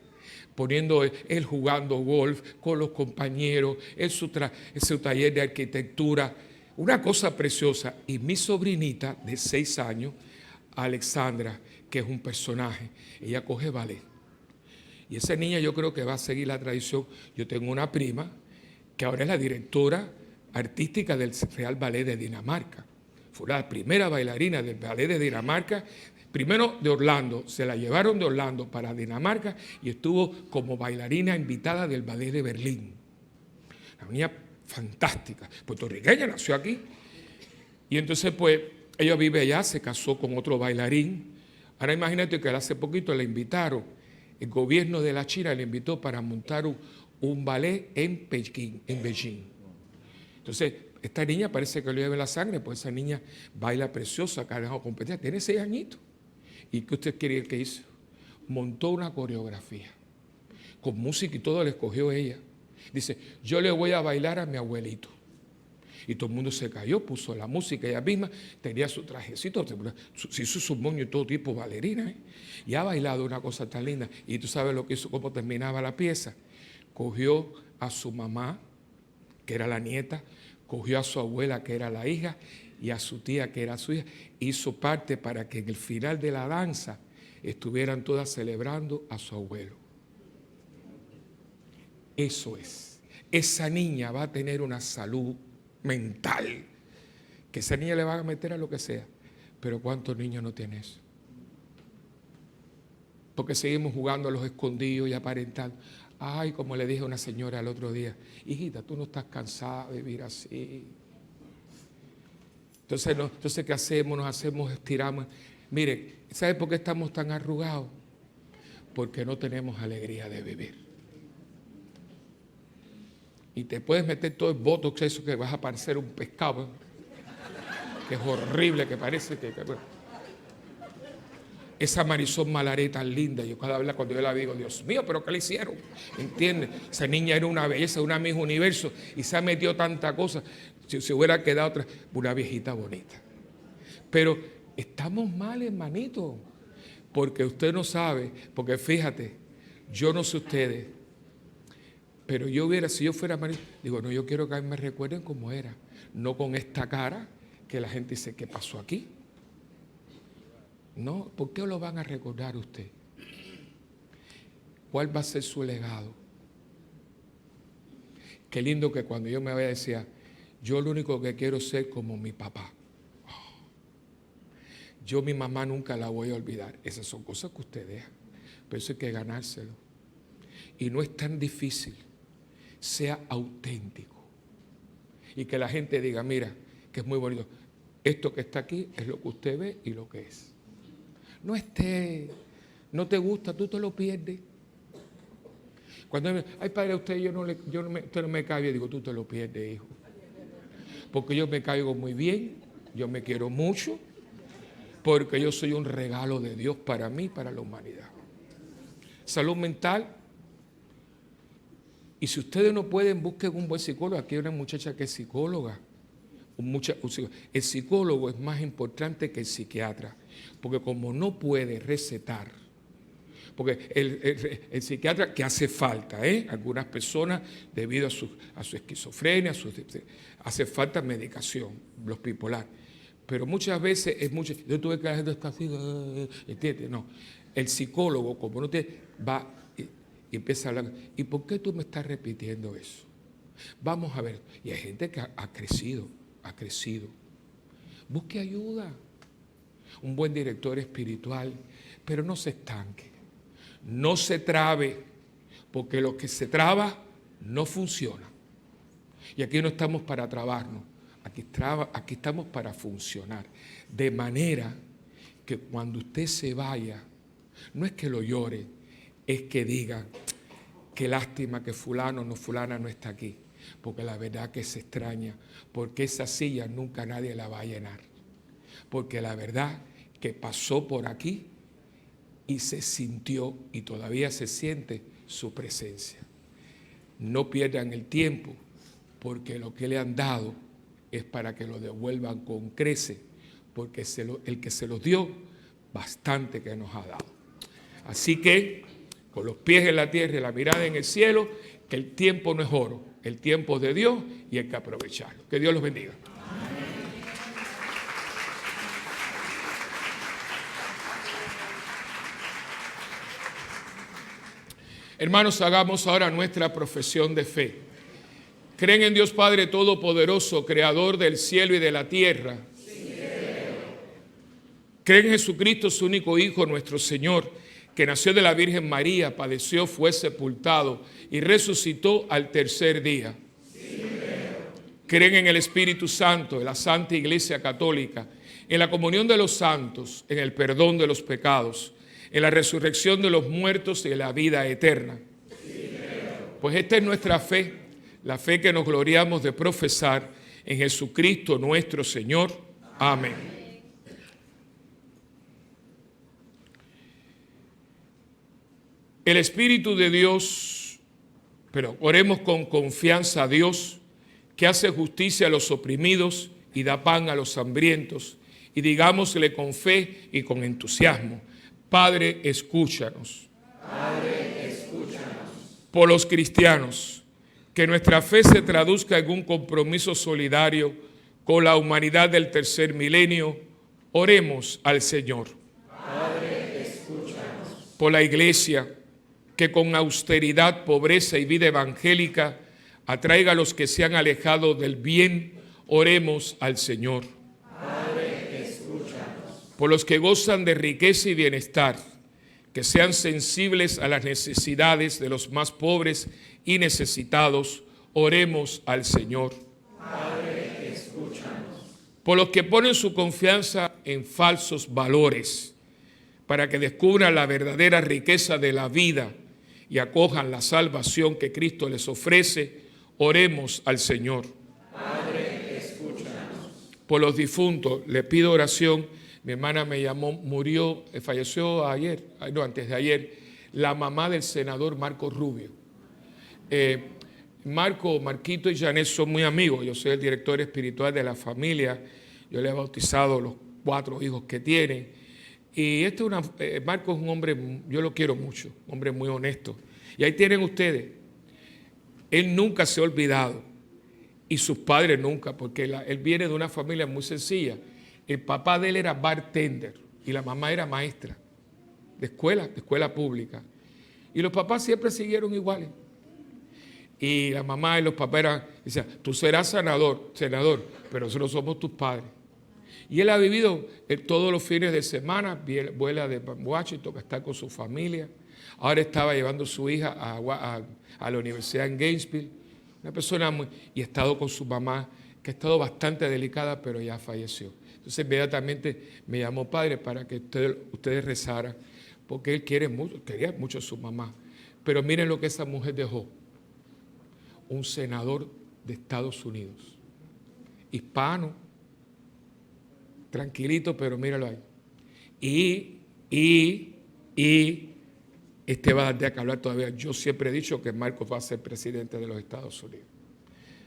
poniendo él jugando golf con los compañeros, en su taller de arquitectura. Una cosa preciosa. Y mi sobrinita de 6 años, Alexandra, que es un personaje, ella coge ballet. Y esa niña yo creo que va a seguir la tradición. Yo tengo una prima que ahora es la directora artística del Real Ballet de Dinamarca. Fue la primera bailarina del Ballet de Dinamarca, primero de Orlando. Se la llevaron de Orlando para Dinamarca y estuvo como bailarina invitada del Ballet de Berlín. Una niña fantástica, puertorriqueña, nació aquí. Y entonces, pues, ella vive allá, se casó con otro bailarín. Ahora imagínate que hace poquito la invitaron, el gobierno de la China le invitó para montar un ballet en Beijing. Entonces, esta niña parece que le lleva la sangre, pues esa niña baila preciosa, que ha dejado competencia, tiene 6 añitos. ¿Y qué usted quiere que hizo? Montó una coreografía, con música y todo, le escogió ella. Dice, yo le voy a bailar a mi abuelito. Y todo el mundo se cayó, puso la música, ella misma tenía su trajecito, se hizo su moño y todo tipo bailarina, y ha bailado una cosa tan linda. Y tú sabes lo que hizo, cómo terminaba la pieza. Cogió a su mamá, que era la nieta, cogió a su abuela, que era la hija, y a su tía, que era su hija, hizo parte para que en el final de la danza estuvieran todas celebrando a su abuelo. Eso es. Esa niña va a tener una salud mental, que esa niña le va a meter a lo que sea. Pero ¿cuántos niños no tienen eso? Porque seguimos jugando a los escondidos y aparentando. Ay, como le dije a una señora el otro día, hijita, tú no estás cansada de vivir así. Entonces ¿qué hacemos? Nos hacemos, estiramos. Mire, ¿sabe por qué estamos tan arrugados? Porque no tenemos alegría de vivir. Y te puedes meter todo el botox, eso que vas a parecer un pescado, que es horrible, que parece que esa Marisol Malaré tan linda, yo cada vez cuando yo la digo, Dios mío, pero ¿qué le hicieron? ¿Entiendes? Esa niña era una belleza, una Miss Universo, y se ha metido tanta cosa. Si se hubiera quedado una viejita bonita. Pero estamos mal, hermanito, porque usted no sabe, porque fíjate, yo no sé ustedes, pero si yo fuera marido, digo, no, yo quiero que a mí me recuerden como era, no con esta cara que la gente dice, ¿qué pasó aquí? No, ¿por qué lo van a recordar usted? ¿Cuál va a ser su legado? Qué lindo que cuando yo me vaya decía, yo lo único que quiero es ser como mi papá. Oh, yo mi mamá nunca la voy a olvidar. Esas son cosas que usted deja, pero eso hay que ganárselo. Y no es tan difícil. Sea auténtico. Y que la gente diga, mira, que es muy bonito. Esto que está aquí es lo que usted ve y lo que es. No te gusta, tú te lo pierdes. Cuando me ay padre, usted usted no me cae bien, digo, tú te lo pierdes, hijo. Porque yo me caigo muy bien, yo me quiero mucho, porque yo soy un regalo de Dios para mí, para la humanidad. Salud mental. Y si ustedes no pueden, busquen un buen psicólogo. Aquí hay una muchacha que es psicóloga. El psicólogo es más importante que el psiquiatra, porque como no puede recetar, porque el psiquiatra que hace falta, algunas personas debido a su esquizofrenia, hace falta medicación, los bipolares, pero muchas veces yo tuve que la gente está así, ¿entiendes? No, el psicólogo como no te va y empieza a hablar, ¿y por qué tú me estás repitiendo eso? Vamos a ver, y hay gente que ha crecido. Busque ayuda, un buen director espiritual, pero no se estanque, no se trabe, porque lo que se traba no funciona. Y aquí no estamos para trabarnos, aquí estamos para funcionar. De manera que cuando usted se vaya, no es que lo llore, es que diga, qué lástima que fulano no fulana no está aquí. Porque la verdad que se extraña, porque esa silla nunca nadie la va a llenar. Porque la verdad que pasó por aquí y se sintió y todavía se siente su presencia. No pierdan el tiempo, porque lo que le han dado es para que lo devuelvan con creces, porque el que se los dio, bastante que nos ha dado. Así que, con los pies en la tierra y la mirada en el cielo, que el tiempo no es oro. El tiempo es de Dios y hay que aprovecharlo. Que Dios los bendiga. Hermanos, hagamos ahora nuestra profesión de fe. ¿Creen en Dios Padre Todopoderoso, Creador del cielo y de la tierra? Sí. ¿Creen en Jesucristo, su único Hijo, nuestro Señor, que nació de la Virgen María, padeció, fue sepultado y resucitó al tercer día? Sí, creen en el Espíritu Santo, en la Santa Iglesia Católica, en la comunión de los santos, en el perdón de los pecados, en la resurrección de los muertos y en la vida eterna. Sí, pues esta es nuestra fe, la fe que nos gloriamos de profesar en Jesucristo nuestro Señor. Amén. El Espíritu de Dios, pero oremos con confianza a Dios, que hace justicia a los oprimidos y da pan a los hambrientos, y digámosle con fe y con entusiasmo, Padre, escúchanos. Padre, escúchanos. Por los cristianos, que nuestra fe se traduzca en un compromiso solidario con la humanidad del tercer milenio, oremos al Señor. Padre, escúchanos. Por la Iglesia, que con austeridad, pobreza y vida evangélica atraiga a los que se han alejado del bien, oremos al Señor. Padre, escúchanos. Por los que gozan de riqueza y bienestar, que sean sensibles a las necesidades de los más pobres y necesitados, oremos al Señor. Padre, escúchanos. Por los que ponen su confianza en falsos valores, para que descubran la verdadera riqueza de la vida y acojan la salvación que Cristo les ofrece, oremos al Señor. Padre, escúchanos. Por los difuntos, le pido oración. Mi hermana me llamó, falleció antes de ayer, la mamá del senador Marco Rubio. Marquito y Janet son muy amigos. Yo soy el director espiritual de la familia. Yo le he bautizado los 4 hijos que tienen. Y Marco es un hombre, yo lo quiero mucho, un hombre muy honesto. Y ahí tienen ustedes. Él nunca se ha olvidado. Y sus padres nunca, porque él viene de una familia muy sencilla. El papá de él era bartender. y la mamá era maestra de escuela pública. Y los papás siempre siguieron iguales. Y la mamá y los papás decían, tú serás senador, pero nosotros somos tus padres. Y él ha vivido todos los fines de semana, vuela de Washington, está con su familia. Ahora estaba llevando a su hija a la universidad en Gainesville. Una persona y ha estado con su mamá, que ha estado bastante delicada, pero ya falleció. Entonces inmediatamente me llamó, padre, para que ustedes rezaran, porque él quería mucho a su mamá. Pero miren lo que esa mujer dejó. Un senador de Estados Unidos, hispano, tranquilito, pero míralo ahí. Y este va a dar de qué hablar todavía. Yo siempre he dicho que Marcos va a ser presidente de los Estados Unidos.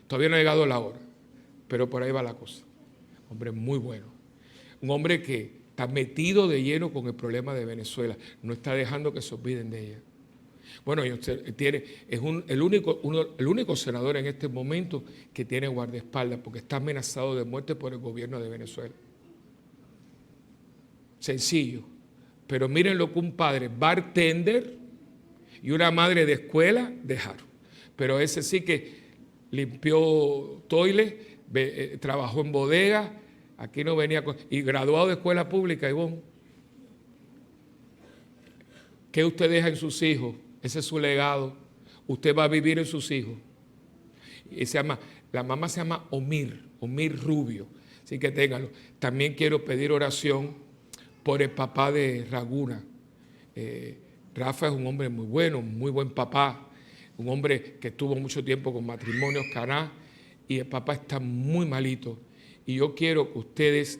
Todavía no ha llegado la hora, pero por ahí va la cosa. Hombre muy bueno. Un hombre que está metido de lleno con el problema de Venezuela. No está dejando que se olviden de ella. Bueno, es el único senador en este momento que tiene guardaespaldas porque está amenazado de muerte por el gobierno de Venezuela. Sencillo. Pero miren lo que un padre bartender y una madre de escuela dejaron. Pero ese sí que limpió toilet, trabajó en bodega, aquí no venía y graduado de escuela pública, Ivonne. ¿Qué usted deja en sus hijos? Ese es su legado. Usted va a vivir en sus hijos. Y la mamá se llama Omir Rubio. Así que ténganlo. También quiero pedir oración por el papá de Raguna. Rafa es un hombre muy bueno, muy buen papá. Un hombre que estuvo mucho tiempo con Matrimonios Caná. Y el papá está muy malito. Y yo quiero que ustedes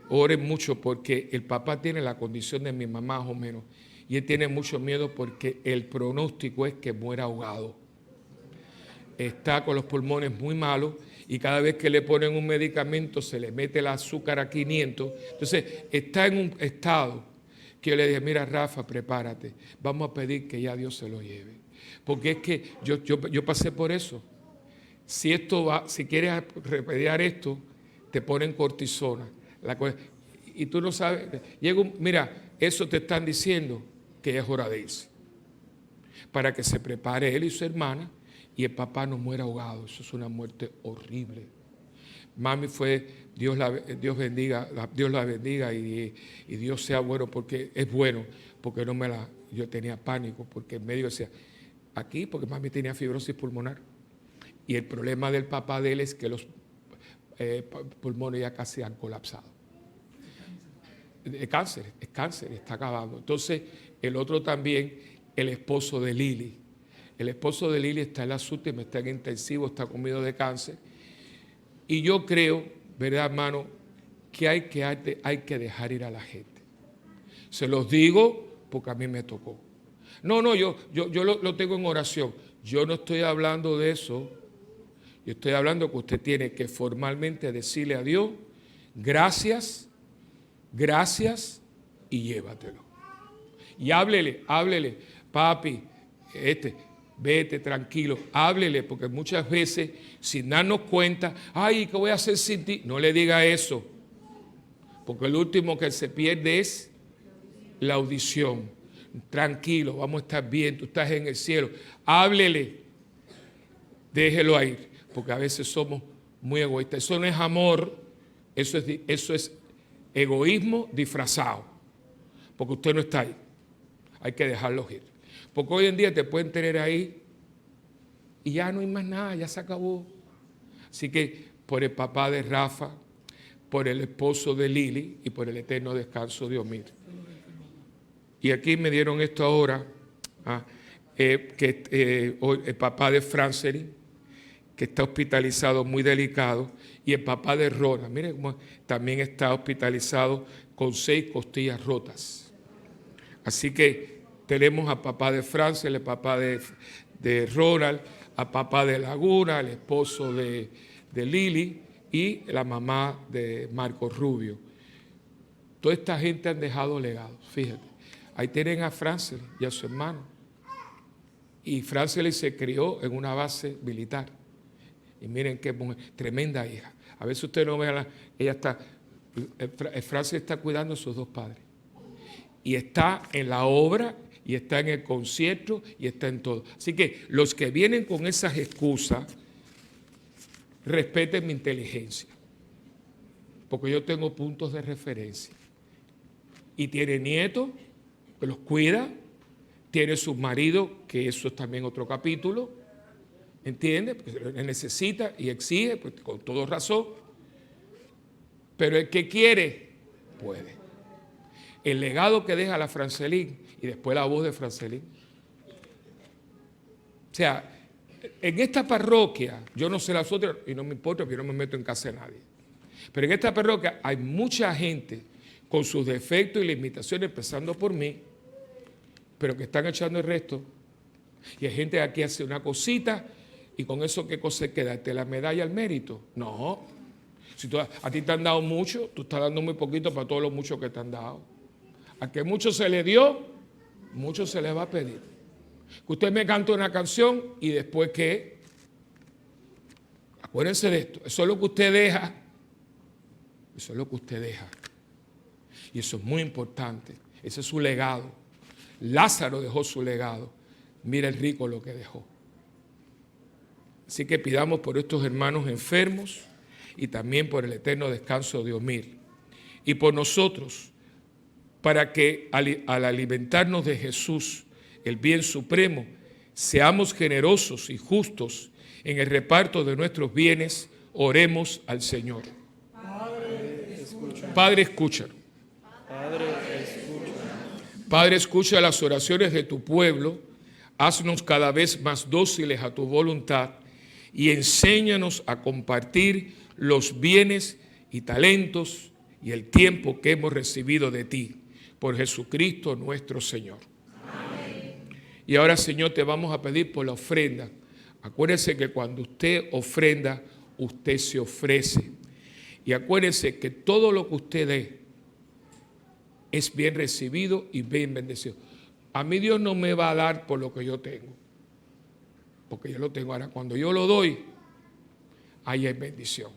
oren mucho porque el papá tiene la condición de mi mamá más o menos. Y él tiene mucho miedo porque el pronóstico es que muera ahogado. Está con los pulmones muy malos y cada vez que le ponen un medicamento se le mete el azúcar a 500. Entonces está en un estado que yo le dije, mira Rafa, prepárate, vamos a pedir que ya Dios se lo lleve. Porque es que yo pasé por eso. Si quieres remediar esto, te ponen cortisona. Y tú no sabes, mira, eso te están diciendo que ya es hora de irse. Para que se prepare él y su hermana y el papá no muera ahogado. Eso es una muerte horrible. Mami Dios la bendiga y Dios sea bueno porque es bueno, porque yo tenía pánico, porque en medio decía, aquí, porque mami tenía fibrosis pulmonar. Y el problema del papá de él es que los pulmones ya casi han colapsado. Es cáncer, está acabando. Entonces, el otro también, el esposo de Lili. El esposo de Lili está en las últimas, está en intensivo, está comido de cáncer. Y yo creo, ¿verdad, hermano?, que hay que dejar ir a la gente. Se los digo porque a mí me tocó. No, yo lo tengo en oración. Yo no estoy hablando de eso. Yo estoy hablando que usted tiene que formalmente decirle a Dios, gracias y llévatelo. Y háblele, papi, vete tranquilo, háblele, porque muchas veces, sin darnos cuenta, ay, ¿qué voy a hacer sin ti? No le diga eso, porque el último que se pierde es la audición. Tranquilo, vamos a estar bien, tú estás en el cielo. Háblele, déjelo ir, porque a veces somos muy egoístas. Eso no es amor, eso es egoísmo disfrazado, porque usted no está ahí. Hay que dejarlos ir. Porque hoy en día te pueden tener ahí y ya no hay más nada, ya se acabó. Así que por el papá de Rafa, por el esposo de Lili y por el eterno descanso de Omir. Y aquí me dieron esto ahora, el papá de Francely, que está hospitalizado muy delicado, y el papá de Rona, miren cómo también está hospitalizado con 6 costillas rotas. Así que tenemos a papá de Francely, el papá de Ronald, a papá de Laguna, el esposo de Lili y la mamá de Marcos Rubio. Toda esta gente han dejado legados, fíjate. Ahí tienen a Francely y a su hermano. Y Francely se crió en una base militar. Y miren qué mujer, tremenda hija. A veces usted no ve ella está Francis está cuidando a sus dos padres. Y está en la obra, y está en el concierto, y está en todo. Así que los que vienen con esas excusas, respeten mi inteligencia. Porque yo tengo puntos de referencia. Y tiene nietos, que los cuida. Tiene su marido, que eso es también otro capítulo. ¿Entiende? Porque necesita y exige, pues, con toda razón. Pero el que quiere, puede. El legado que deja la Francelín y después la voz de Francelín. O sea, en esta parroquia, yo no sé las otras y no me importa porque yo no me meto en casa de nadie. Pero en esta parroquia hay mucha gente con sus defectos y limitaciones, empezando por mí, pero que están echando el resto. Y hay gente que aquí hace una cosita y con eso, ¿qué cosa queda? ¿Darte la medalla al mérito? No. Si a ti te han dado mucho, tú estás dando muy poquito para todo lo mucho que te han dado. A que mucho se le dio, mucho se le va a pedir. Que usted me cante una canción y después ¿qué? Acuérdense de esto. Eso es lo que usted deja. Eso es lo que usted deja. Y eso es muy importante. Ese es su legado. Lázaro dejó su legado. Mira el rico lo que dejó. Así que pidamos por estos hermanos enfermos y también por el eterno descanso de Omir. Y por nosotros, para que al alimentarnos de Jesús, el bien supremo, seamos generosos y justos en el reparto de nuestros bienes, oremos al Señor. Padre, escúchanos. Padre, escucha las oraciones de tu pueblo, haznos cada vez más dóciles a tu voluntad y enséñanos a compartir los bienes y talentos y el tiempo que hemos recibido de ti, por Jesucristo nuestro Señor. Amén. Y ahora, Señor, te vamos a pedir por la ofrenda. Acuérdese que cuando usted ofrenda, usted se ofrece. Y acuérdese que todo lo que usted dé es bien recibido y bien bendecido. A mí Dios no me va a dar por lo que yo tengo, porque yo lo tengo. Ahora, cuando yo lo doy, ahí hay bendición.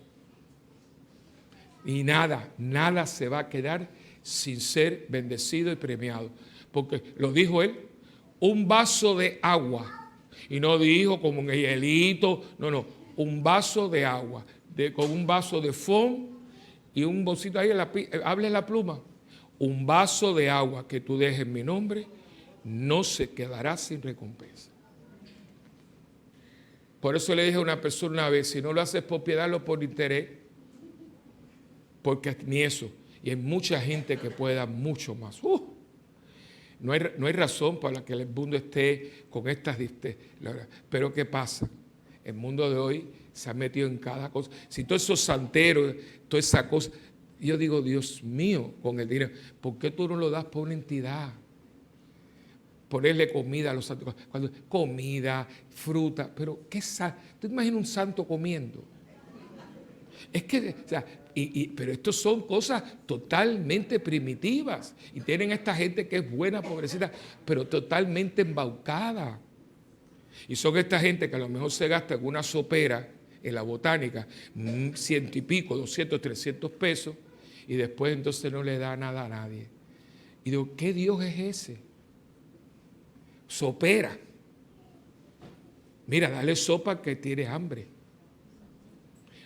Y nada se va a quedar sin ser bendecido y premiado. Porque lo dijo él, un vaso de agua. Y no dijo como un hielito, no, un vaso de agua. Con un vaso de foam y un bolsito ahí, hable la pluma. Un vaso de agua que tú dejes en mi nombre, no se quedará sin recompensa. Por eso le dije a una persona una vez, si no lo haces por piedad, lo por interés, porque ni eso. Y hay mucha gente que puede dar mucho más. No hay razón para que el mundo esté con estas... Pero ¿qué pasa? El mundo de hoy se ha metido en cada cosa. Si todos esos santeros, toda esa cosa... Yo digo, Dios mío, con el dinero, ¿por qué tú no lo das por una entidad? Ponerle comida a los santos. Comida, fruta, pero ¿qué santo? ¿Tú te imaginas un santo comiendo? Es que, o sea, pero estos son cosas totalmente primitivas. Y tienen esta gente que es buena, pobrecita, pero totalmente embaucada. Y son esta gente que a lo mejor se gasta en una sopera en la botánica, 100 y pico, 200, 300 pesos, y después entonces no le da nada a nadie. Y digo, ¿qué Dios es ese? Sopera. Mira, dale sopa que tienes hambre.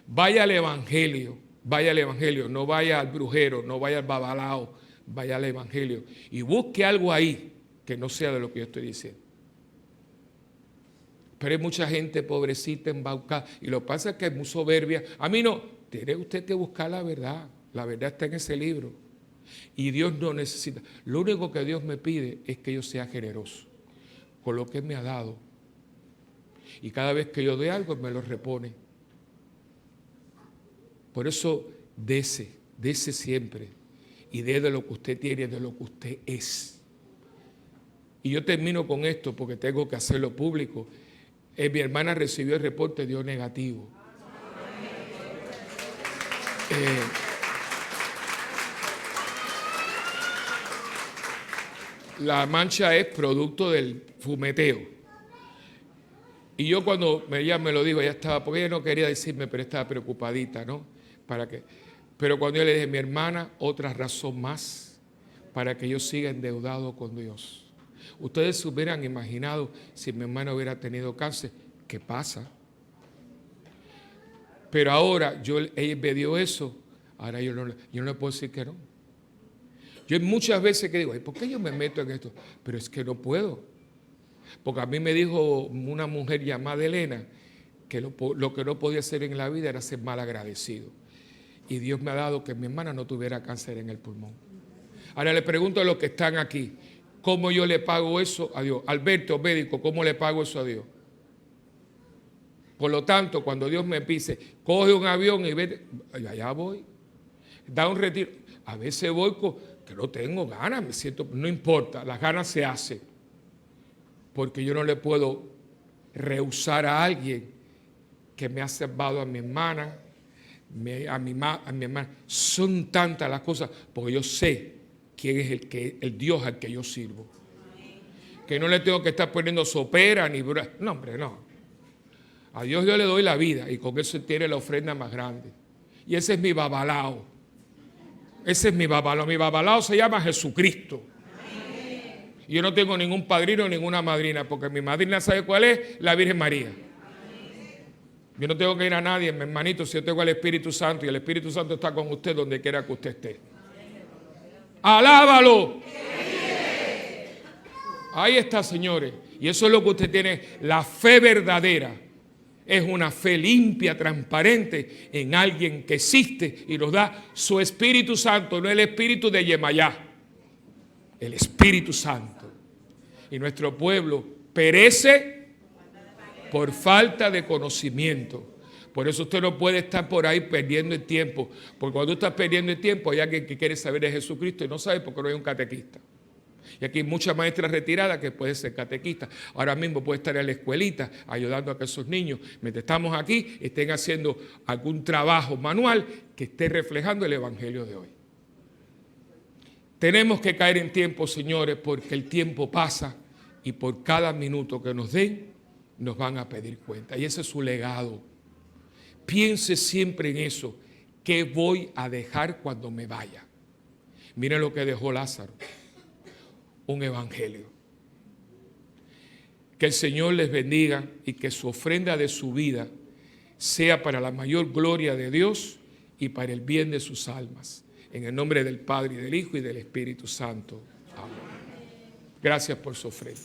Vaya al evangelio, no vaya al brujero, no vaya al babalao, vaya al evangelio y busque algo ahí que no sea de lo que yo estoy diciendo. Pero hay mucha gente pobrecita, embaucada, y lo que pasa es que es muy soberbia. A mí no, tiene usted que buscar la verdad está en ese libro. Y Dios no necesita. Lo único que Dios me pide es que yo sea generoso con lo que Él me ha dado. Y cada vez que yo dé algo, me lo repone. Por eso, dese siempre. Y dé de lo que usted tiene, de lo que usted es. Y yo termino con esto porque tengo que hacerlo público. Mi hermana recibió el reporte, dio negativo. La mancha es producto del fumeteo. Y yo cuando ella me lo dijo, ella estaba, porque ella no quería decirme, pero estaba preocupadita, ¿no? Pero cuando yo le dije, mi hermana, otra razón más para que yo siga endeudado con Dios. Ustedes se hubieran imaginado si mi hermana hubiera tenido cáncer, ¿qué pasa? Pero ahora ella me dio eso, ahora yo no le puedo decir que no. Yo hay muchas veces que digo, ¿por qué yo me meto en esto? Pero es que no puedo. Porque a mí me dijo una mujer llamada Elena que lo que no podía hacer en la vida era ser mal agradecido. Y Dios me ha dado que mi hermana no tuviera cáncer en el pulmón. Ahora le pregunto a los que están aquí, ¿cómo yo le pago eso a Dios? Alberto, médico, ¿cómo le pago eso a Dios? Por lo tanto, cuando Dios me dice, coge un avión y vete, allá voy. Da un retiro. A veces voy que no tengo ganas, me siento, no importa, las ganas se hacen. Porque yo no le puedo rehusar a alguien que me ha salvado a mi hermana, a mi hermana. Son tantas las cosas, porque yo sé quién es el Dios al que yo sirvo. Que no le tengo que estar poniendo sopera ni... No, hombre, no. A Dios yo le doy la vida y con eso tiene la ofrenda más grande. Y ese es mi babalao. Ese es mi babalao. Mi babalao se llama Jesucristo. Y yo no tengo ningún padrino, ninguna madrina, porque mi madrina sabe cuál es, la Virgen María. Yo no tengo que ir a nadie, mi hermanito, si yo tengo al Espíritu Santo y el Espíritu Santo está con usted donde quiera que usted esté. ¡Alábalo! Ahí está, señores. Y eso es lo que usted tiene. La fe verdadera es una fe limpia, transparente en alguien que existe y nos da su Espíritu Santo, no el espíritu de Yemayá, el Espíritu Santo. Y nuestro pueblo perece por falta de conocimiento. Por eso usted no puede estar por ahí perdiendo el tiempo. Porque cuando tú estás perdiendo el tiempo, hay alguien que quiere saber de Jesucristo y no sabe porque no hay un catequista. Y aquí hay muchas maestras retiradas que pueden ser catequistas. Ahora mismo puede estar en la escuelita ayudando a que esos niños, mientras estamos aquí, estén haciendo algún trabajo manual que esté reflejando el Evangelio de hoy. Tenemos que caer en tiempo, señores, porque el tiempo pasa y por cada minuto que nos den, nos van a pedir cuenta. Y ese es su legado. Piense siempre en eso. ¿Qué voy a dejar cuando me vaya? Miren lo que dejó Lázaro. Un evangelio. Que el Señor les bendiga y que su ofrenda de su vida sea para la mayor gloria de Dios y para el bien de sus almas. En el nombre del Padre, y del Hijo, y del Espíritu Santo. Amén. Gracias por su ofrenda.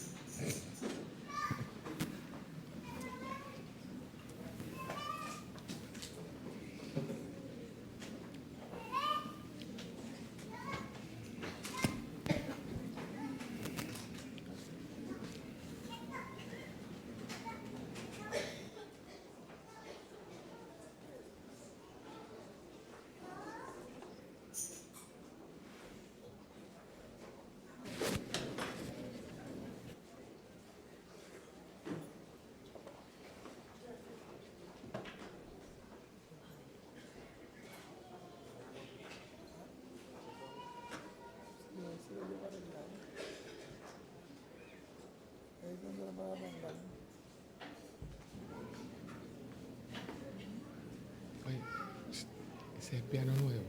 Oye, ese es el piano nuevo.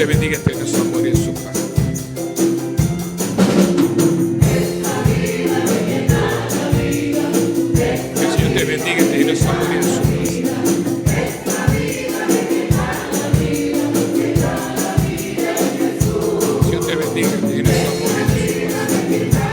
te bendiga, eterno su amor y en su casa. Que el Señor te bendiga, eterno su amor y en su casa. Señor te bendiga, eterno su amor y en su casa.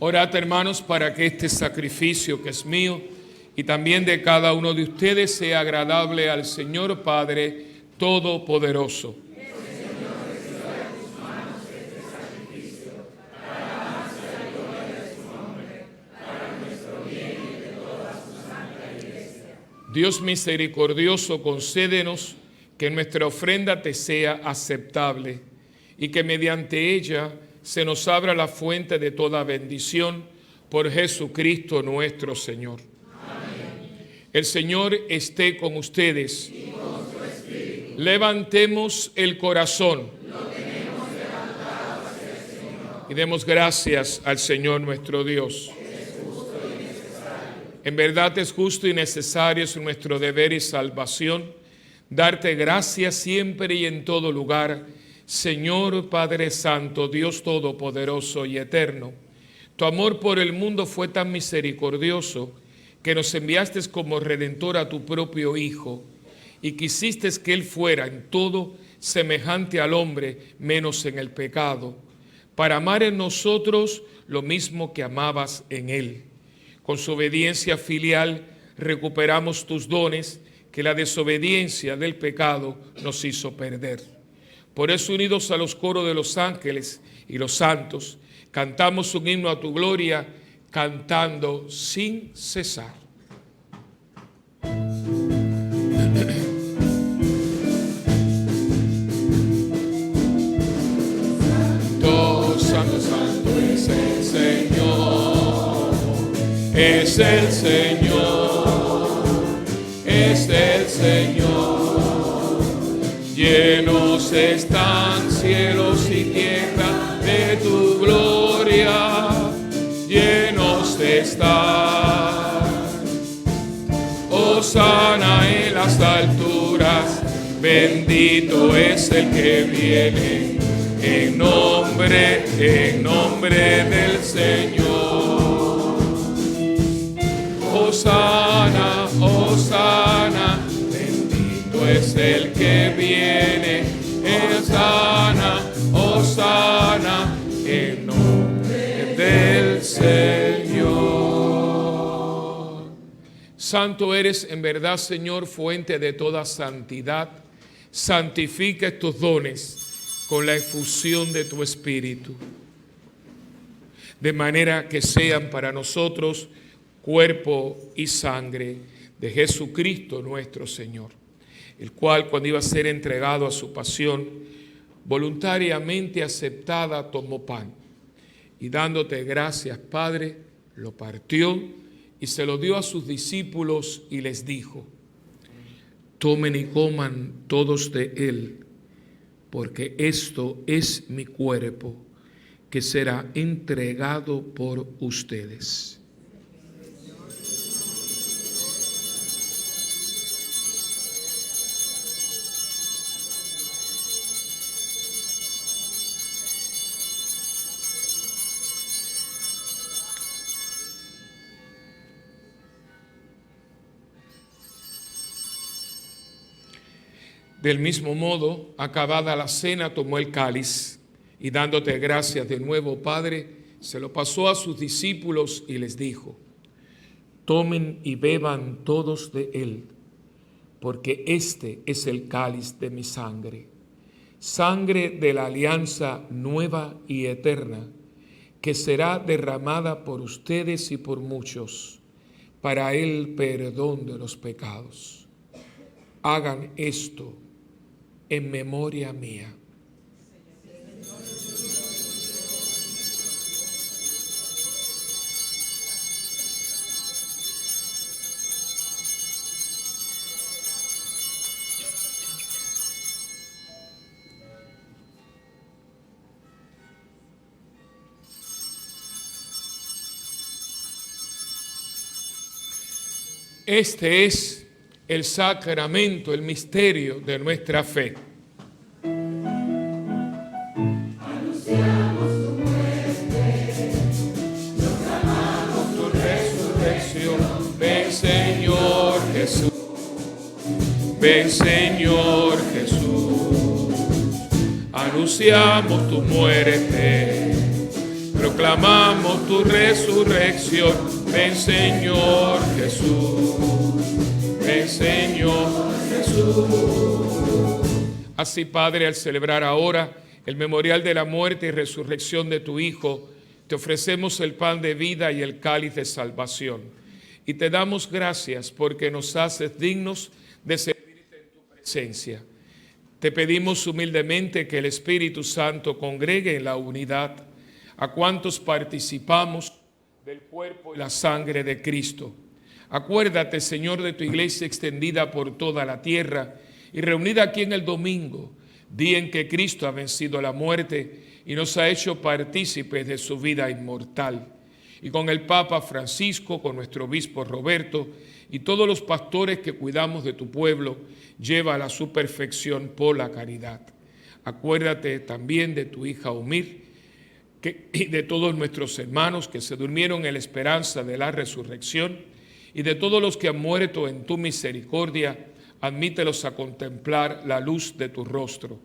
Orad, hermanos, para que este sacrificio que es mío y también de cada uno de ustedes sea agradable al Señor Padre Todopoderoso. Dios misericordioso, concédenos que nuestra ofrenda te sea aceptable y que mediante ella se nos abra la fuente de toda bendición por Jesucristo nuestro Señor. Amén. El Señor esté con ustedes. Y con su espíritu. Levantemos el corazón. Lo tenemos levantado hacia el Señor. Y demos gracias al Señor nuestro Dios. Es justo y necesario. En verdad es justo y necesario, es nuestro deber y salvación, darte gracias siempre y en todo lugar, Señor Padre Santo, Dios Todopoderoso y Eterno. Tu amor por el mundo fue tan misericordioso que nos enviaste como Redentor a tu propio Hijo y quisiste que Él fuera en todo semejante al hombre, menos en el pecado, para amar en nosotros lo mismo que amabas en Él. Con su obediencia filial recuperamos tus dones que la desobediencia del pecado nos hizo perder. Por eso, unidos a los coros de los ángeles y los santos, cantamos un himno a tu gloria, cantando sin cesar. Santo, santo, santo es el Señor, es el Señor, es el Señor. Llenos están cielos y tierra de tu gloria, llenos están. Hosana en las alturas, bendito es el que viene, en nombre del Señor. Hosana, Hosana, es el que viene, Hosana, Hosana, en nombre del Señor. Santo eres en verdad, Señor, fuente de toda santidad. Santifica estos dones con la efusión de tu Espíritu, de manera que sean para nosotros cuerpo y sangre de Jesucristo nuestro Señor, el cual, cuando iba a ser entregado a su pasión, voluntariamente aceptada, tomó pan y dándote gracias, Padre, lo partió y se lo dio a sus discípulos y les dijo: tomen y coman todos de él, porque esto es mi cuerpo, que será entregado por ustedes. Del mismo modo, acabada la cena, tomó el cáliz y dándote gracias de nuevo, Padre, se lo pasó a sus discípulos y les dijo: tomen y beban todos de él, porque este es el cáliz de mi sangre, sangre de la alianza nueva y eterna, que será derramada por ustedes y por muchos, para el perdón de los pecados. Hagan esto en memoria mía. Este es el sacramento, el misterio de nuestra fe.
Anunciamos tu muerte, proclamamos tu resurrección.
Ven, Señor Jesús. Ven, Señor Jesús. Anunciamos tu muerte, proclamamos tu resurrección. Ven, Señor Jesús. Ven, Señor Jesús. Así, Padre, al celebrar ahora el memorial de la muerte y resurrección de tu Hijo, te ofrecemos el pan de vida y el cáliz de salvación. Y te damos gracias porque nos haces dignos de servirte en tu presencia. Te pedimos humildemente que el Espíritu Santo congregue en la unidad a cuantos participamos del cuerpo y la sangre de Cristo. Acuérdate, Señor, de tu iglesia extendida por toda la tierra y reunida aquí en el domingo, día en que Cristo ha vencido la muerte y nos ha hecho partícipes de su vida inmortal. Y con el Papa Francisco, con nuestro obispo Roberto y todos los pastores que cuidamos de tu pueblo, lleva a su perfección por la caridad. Acuérdate también de tu hija Umir y de todos nuestros hermanos que se durmieron en la esperanza de la resurrección, y de todos los que han muerto en tu misericordia, admítelos a contemplar la luz de tu rostro.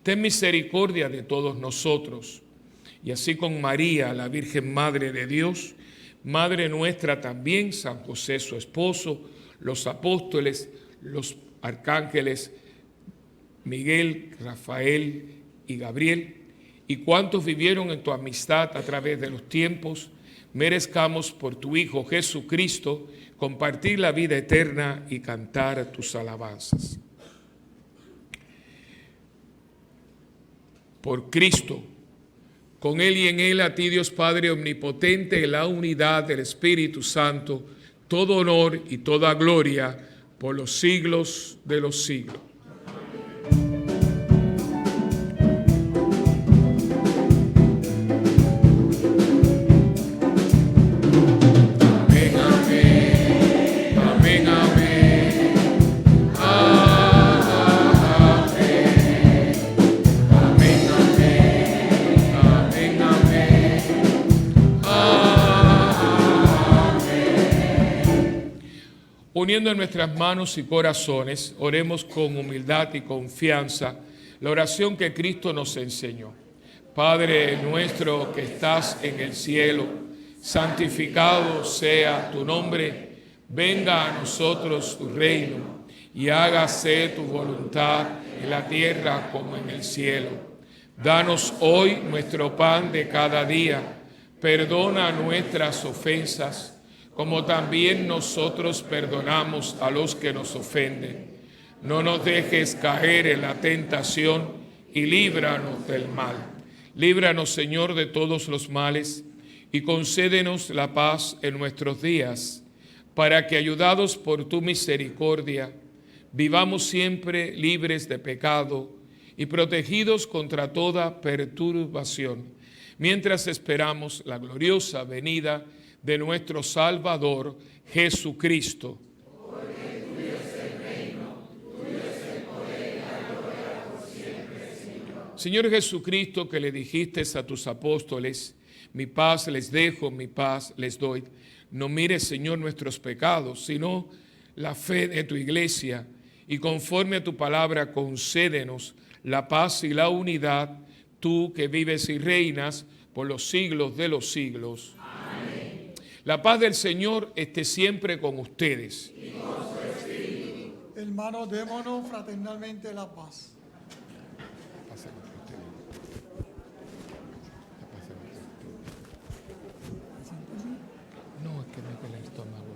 Ten misericordia de todos nosotros. Y así con María, la Virgen Madre de Dios, Madre nuestra también, San José su esposo, los apóstoles, los arcángeles Miguel, Rafael y Gabriel, y cuantos vivieron en tu amistad a través de los tiempos, merezcamos por tu Hijo Jesucristo compartir la vida eterna y cantar tus alabanzas. Por Cristo, con Él y en Él, a ti Dios Padre omnipotente, en la unidad del Espíritu Santo, todo honor y toda gloria por los siglos de los siglos. Uniendo nuestras manos y corazones, oremos con humildad y confianza la oración que Cristo nos enseñó. Padre nuestro que estás en el cielo, santificado sea tu nombre. Venga a nosotros tu reino y hágase tu voluntad en la tierra como en el cielo. Danos hoy nuestro pan de cada día. Perdona nuestras ofensas, como también nosotros perdonamos a los que nos ofenden. No nos dejes caer en la tentación y líbranos del mal. Líbranos, Señor, de todos los males y concédenos la paz en nuestros días, para que, ayudados por tu misericordia, vivamos siempre libres de pecado y protegidos contra toda perturbación, mientras esperamos la gloriosa venida de nuestro Salvador, Jesucristo.
Porque tuyo es el reino, tuyo es el poder y la gloria por siempre, Señor.
Señor Jesucristo, que le dijiste a tus apóstoles, mi paz les dejo, mi paz les doy. No mires, Señor, nuestros pecados, sino la fe de tu iglesia, y conforme a tu palabra concédenos la paz y la unidad, tú que vives y reinas por los siglos de los siglos.
Amén.
La paz del Señor esté siempre con ustedes.
Y con su espíritu.
Hermanos, démonos fraternalmente la paz.
No, es que me duele el estómago.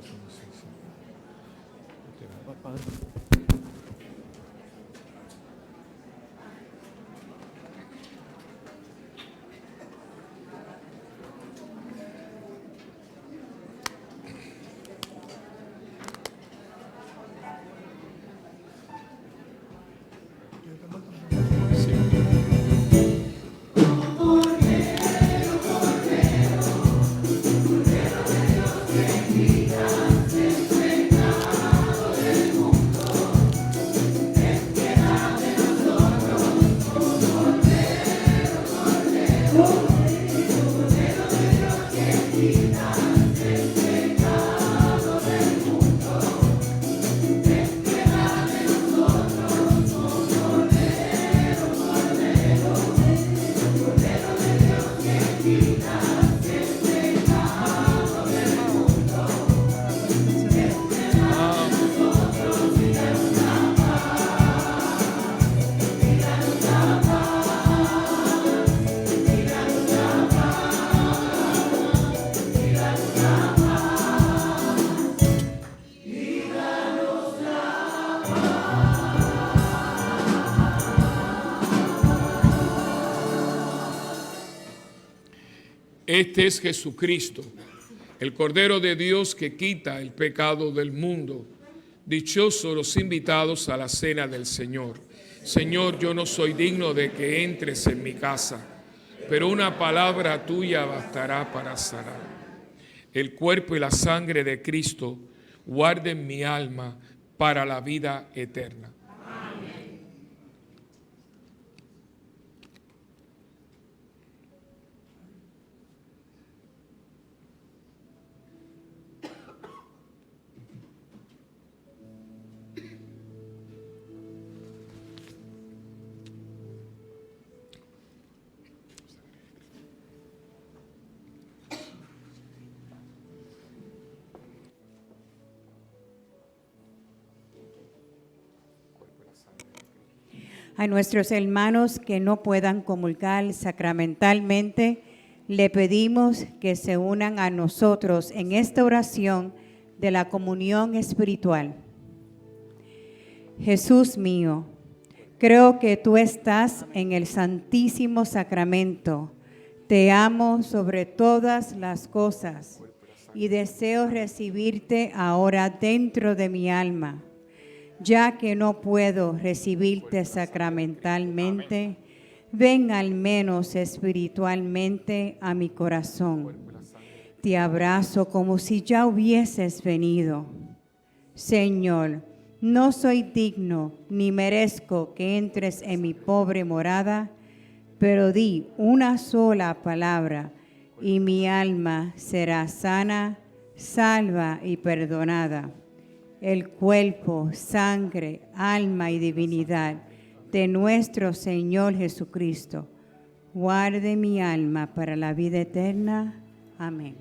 Este es Jesucristo, el Cordero de Dios que quita el pecado del mundo. Dichosos los invitados a la cena del Señor. Señor, yo no soy digno de que entres en mi casa, pero una palabra tuya bastará para sanar. El cuerpo y la sangre de Cristo guarden mi alma para la vida eterna.
A nuestros hermanos que no puedan comulgar sacramentalmente, le pedimos que se unan a nosotros en esta oración de la comunión espiritual. Jesús mío, creo que tú estás en el Santísimo Sacramento. Te amo sobre todas las cosas y deseo recibirte ahora dentro de mi alma. Ya que no puedo recibirte sacramentalmente, ven al menos espiritualmente a mi corazón. Te abrazo como si ya hubieses venido. Señor, no soy digno ni merezco que entres en mi pobre morada, pero di una sola palabra y mi alma será sana, salva y perdonada. El cuerpo, sangre, alma y divinidad de nuestro Señor Jesucristo, guarde mi alma para la vida eterna. Amén.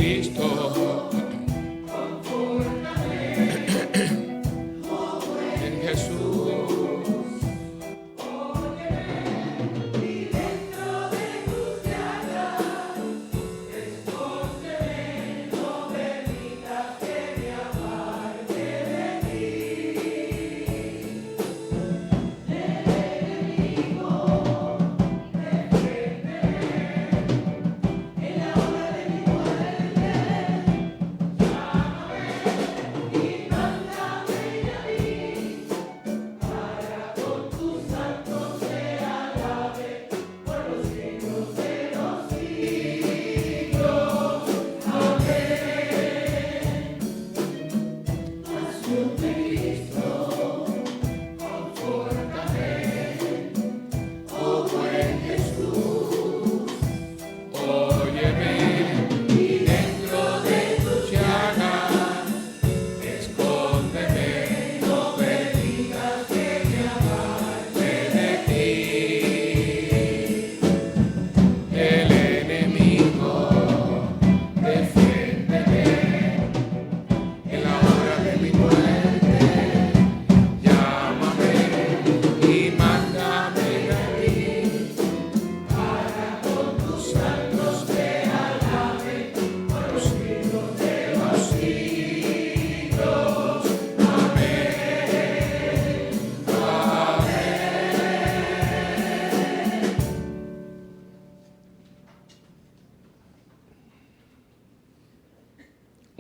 Cristo. En Jesús.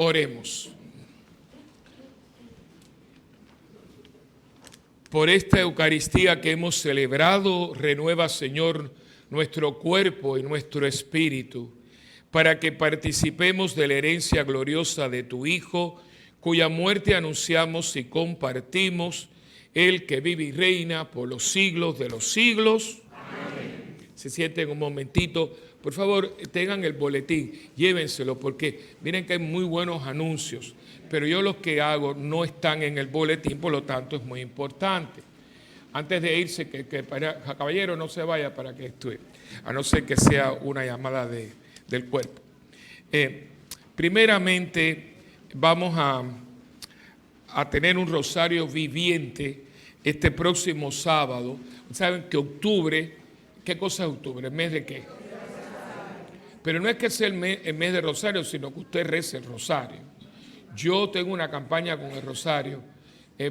Oremos. Por esta Eucaristía que hemos celebrado, renueva, Señor, nuestro cuerpo y nuestro espíritu, para que participemos de la herencia gloriosa de tu Hijo, cuya muerte anunciamos y compartimos, el que vive y reina por los siglos de los siglos. Amén. Se sienten un momentito. Por favor, tengan el boletín, llévenselo, porque miren que hay muy buenos anuncios, pero yo los que hago no están en el boletín, por lo tanto es muy importante. Antes de irse, caballero no se vaya para que estudie, a no ser que sea una llamada del cuerpo. Primeramente, vamos a tener un rosario viviente este próximo sábado. Saben que octubre, ¿qué cosa es octubre? ¿El mes de qué? Pero no es que sea el mes de rosario, sino que usted rece el rosario. Yo tengo una campaña con el rosario.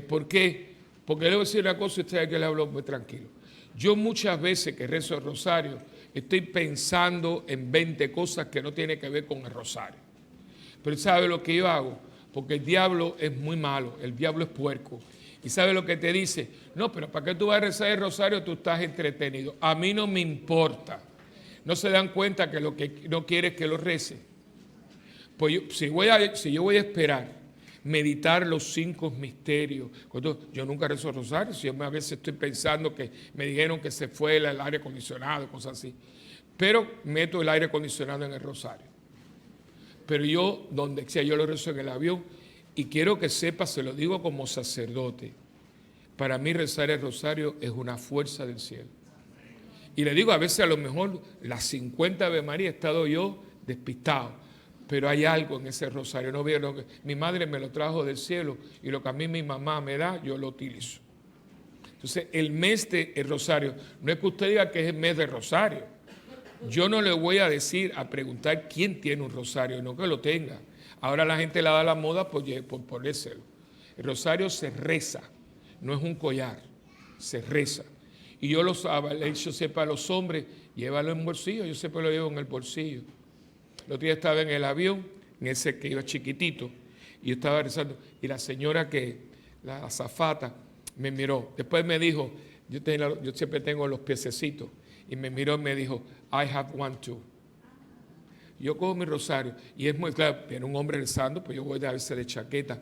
¿Por qué? Porque le voy a decir una cosa y usted que le hablo muy tranquilo. Yo muchas veces que rezo el rosario, estoy pensando en 20 cosas que no tienen que ver con el rosario. Pero ¿sabe lo que yo hago? Porque el diablo es muy malo, el diablo es puerco. ¿Y sabe lo que te dice? No, pero ¿para qué tú vas a rezar el rosario? Tú estás entretenido. A mí no me importa. ¿No se dan cuenta que lo que no quiere es que lo rece? Pues si yo voy a esperar meditar los 5 misterios, yo nunca rezo rosario, si yo a veces estoy pensando que me dijeron que se fue el aire acondicionado, cosas así, pero meto el aire acondicionado en el rosario. Pero yo, donde sea, yo lo rezo en el avión, y quiero que sepa, se lo digo como sacerdote, para mí rezar el rosario es una fuerza del cielo. Y le digo, a veces a lo mejor las 50 Ave María he estado yo despistado, pero hay algo en ese rosario. No vieron, mi madre me lo trajo del cielo y lo que a mí mi mamá me da, yo lo utilizo. Entonces, el mes del rosario, no es que usted diga que es el mes del rosario. Yo no le voy a decir, a preguntar quién tiene un rosario, no que lo tenga. Ahora la gente le da la moda por ponérselo. El rosario se reza, no es un collar, se reza. Y yo le he dicho siempre a los hombres, llévalo en bolsillo, yo siempre lo llevo en el bolsillo. El otro día estaba en el avión, en ese que iba chiquitito, y yo estaba rezando, y la señora la azafata, me miró. Después me dijo, yo siempre tengo los piececitos, y me miró y me dijo, I have one too. Yo cojo mi rosario, y es muy claro, viene un hombre rezando, pues yo voy a veces de chaqueta,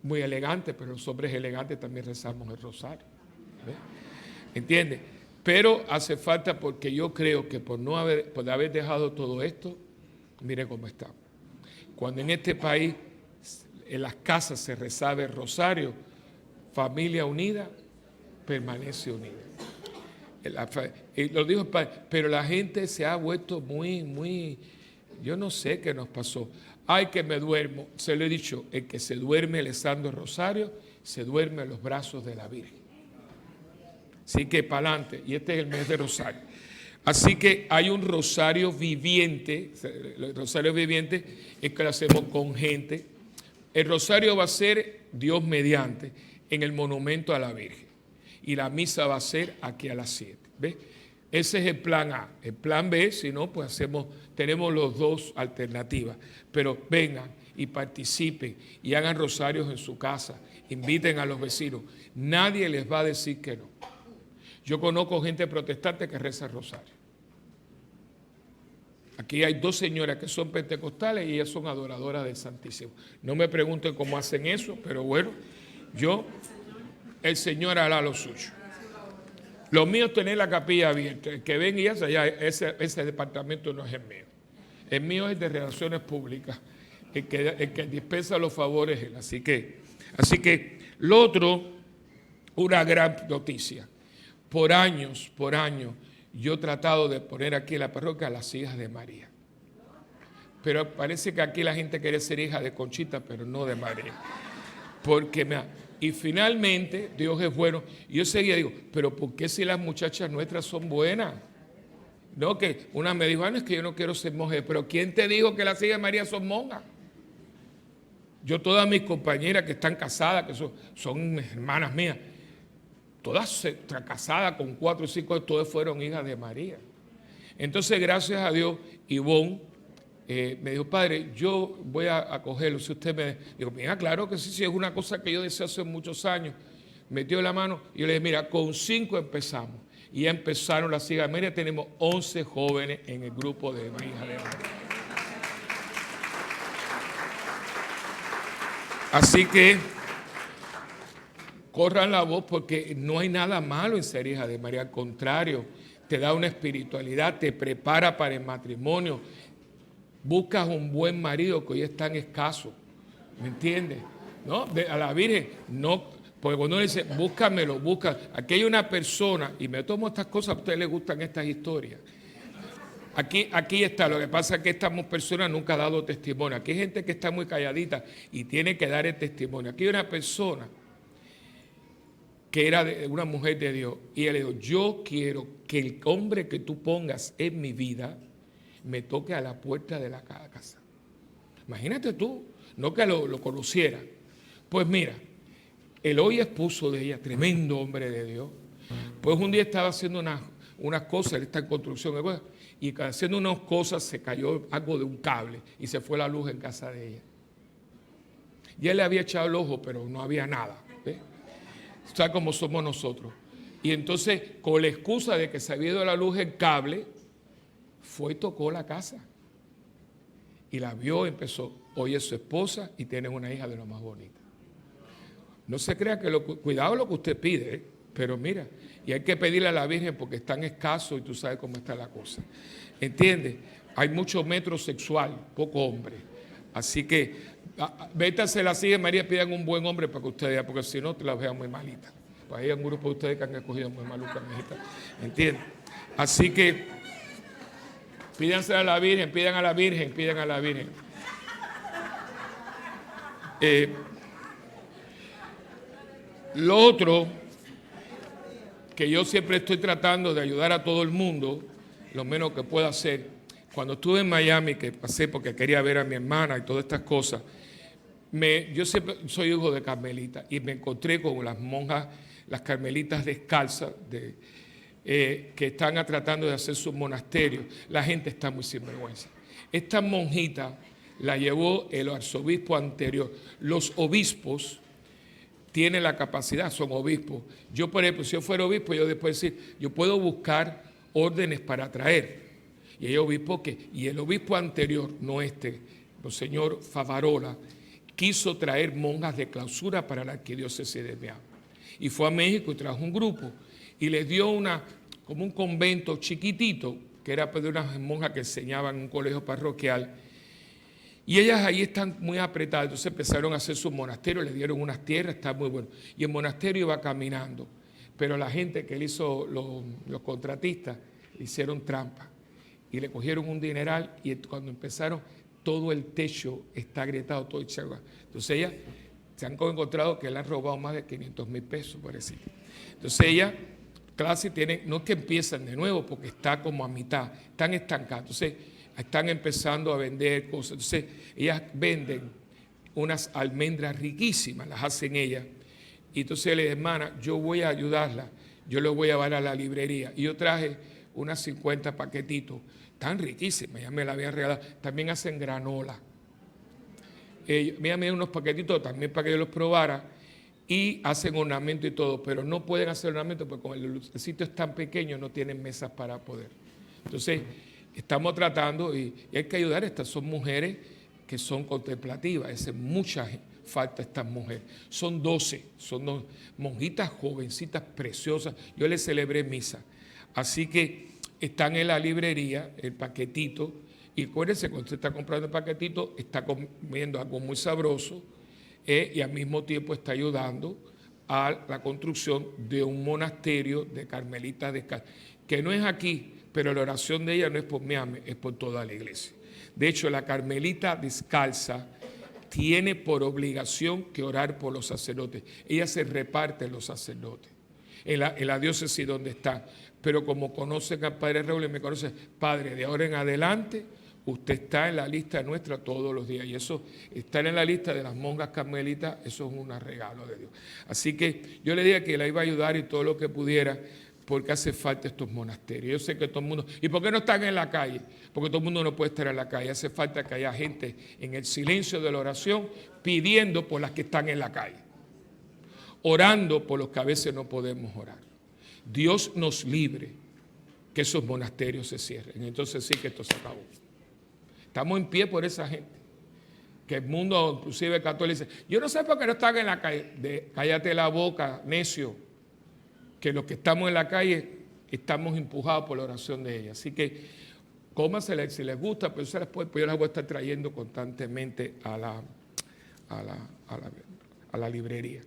muy elegante, pero los hombres elegantes también rezamos el rosario. ¿Ves? ¿Entiendes? Pero hace falta, porque yo creo que por haber dejado todo esto, mire cómo está. Cuando en este país, en las casas se rezaba el rosario, familia unida permanece unida. Lo dijo el padre, pero la gente se ha vuelto muy yo no sé qué nos pasó. Ay, que me duermo. Se lo he dicho, el que se duerme rezando el rosario, se duerme en los brazos de la Virgen. Así que para adelante, y este es el mes de rosario. Así que hay un rosario viviente, el rosario viviente es que lo hacemos con gente. El rosario va a ser, Dios mediante, en el monumento a la Virgen. Y la misa va a ser aquí a las 7. ¿Ves? Ese es el plan A. El plan B, si no, pues tenemos los dos alternativas. Pero vengan y participen y hagan rosarios en su casa. Inviten a los vecinos. Nadie les va a decir que no. Yo conozco gente protestante que reza el rosario. Aquí hay 2 señoras que son pentecostales y ellas son adoradoras del Santísimo. No me pregunten cómo hacen eso, pero bueno, el Señor hará lo suyo. Lo mío es tener la capilla abierta. El que ven y ese departamento no es el mío. El mío es de relaciones públicas. El que dispensa los favores es él. Así que lo otro, una gran noticia. Por años, yo he tratado de poner aquí en la parroquia a las hijas de María. Pero parece que aquí la gente quiere ser hija de Conchita, pero no de María. Y finalmente, Dios es bueno. Y yo seguía, digo, pero ¿por qué si las muchachas nuestras son buenas? No, que una me dijo, no, es que yo no quiero ser monja. Pero ¿quién te dijo que las hijas de María son monjas? Yo, todas mis compañeras que están casadas, que son hermanas mías, todas casadas con 4 o 5 años, todas fueron hijas de María. Entonces, gracias a Dios, Ivonne me dijo, padre, yo voy a acogerlo. Si usted me dijo, mira, claro que sí, es una cosa que yo deseo hace muchos años. Metió la mano y yo le dije, mira, con 5 empezamos. Y ya empezaron las hijas de María. Tenemos 11 jóvenes en el grupo de hijas de María. Así que corran la voz, porque no hay nada malo en ser hija de María. Al contrario, te da una espiritualidad, te prepara para el matrimonio. Buscas un buen marido que hoy es tan escaso, ¿me entiendes? ¿No? A la Virgen, no, porque cuando uno dice, búscamelo, busca. Aquí hay una persona, y me tomo estas cosas, a ustedes les gustan estas historias. Aquí está, lo que pasa es que esta persona nunca ha dado testimonio. Aquí hay gente que está muy calladita y tiene que dar el testimonio. Aquí hay una persona que era una mujer de Dios, y él le dijo, yo quiero que el hombre que tú pongas en mi vida me toque a la puerta de la casa. Imagínate tú, no que lo conociera. Pues mira, el hoy esposo de ella, tremendo hombre de Dios, pues un día estaba haciendo unas cosas, él está en construcción, y haciendo unas cosas se cayó algo de un cable y se fue la luz en casa de ella. Y él le había echado el ojo, pero no había nada. ¿Ves? ¿Sabes cómo somos nosotros? Y entonces, con la excusa de que se había ido la luz el cable, fue y tocó la casa. Y la vio, empezó, hoy es su esposa y tiene una hija de lo más bonita. No se crea que cuidado lo que usted pide, pero mira, y hay que pedirle a la Virgen porque es tan escaso y tú sabes cómo está la cosa. ¿Entiendes? Hay mucho metro sexual, poco hombre. Así que, vétase la sigue María, pidan un buen hombre para que ustedes vean, porque si no te la vean muy malita. Pues hay un grupo de ustedes que han escogido muy maluca, mijita. ¿Entiendes? Así que pídanse a la Virgen, pidan a la Virgen, pidan a la Virgen. Lo otro, que yo siempre estoy tratando de ayudar a todo el mundo, lo menos que pueda hacer. Cuando estuve en Miami, que pasé porque quería ver a mi hermana y todas estas cosas, yo siempre soy hijo de carmelita y me encontré con las monjas, las carmelitas descalzas, que están tratando de hacer sus monasterios. La gente está muy sinvergüenza. Esta monjita la llevó el arzobispo anterior. Los obispos tienen la capacidad, son obispos. Yo, por ejemplo, si yo fuera obispo, yo después decir, yo puedo buscar órdenes para traer. Y hay obispos y el obispo anterior, no el señor Favarola, quiso traer monjas de clausura para la arquidiócesis de Miami. Y fue a México y trajo un grupo. Y les dio como un convento chiquitito, que era de unas monjas que enseñaban en un colegio parroquial. Y ellas ahí están muy apretadas, entonces empezaron a hacer su monasterio, le dieron unas tierras, está muy bueno. Y el monasterio iba caminando, pero la gente que él hizo, los contratistas, le hicieron trampa. y le cogieron un dineral y cuando empezaron todo el techo está agrietado, todo hecho agua. Entonces ella se han encontrado que le han robado más de 500,000 pesos, por decir. Entonces ella, clase, tiene, no es que empiezan de nuevo porque está como a mitad, están estancados. Entonces están empezando a vender cosas. Entonces ellas venden unas almendras riquísimas, las hacen ellas. Y entonces le dice, hermana, yo voy a ayudarla, yo le voy a llevar a la librería. Y yo traje unas 50 paquetitos, tan riquísimas, ya me la habían regalado. También hacen granola. Me dieron unos paquetitos también para que yo los probara. Y hacen ornamento y todo, pero no pueden hacer ornamento porque como el sitio es tan pequeño, no tienen mesas para poder. Entonces, estamos tratando y hay que ayudar. Estas son mujeres que son contemplativas, hace mucha falta estas mujeres. Son 12, son dos monjitas jovencitas preciosas. Yo les celebré misa. Así que están en la librería, el paquetito, y acuérdense, cuando usted está comprando el paquetito, está comiendo algo muy sabroso, y al mismo tiempo está ayudando a la construcción de un monasterio de carmelitas descalzas, que no es aquí, pero la oración de ella no es por mí, es por toda la iglesia. De hecho, la carmelita descalza tiene por obligación que orar por los sacerdotes. Ella se reparte en los sacerdotes, en la diócesis donde está. Pero como conocen al Padre Raúl y me conocen, Padre, de ahora en adelante, usted está en la lista nuestra todos los días. Y eso, estar en la lista de las monjas carmelitas, eso es un regalo de Dios. Así que yo le dije que la iba a ayudar y todo lo que pudiera, porque hace falta estos monasterios. Yo sé que todo el mundo... ¿Y por qué no están en la calle? Porque todo el mundo no puede estar en la calle. Hace falta que haya gente en el silencio de la oración pidiendo por las que están en la calle. Orando por los que a veces no podemos orar. Dios nos libre que esos monasterios se cierren. Entonces sí que esto se acabó. Estamos en pie por esa gente. Que el mundo, inclusive católico, dice, yo no sé por qué no están en la calle. Cállate la boca, necio. Que los que estamos en la calle estamos empujados por la oración de ella. Así que cómasela si les gusta, pero pues yo las voy a estar trayendo constantemente a la librería.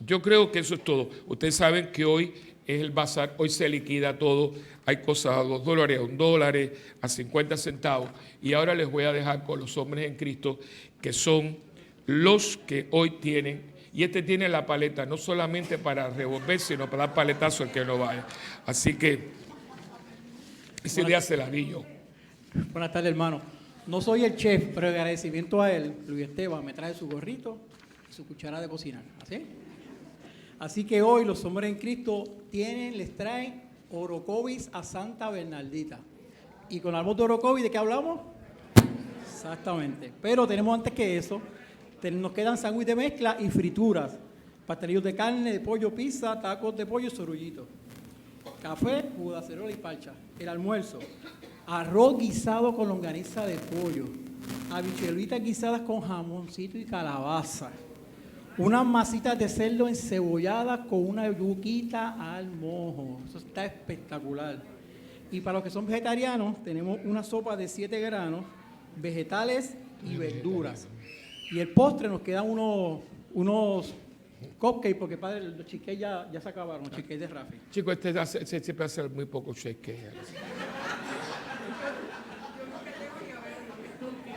Yo creo que eso es todo. Ustedes saben que hoy es el bazar, hoy se liquida todo, hay cosas a $2, a $1, a 50 centavos. Y ahora les voy a dejar con los hombres en Cristo, que son los que hoy tienen. Y este tiene la paleta no solamente para revolver, sino para dar paletazo al que no vaya. Así que ese día se la di yo.
Buenas tardes, hermano. No soy el chef, pero en agradecimiento a él, Luis Esteban me trae su gorrito y su cuchara de cocinar. Así que hoy los hombres en Cristo les traen orocovis a Santa Bernardita. Y con la voz de orocovis, ¿de qué hablamos? Exactamente. Pero tenemos antes que eso, nos quedan sándwiches de mezcla y frituras, pastelillos de carne, de pollo, pizza, tacos de pollo y sorullitos, café, jugo, acerola y parcha. El almuerzo, arroz guisado con longaniza de pollo, habichuelitas guisadas con jamoncito y calabaza, unas masitas de cerdo encebolladas con una yuquita al mojo. Eso está espectacular. Y para los que son vegetarianos, tenemos una sopa de 7 granos, vegetales y verduras. Y el postre nos quedan unos cupcakes, porque padre, los cheesecakes ya se acabaron, los cheesecakes de Rafi.
Chicos, este siempre hace muy poco cheesecake.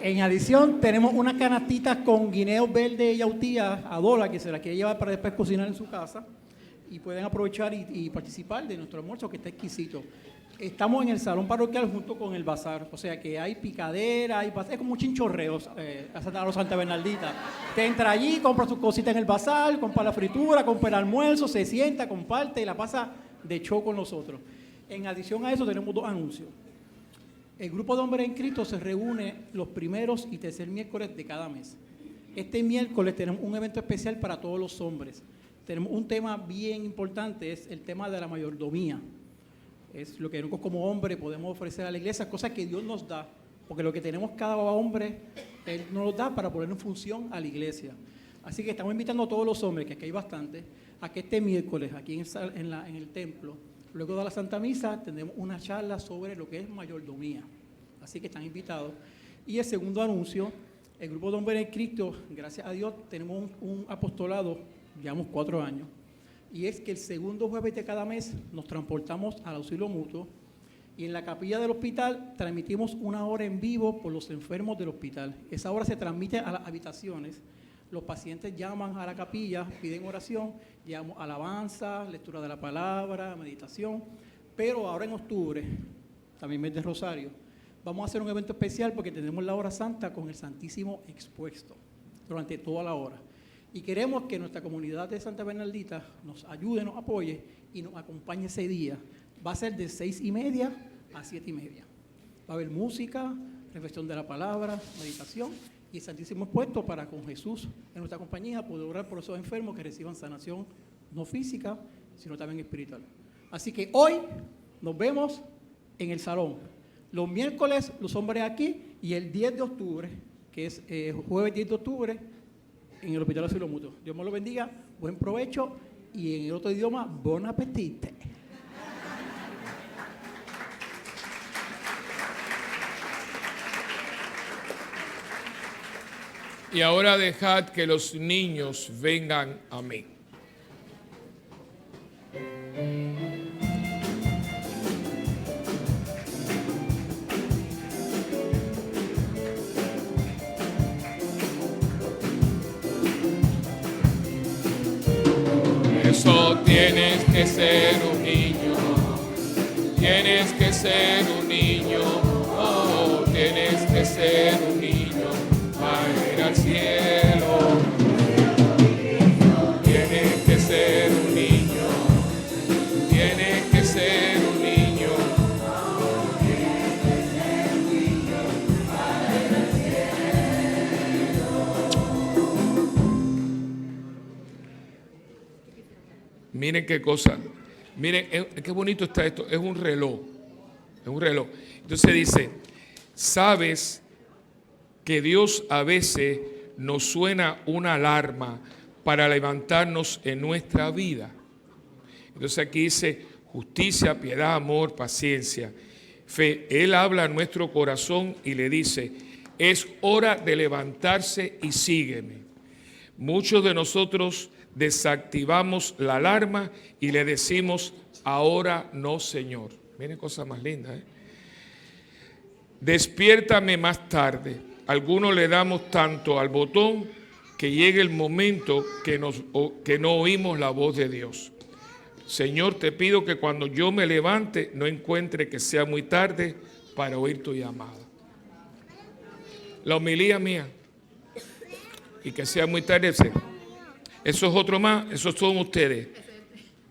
En adición, tenemos unas canastitas con guineos verdes y yautías a $1 que se las quiere llevar para después cocinar en su casa. Y pueden aprovechar y participar de nuestro almuerzo, que está exquisito. Estamos en el salón parroquial junto con el bazar, o sea que hay picadera, es como un chinchorreo a los Santa Bernardita. Te entra allí, compra sus cositas en el bazar, compra la fritura, compra el almuerzo, se sienta, comparte y la pasa de show con nosotros. En adición a eso tenemos 2 anuncios. El grupo de hombres en Cristo se reúne los primeros y tercer miércoles de cada mes. Este miércoles tenemos un evento especial para todos los hombres. Tenemos un tema bien importante, es el tema de la mayordomía. Es lo que nosotros como hombres podemos ofrecer a la iglesia, cosas que Dios nos da, porque lo que tenemos cada hombre, Él nos lo da para poner en función a la iglesia. Así que estamos invitando a todos los hombres, que aquí hay bastantes, a que este miércoles, aquí en el templo, luego de la Santa Misa, tendremos una charla sobre lo que es mayordomía. Así que están invitados. Y el segundo anuncio, el grupo de hombres en Cristo, gracias a Dios, tenemos un apostolado, llevamos 4 años, y es que el segundo jueves de cada mes nos transportamos al auxilio mutuo Y en la capilla del hospital transmitimos una hora en vivo por los enfermos del hospital. Esa hora se transmite a las habitaciones. Los pacientes llaman a la capilla, piden oración, llevamos alabanza, lectura de la palabra, meditación. Pero ahora en octubre, también mes de Rosario, vamos a hacer un evento especial porque tenemos la hora santa con el Santísimo expuesto durante toda la hora. Y queremos que nuestra comunidad de Santa Bernardita nos ayude, nos apoye y nos acompañe ese día. Va a ser de 6:30 a 7:30. Va a haber música, reflexión de la palabra, meditación y el Santísimo expuesto para con Jesús en nuestra compañía poder orar por esos enfermos que reciban sanación no física, sino también espiritual. Así que hoy nos vemos en el salón. Los miércoles los hombres aquí y el 10 de octubre, que es jueves 10 de octubre, en el Hospital Asilo Mutuo. Dios me lo bendiga, buen provecho y en el otro idioma, bon apetite.
Y ahora dejad que los niños vengan a mí. Eso tienes que ser un niño, tienes que ser un niño, oh, tienes que ser un niño para ir al cielo. Tienes que ser un niño, tienes que ser un niño. Miren qué cosa, miren qué bonito está esto, es un reloj, es un reloj. Entonces dice, sabes que Dios a veces nos suena una alarma para levantarnos en nuestra vida. Entonces aquí dice justicia, piedad, amor, paciencia, fe. Él habla a nuestro corazón y le dice, es hora de levantarse y sígueme. Muchos de nosotros desactivamos la alarma y le decimos, ahora no, Señor. Miren cosa más linda, ¿eh? Despiértame más tarde. Algunos le damos tanto al botón que llegue el momento que no oímos la voz de Dios. Señor, te pido que cuando yo me levante no encuentre que sea muy tarde para oír tu llamada. La homilía mía. Y que sea muy tarde. Eso es otro más, esos son ustedes.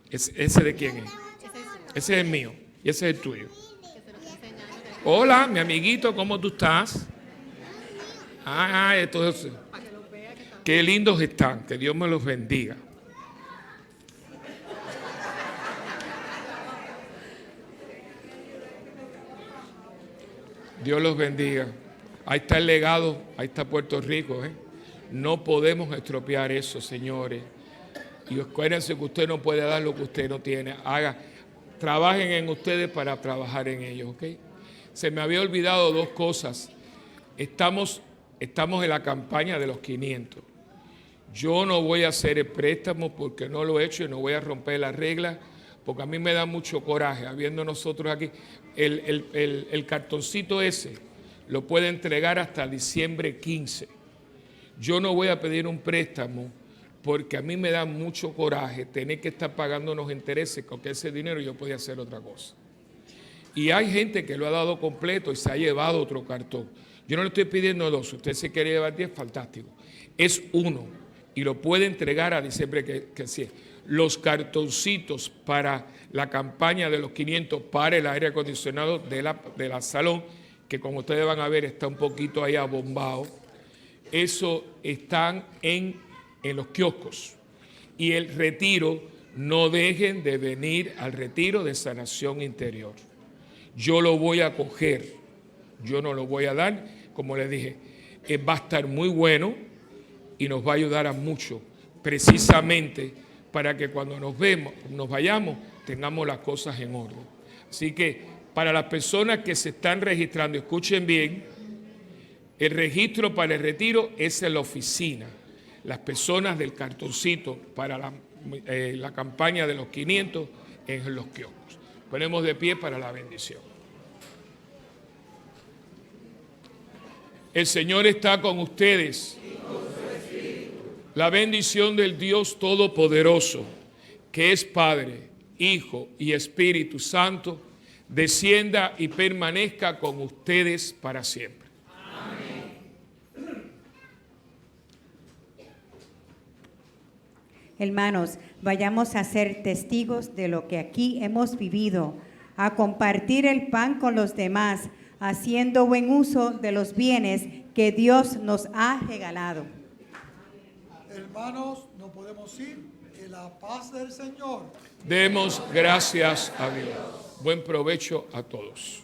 ¿Ese de quién es? Ese es el mío y ese es el tuyo. Hola, mi amiguito, ¿cómo tú estás? Entonces, qué lindos están, que Dios me los bendiga. Dios los bendiga. Ahí está el legado, ahí está Puerto Rico, ¿eh? No podemos estropear eso, señores. Y acuérdense que usted no puede dar lo que usted no tiene. Trabajen en ustedes para trabajar en ellos, ¿ok? Se me había olvidado dos cosas. Estamos en la campaña de los 500. Yo no voy a hacer el préstamo porque no lo he hecho y no voy a romper las reglas, porque a mí me da mucho coraje, habiendo nosotros aquí, el cartoncito ese lo puede entregar hasta diciembre 15. Yo no voy a pedir un préstamo porque a mí me da mucho coraje tener que estar pagando unos intereses con que ese dinero yo podía hacer otra cosa. Y hay gente que lo ha dado completo y se ha llevado otro cartón. Yo no le estoy pidiendo dos, usted se quiere llevar 10, fantástico. Es uno y lo puede entregar a diciembre que sí. Los cartoncitos para la campaña de los 500 para el aire acondicionado de la salón, que como ustedes van a ver está un poquito ahí abombado. Eso están en los kioscos. Y el retiro, no dejen de venir al retiro de sanación interior. Yo lo voy a coger, yo no lo voy a dar, como les dije, va a estar muy bueno y nos va a ayudar a mucho, precisamente para que cuando nos vayamos, tengamos las cosas en orden. Así que para las personas que se están registrando, escuchen bien, el registro para el retiro es en la oficina. Las personas del cartoncito para la campaña de los 500 en los kioscos. Ponemos de pie para la bendición. El Señor está con ustedes. La bendición del Dios Todopoderoso, que es Padre, Hijo y Espíritu Santo, descienda y permanezca con ustedes para siempre.
Hermanos, vayamos a ser testigos de lo que aquí hemos vivido, a compartir el pan con los demás, haciendo buen uso de los bienes que Dios nos ha regalado.
Hermanos, no podemos ir. Que la paz del Señor.
Demos gracias a Dios. Buen provecho a todos.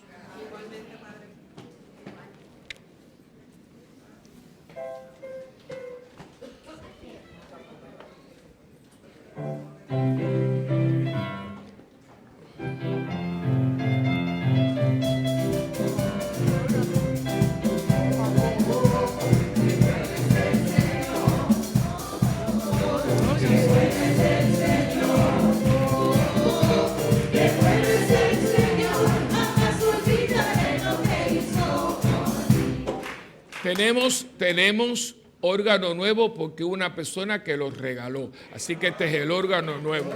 Tenemos órgano nuevo porque una persona que los regaló. Así que este es el órgano nuevo.